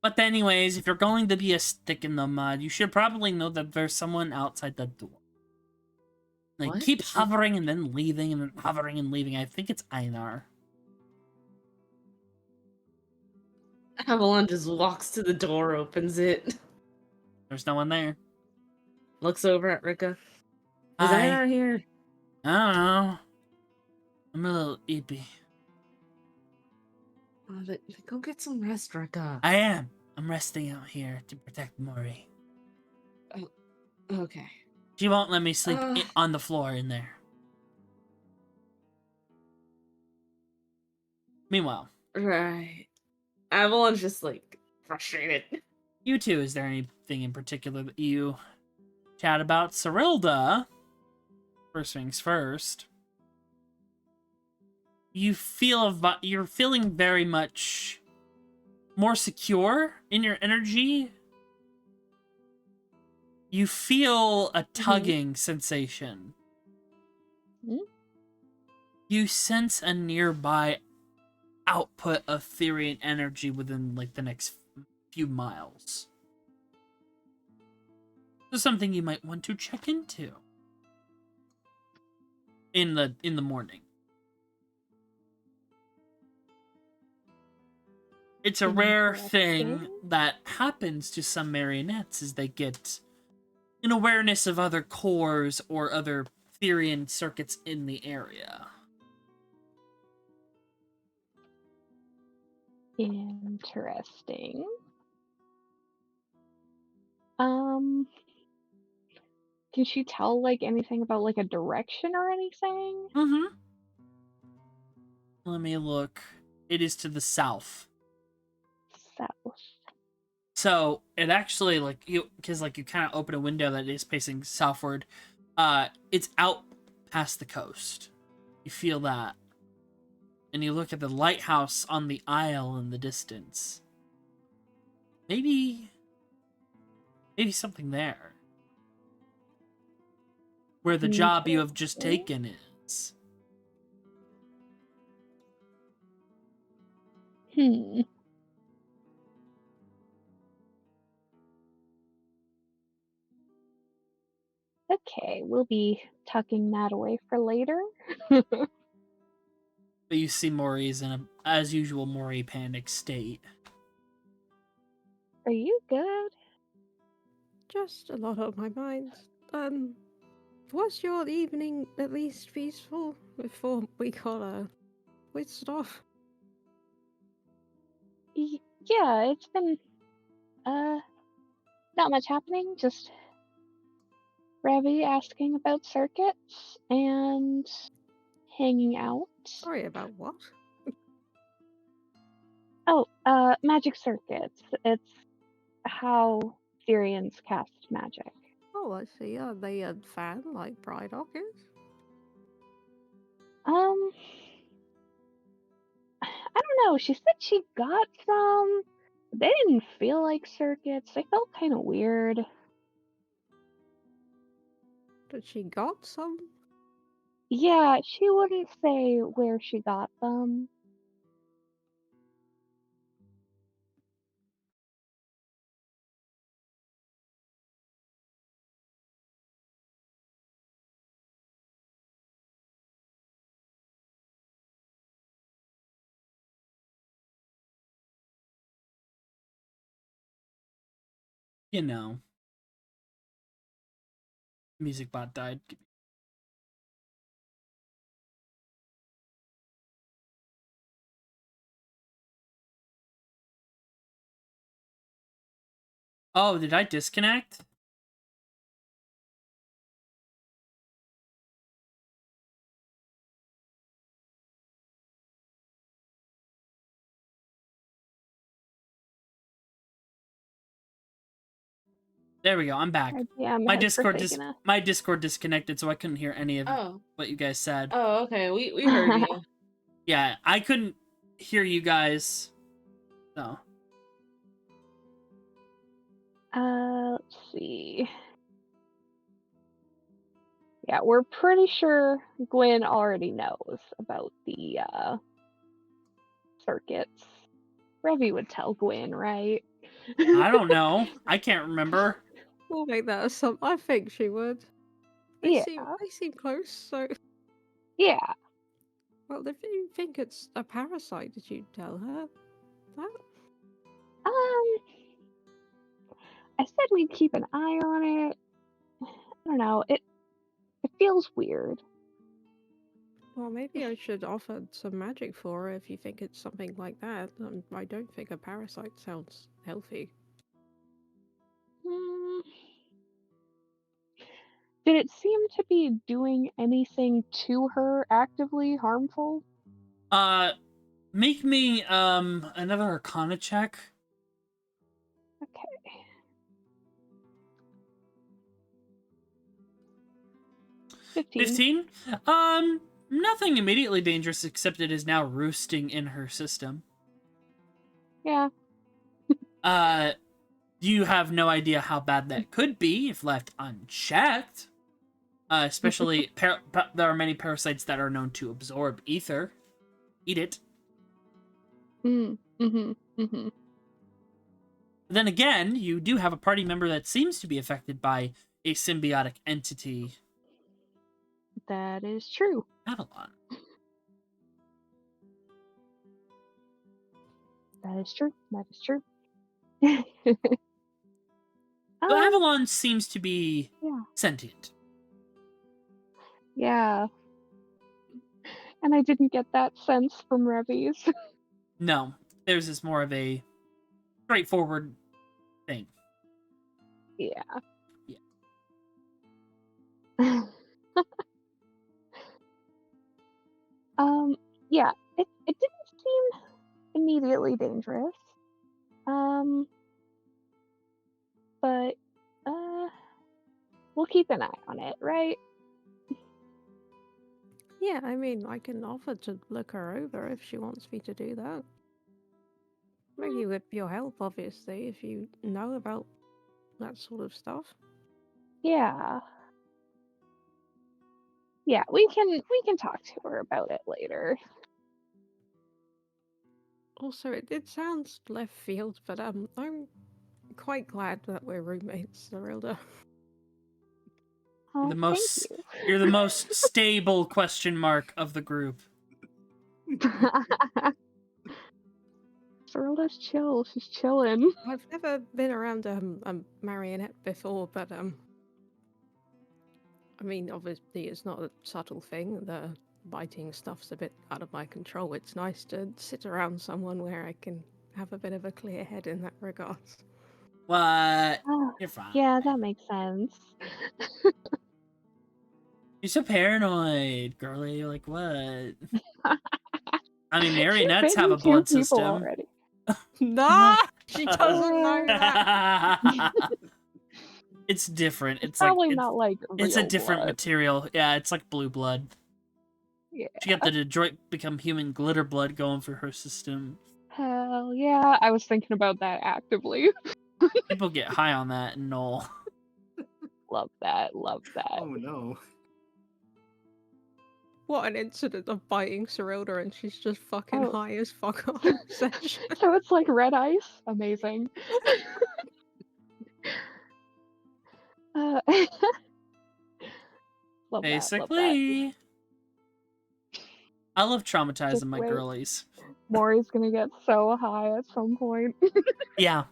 But anyways, if you're going to be a stick in the mud, you should probably know that there's someone outside the door. Like, What? keep hovering and then leaving and then hovering and leaving. I think it's Einar. Avalon just walks to the door, opens it, There's no one there. looks over at Rika. Is Hi. Einar here? I don't know. I'm a little eepy. Go get some rest, Rika. I am. I'm resting out here to protect Mori. Okay. She won't let me sleep Ugh. on the floor in there. Meanwhile, Right. Avalon's just like frustrated. you two, is there anything in particular that you chat about? Cyrilda, first things first. You're feeling very much more secure in your energy. You feel a tugging sensation. Mm. You sense a nearby output of Therian energy within like the next few miles. This is something you might want to check into in the morning. It's a rare thing Interesting. that happens to some marionettes is they get an awareness of other cores or other Therian circuits in the area. Interesting. Can she tell like anything about like a direction or anything? Mm-hmm. Let me look. It is to the south. South. So it actually you kind of open a window that is facing southward. It's out past the coast. You feel that, and you look at the lighthouse on the isle in the distance. Maybe Maybe something there. Where the Mm, job you have just okay. taken is. Hmm. Okay, we'll be tucking that away for later. But you see Maury's in a, as usual, Maury panic state. Are you good? Just a lot on my mind. Was your evening at least peaceful before we got whisked off? Yeah, it's been not much happening. Just Ravi asking about circuits and hanging out. Sorry about what? Oh, magic circuits. It's how Syrians cast magic. Oh, I see. Are they a fan like Brydock is? Um, I don't know. She said she got some. They didn't feel like circuits. They felt kind of weird. But she got some? Yeah, she wouldn't say where she got them. You know. Music bot died. Oh, did I disconnect? There we go. I'm back. Our DM My has Discord forsaken us. my Discord disconnected, so I couldn't hear any of Oh. what you guys said. Oh, okay. We heard you. Yeah, I couldn't hear you guys. So Let's see. Yeah, we're pretty sure Gwen already knows about the circuits. Revi would tell Gwen, right? I don't know. I can't remember. We'll make that assumption. I think she would. Yeah. They seem close, so Yeah. well if you think it's a parasite, did you tell her that? I said we'd keep an eye on it. I don't know. It feels weird. Well, maybe I should offer some magic for her if you think it's something like that. I don't think a parasite sounds healthy. Hmm. Did it seem to be doing anything to her actively harmful? Make me another Arcana check. Okay. 15. 15? Nothing immediately dangerous except it is now roosting in her system. Yeah. You have no idea how bad that could be if left unchecked. Especially, there are many parasites that are known to absorb ether. Eat it. Mm-hmm. Then again, you do have a party member that seems to be affected by a symbiotic entity, That is true. Avalon. That is true. That is true. So Avalon seems to be Yeah. sentient. Yeah. And I didn't get that sense from Revi's. No, theirs is more of a straightforward thing. Yeah. Yeah. Yeah, it didn't seem immediately dangerous. But we'll keep an eye on it, right? Yeah, I mean, I can offer to look her over if she wants me to do that. Maybe with your help, obviously, if you know about that sort of stuff. Yeah. Yeah, we can talk to her about it later. Also, it sounds left field, but I'm quite glad that we're roommates, Zerilda. You're the Thank most you. you're the most stable question mark of the group. Zerilda's chill. She's chilling. I've never been around a marionette before, but I mean, obviously it's not a subtle thing. The biting stuff's a bit out of my control. It's nice to sit around someone where I can have a bit of a clear head in that regard. What? Oh, You're fine. yeah, that makes sense. You're so paranoid, girly. Like what? I mean, She's marionettes bitten have a 2 blood people system. already. Nah, she doesn't know that. It's different. It's Probably like not like it's a real different blood. material. Yeah, it's like blue blood. Yeah. She got the Detroit Become Human glitter blood going for her system. Hell yeah. I was thinking about that actively. People get high on that and all. Love that. Love that. Oh no. What an incident of biting Zerilda and she's just fucking Oh. high as fuck on session. So it's like red ice. Amazing. Love that. Basically, I love traumatizing Just my wait. girlies. Maury's gonna get so high at some point. Yeah.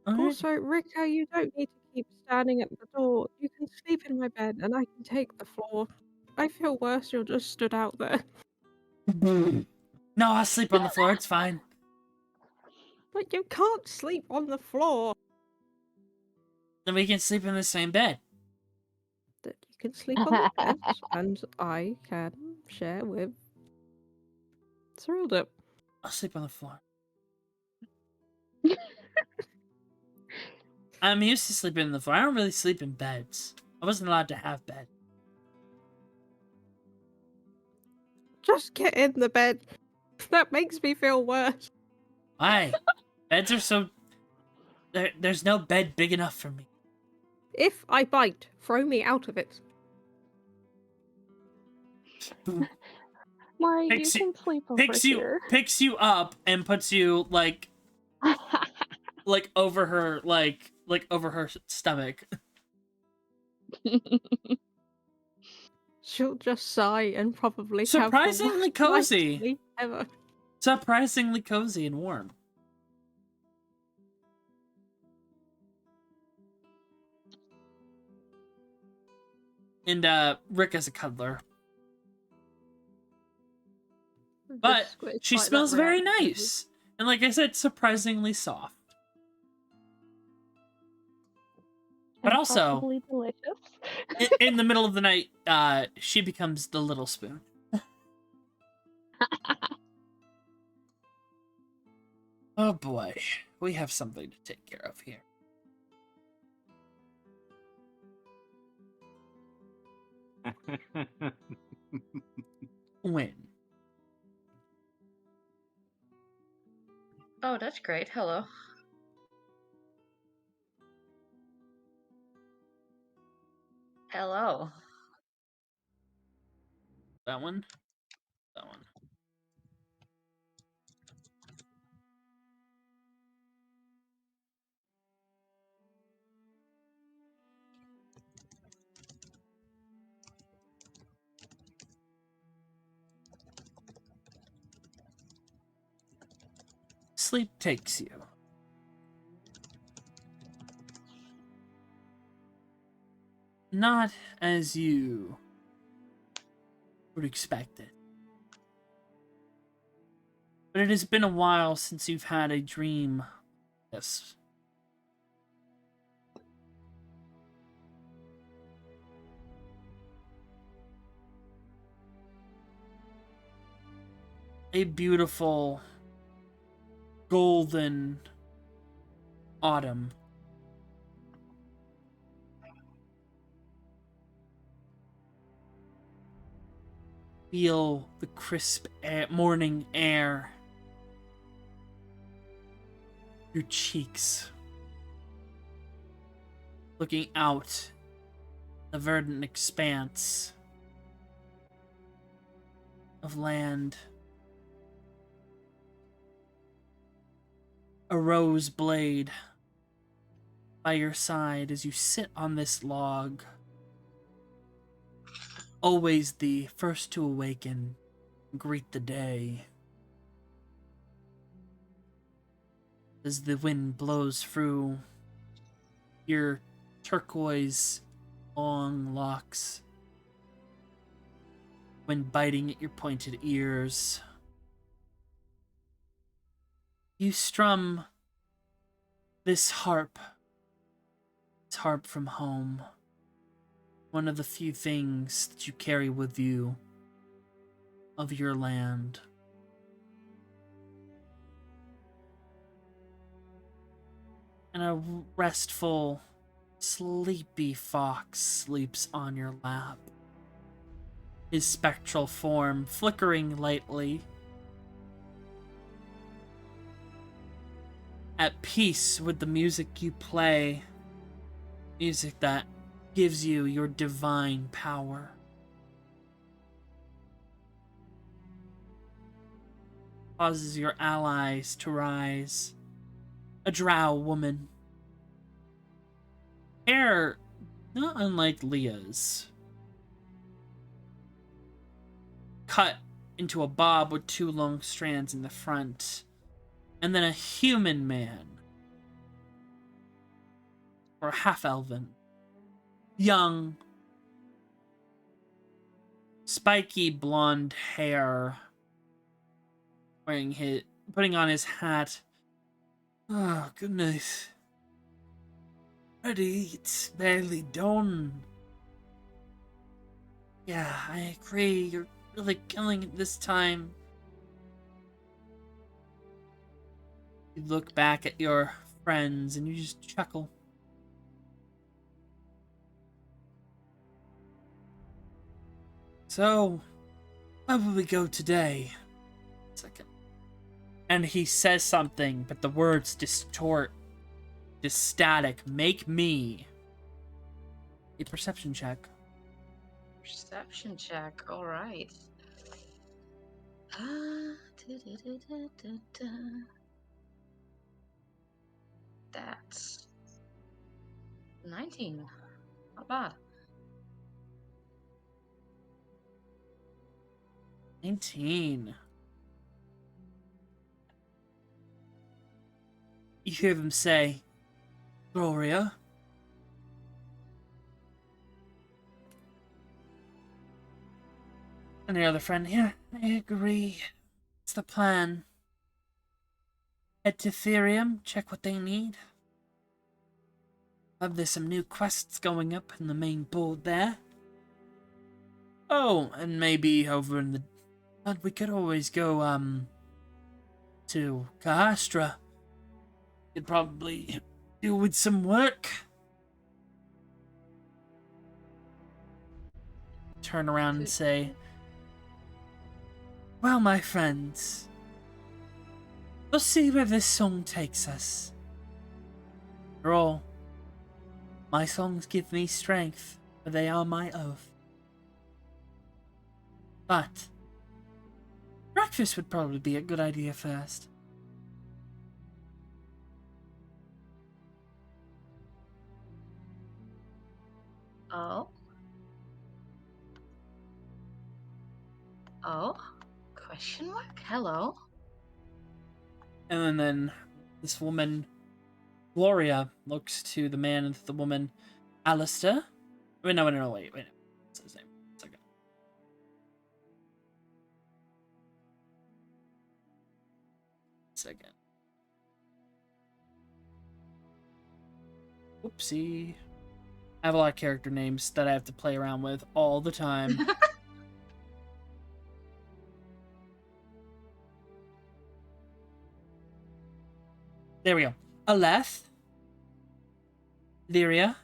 Alright. Also, Rika, you don't need to keep standing at the door. You can sleep in my bed and I can take the floor. I feel worse, you're just stood out there. No, I'll sleep on the floor. It's fine. But you can't sleep on the floor. Then we can sleep in the same bed. That you can sleep on the bed and I can share with Zerilda. I'll sleep on the floor. I'm used to sleeping on the floor. I don't really sleep in beds. I wasn't allowed to have bed. Just get in the bed. That makes me feel worse. Why? Beds are so... There's no bed big enough for me. If I bite, throw me out of it. Maury, Picks you you- can sleep over here. Picks you up and puts you like over her over her stomach. She'll just sigh and probably have Surprisingly the worst cozy. night's sleep ever. Surprisingly cozy and warm. And Rick is a cuddler. But Just squish she like that smells very reaction. nice. And like I said, surprisingly soft. But And also, possibly delicious. in the middle of the night, she becomes the little spoon. Oh boy, we have something to take care of here. When? Oh, that's great. Hello. Hello. That one? That one. Sleep takes you. Not as you would expect it. But it has been a while since you've had a dream. Yes. A beautiful golden autumn. Feel the crisp morning air. Your cheeks looking out the verdant expanse of land. A rose blade by your side as you sit on this log. Always the first to awaken, greet the day. As the wind blows through your turquoise long locks, wind biting at your pointed ears. You strum this harp from home, one of the few things that you carry with you of your land. And a restful, sleepy fox sleeps on your lap, his spectral form flickering lightly, at peace with the music you play, music that gives you your divine power. Causes your allies to rise. A drow woman. Hair not unlike Leah's. Cut into a bob with 2 long strands in the front. And then a human man. Or half-elven. Young. Spiky blonde hair. Putting on his hat. Oh, goodness. Ready, it's barely dawn. Yeah, I agree. You're really killing it this time. You look back at your friends and you just chuckle. So, where will we go today? Second. And he says something, but the words distort. Static. Make me a perception check. Perception check. All right. That's 19. Not bad. 19. You hear them say, Gloria. And the other friend, yeah, I agree. It's the plan. Head to Therium, check what they need. There's some new quests going up in the main board there. Oh, and maybe over in the... But we could always go, to Kahastra. Could probably do with some work. Turn around and say, well, my friends, we'll see where this song takes us. After all, my songs give me strength, for they are my oath. But breakfast would probably be a good idea first. Oh? Oh? Question mark? Hello? And then this woman, Gloria, looks to the man and the woman, Alistair. Wait, no, wait. What's his name? Second. Whoopsie. I have a lot of character names that I have to play around with all the time. There we go. Aleth. Lyria.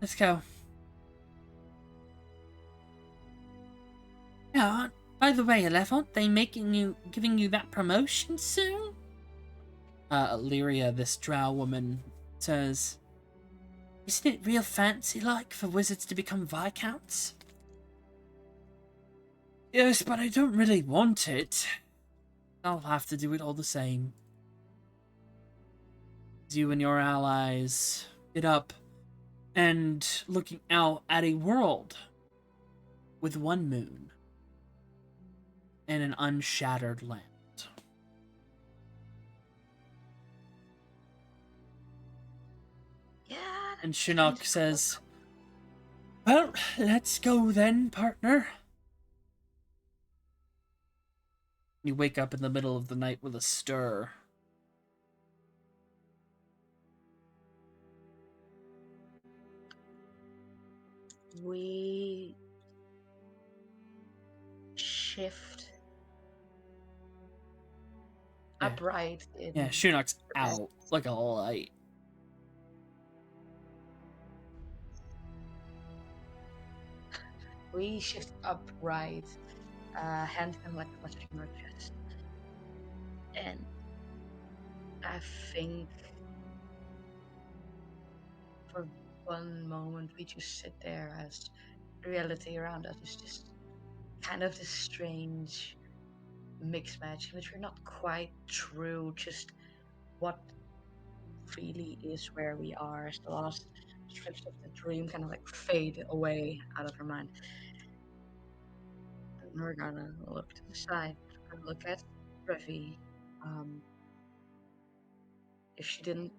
Let's go. Yeah, by the way, Aleth, aren't they giving you that promotion soon? Lyria, this drow woman, says, Isn't it real fancy-like for wizards to become viscounts? Yes, but I don't really want it. I'll have to do it all the same. As you and your allies get up and looking out at a world with one moon and an unshattered land. Yeah. And that Shinnok sounds says, "Well, let's go then, partner." You wake up in the middle of the night with a stir. cool. We shift Yeah. upright in Yeah, Shinnok's out like a light. We shift upright, hand kind of like clutching our chest. And I think for one moment we just sit there as reality around us is just kind of this strange mixed match in which we're not quite true just what really is where we are as the last strips of the dream kind of like fade away out of our mind. And we're gonna look to the side. We're gonna look at Revi. If she didn't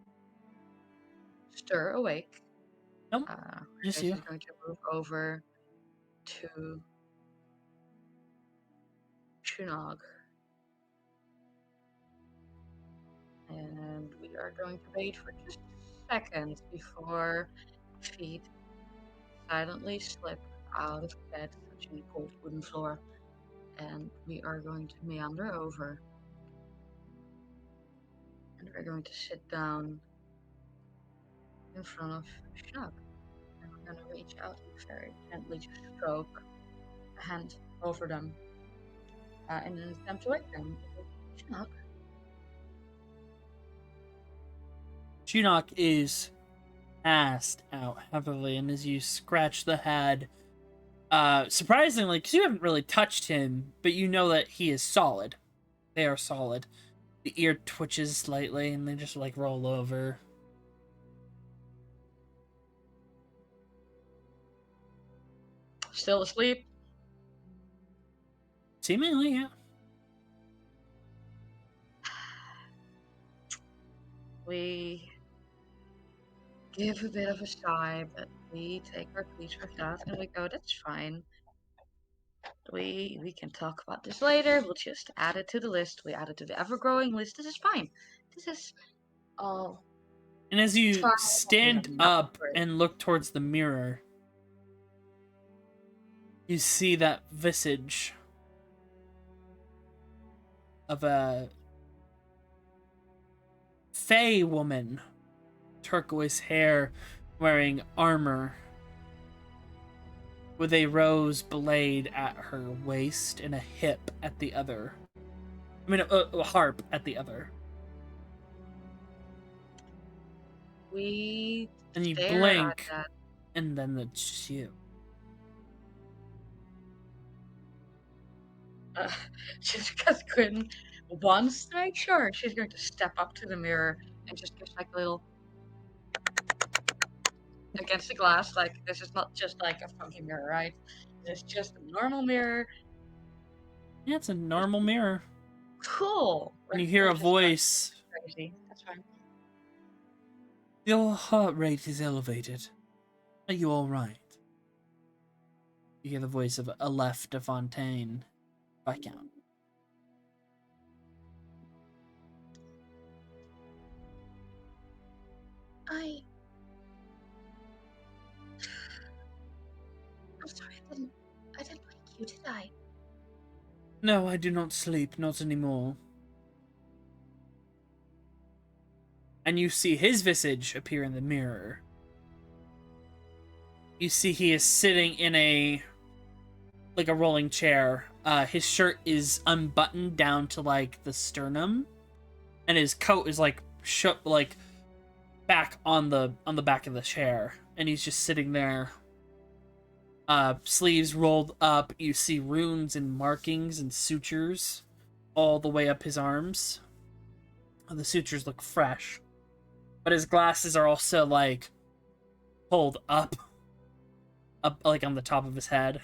stir awake, Nope, we're just basically you. going to move over to Chunog. And we are going to wait for just seconds before feet silently slip out of bed, touching the cold wooden floor. And we are going to meander over. And we're going to sit down in front of Schnuck. And we're going to reach out and very gently just stroke a hand over them in an attempt to wake them. Schnuck. Shinnok is passed out heavily, and as you scratch the head, surprisingly, because you haven't really touched him, but you know that he is solid. They are solid. The ear twitches slightly, and they just like roll over. Still asleep? Seemingly, yeah. We give a bit of a sigh, but we take our piece of that and we go, that's fine. We can talk about this later. We'll just add it to the list. We add it to the ever-growing list. This is fine. This is all. And as you Fine. stand I'm not up worried. and look towards the mirror, you see that visage of a fey woman, turquoise hair, wearing armor, with a rose blade at her waist and a hip at the other. I mean, a harp at the other. We And you stare blink, at that. and then it's you. Just because Quinn wants to make sure, she's going to step up to the mirror and just give like a little against the glass. Like, this is not just like a funky mirror, right? It's just a normal mirror. Yeah, it's a normal mirror. Cool. And you hear We're a just not voice. crazy. That's fine. Your heart rate is elevated. Are you alright? You hear the voice of Aleph de Fontaine. Viscount. I'm sorry, I didn't wake you, did I? No, I do not sleep, not anymore. And you see his visage appear in the mirror. You see he is sitting in a rolling chair. His shirt is unbuttoned down to like the sternum, and his coat is like back on the back of the chair, and he's just sitting there. Sleeves rolled up. You see runes and markings and sutures all the way up his arms. The sutures look fresh, but his glasses are also like pulled up like on the top of his head.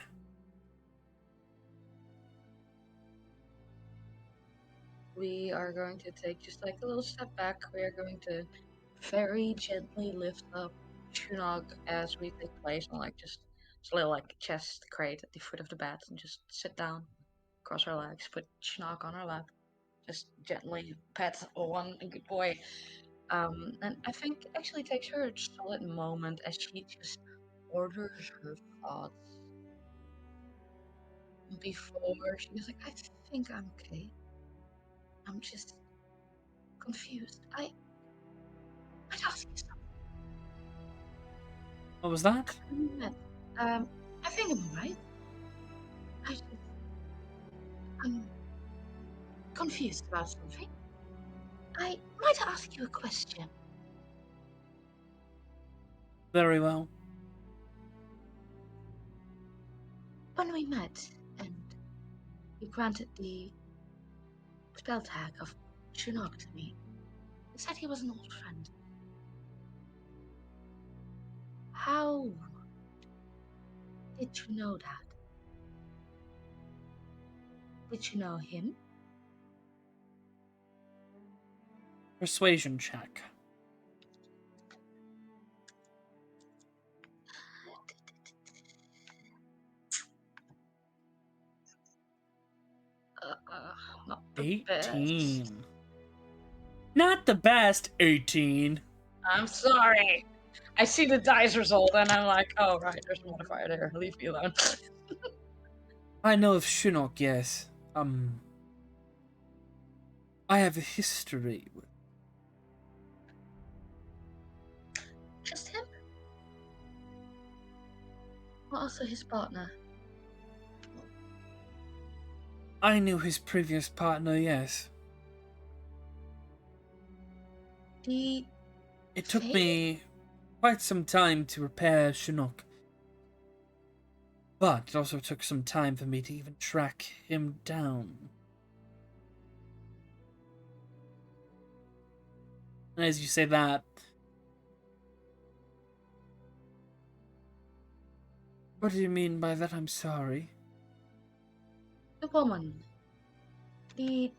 We are going to take just like a little step back. We are going to very gently lift up Shinnok as we take place on like just a little like chest crate at the foot of the bed and just sit down, cross our legs, put Shinnok on our lap, just gently pet one good boy. And I think it actually takes her a solid moment as she just orders her thoughts before she goes like, I think I'm okay. I'm just confused. I'd ask you something. What was that? I think I'm alright. I'm confused about something. I might ask you a question. Very well. When we met and you granted the spell tag of Shinnok to me, you said he was an old friend. How did you know that? Did you know him? Persuasion check. Not the best. 18. Not the best. 18. I'm sorry. I see the dice result and I'm like, oh right, there's a modifier there. Leave me alone. I know of Shinnok, yes. I have a history with. Just him? Or also his partner? I knew his previous partner, yes. The It took Faye? me quite some time to repair Shinnok. But it also took some time for me to even track him down. And as you say that, what do you mean by that? I'm sorry. The woman. The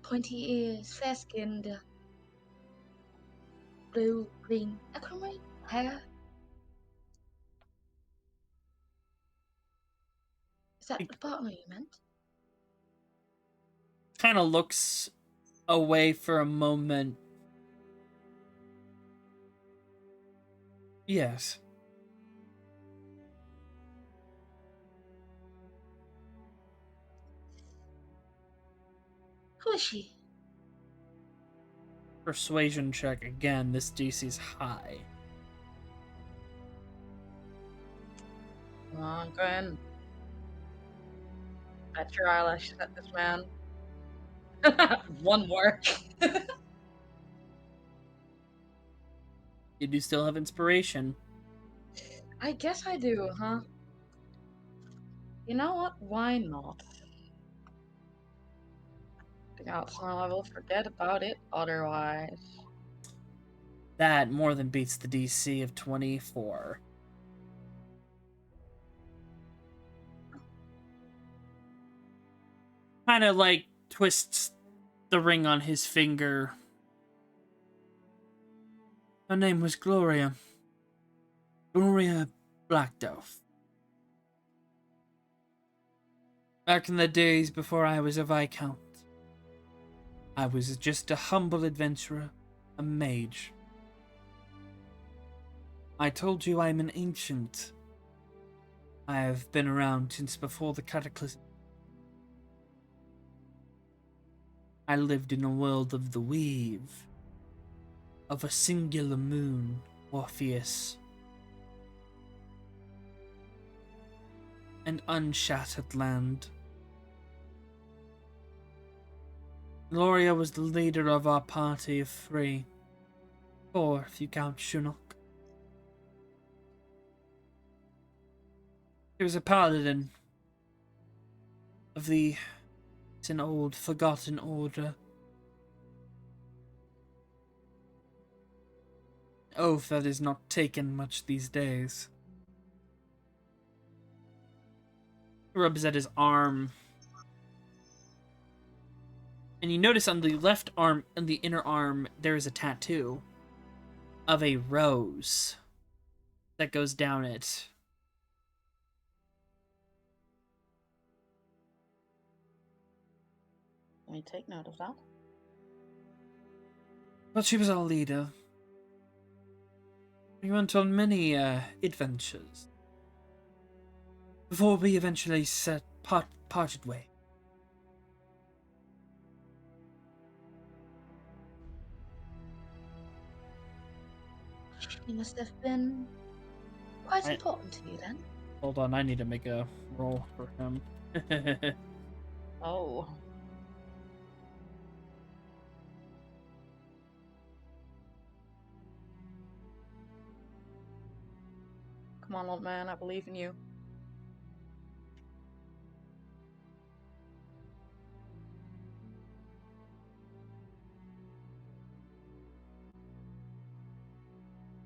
pointy ears, fair skinned, blue, green, aquamarine hair. Is that the partner you meant? Kind of looks away for a moment. Yes. Who is she? Persuasion check again. This DC's high. Come on, Gwen. Bet your eyelashes at this man. One more. You do still have inspiration. I guess I do, huh? You know what? Why not? The outside I will forget about it otherwise. That more than beats the DC of 24. Kind of like twists the ring on his finger. Her name was Gloria. Gloria Blackdelf. Back in the days before I was a Viscount, I was just a humble adventurer, a mage. I told you I'm an ancient. I have been around since before the Cataclysm. I lived in a world of the weave, of a singular moon, Orpheus, and unshattered land. Gloria was the leader of our party of three. Or if you count Shinnok. He was a paladin of the... It's an old, forgotten order. Oath that is not taken much these days. Rubs at his arm. And you notice on the left arm, on the inner arm, there is a tattoo of a rose that goes down it. Let me take note of that. But she was our leader. We went on many adventures before we eventually parted way. She must have been quite I- important to you then. Hold on, I need to make a roll for him. Oh. Come on, old man, I believe in you.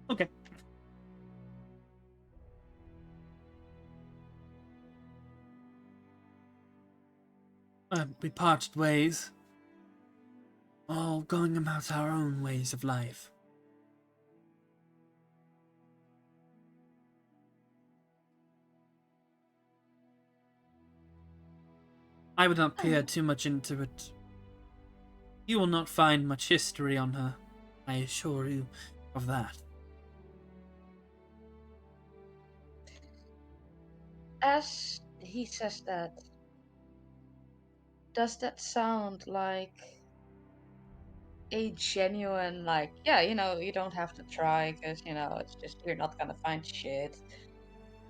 Okay. We parted ways, all going about our own ways of life. I would not peer too much into it. You will not find much history on her, I assure you of that. As he says that, does that sound like a genuine, like, yeah, you don't have to try because, it's just, you're not gonna find shit?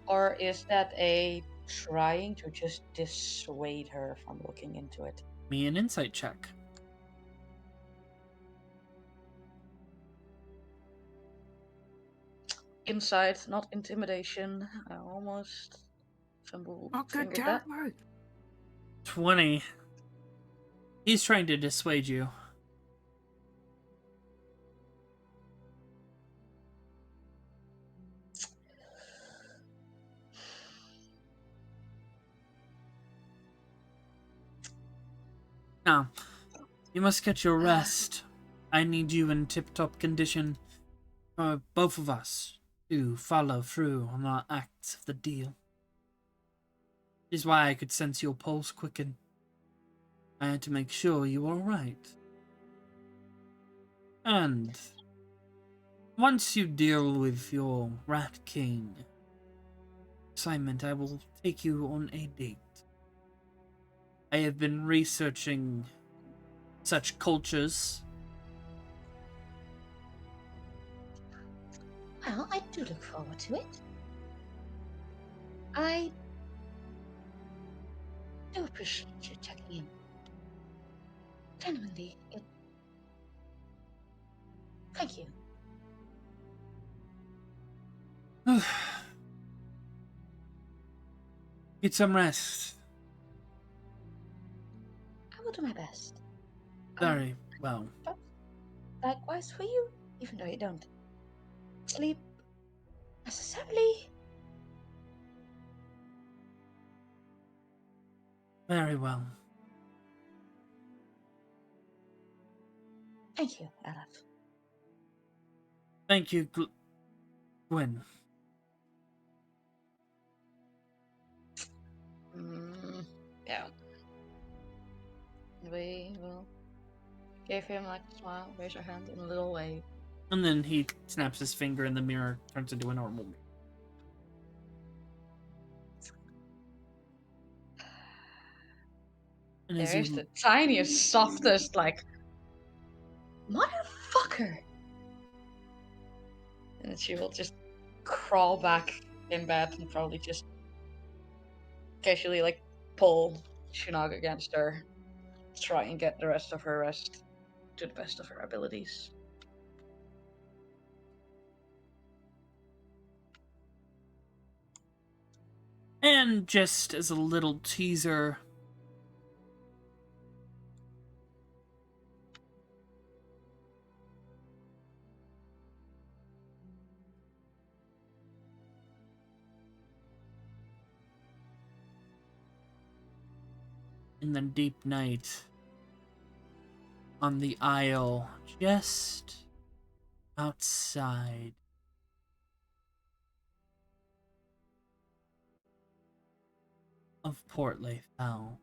Or is that a trying to just dissuade her from looking into it? Me an insight check. Insight, not intimidation. I almost fingered that. 20. He's trying to dissuade you. Now, you must get your rest. I need you in tip-top condition for both of us to follow through on our acts of the deal. This is why I could sense your pulse quicken. I had to make sure you were alright. And once you deal with your Rat King assignment, I will take you on a date. I have been researching such cultures. Well, I do look forward to it. I do appreciate you checking in. Genuinely, thank you. Get some rest. I will do my best. Very well. But likewise for you, even though you don't sleep necessarily. Very well. Thank you, Aleph. Thank you, Gwen. Yeah. We will give him like a smile, raise your hand in a little wave. And then he snaps his finger in the mirror, turns into a normal man. And as There's you, the tiniest, softest, like, motherfucker! And then she will just crawl back in bed and probably just casually, like, pull Shinnok against her. Try and get the rest of her rest to the best of her abilities. And just as a little teaser, in the deep night, on the isle just outside of Port Leyfell,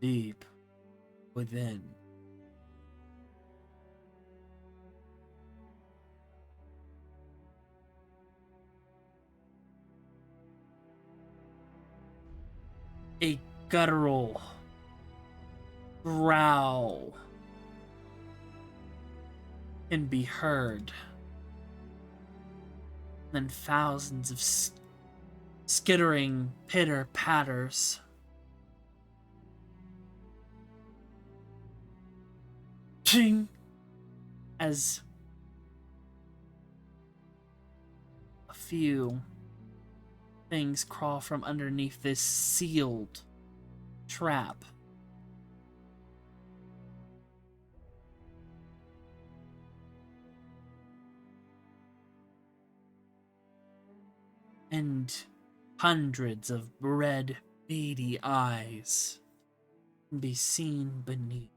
deep within, a guttural growl can be heard. Then thousands of skittering pitter patters. Ching! As a few things crawl from underneath this sealed trap. And hundreds of red, beady eyes can be seen beneath.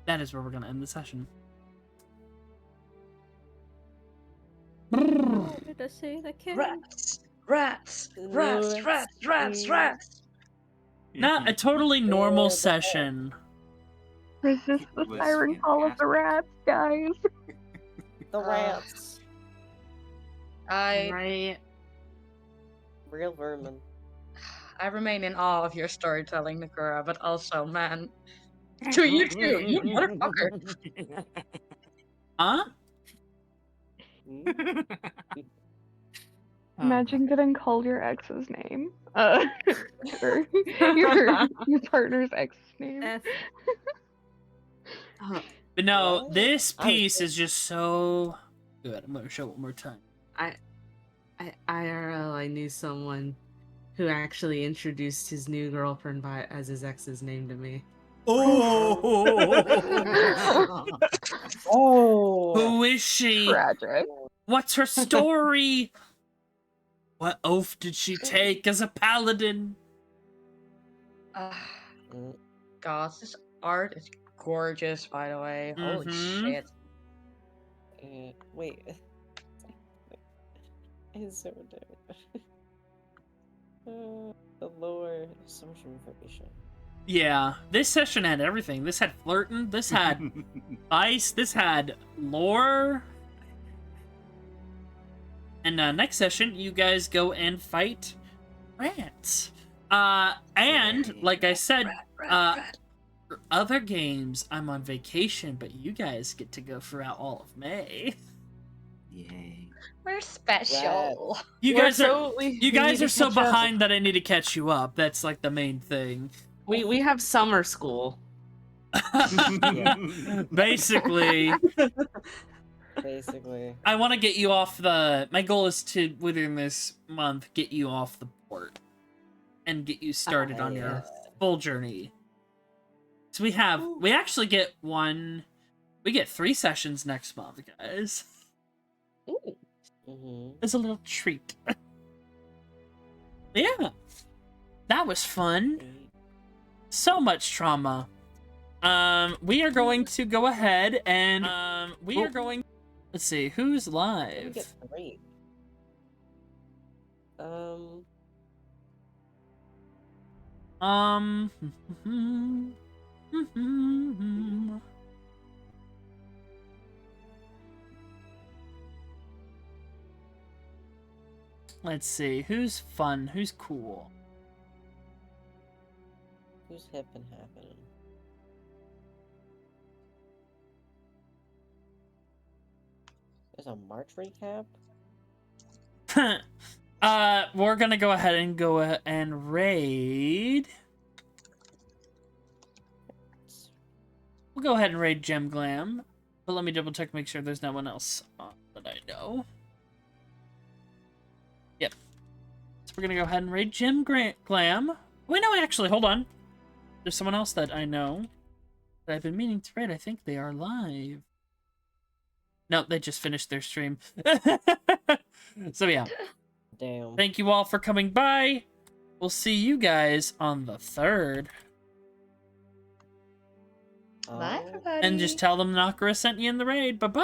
That is where we're going to end the session. Did I see the king? Rats! Rats! Rats! Lewis Rats! Rats! is- Rats! Not a totally normal Yeah, session. Resist the It was siren call of the rats, guys. The rats. I Right. Real vermin. remain in awe of your storytelling, Nakura, but also, man, to you too, you motherfucker. Huh? Mm. Imagine getting called your ex's name. Or your partner's ex's name. F. But no, What? this I was piece is just so good. I'm going to show it one more time. IRL, I knew someone who actually introduced his new girlfriend as his ex's name to me. Oh! Oh. Who is she? Tragic. What's her story? What oath did she take as a paladin? Mm. God, this art is gorgeous, by the way. Holy Mhm. shit. Wait. It's so dope. The lore, so much information. Yeah, this session had everything. This had flirting, this had ice, this had lore. And next session, you guys go and fight rats. And, like I said, for other games, I'm on vacation, but you guys get to go throughout all of May. Yay. We're special. You We're guys are so- we- you we guys need are to so catch up. behind that I need to catch you up. That's like the main thing. We have summer school. Basically, Basically. I want to get you off the. My goal is to within this month get you off the port and get you started on your full journey. So we actually get we get 3 sessions next month, guys. Ooh. Mm-hmm. It's a little treat. Yeah, that was fun. So much trauma. We are going to go ahead and we are going. Let's see who's We live. get 3. Let's see who's fun, who's cool. Who's hip and happening? There's a March recap? We're gonna go ahead and and raid. We'll go ahead and raid Gem Glam, but let me double check, make sure there's no one else that I know. Yep. So we're gonna go ahead and raid Gem Glam. Wait, no, actually, hold on. There's someone else that I know that I've been meaning to raid. I think they are live. No, they just finished their stream. So yeah. Damn. Thank you all for coming by. We'll see you guys on the 3rd. Bye, Oh. everybody. And just tell them Nakara sent you in the raid. Bye-bye.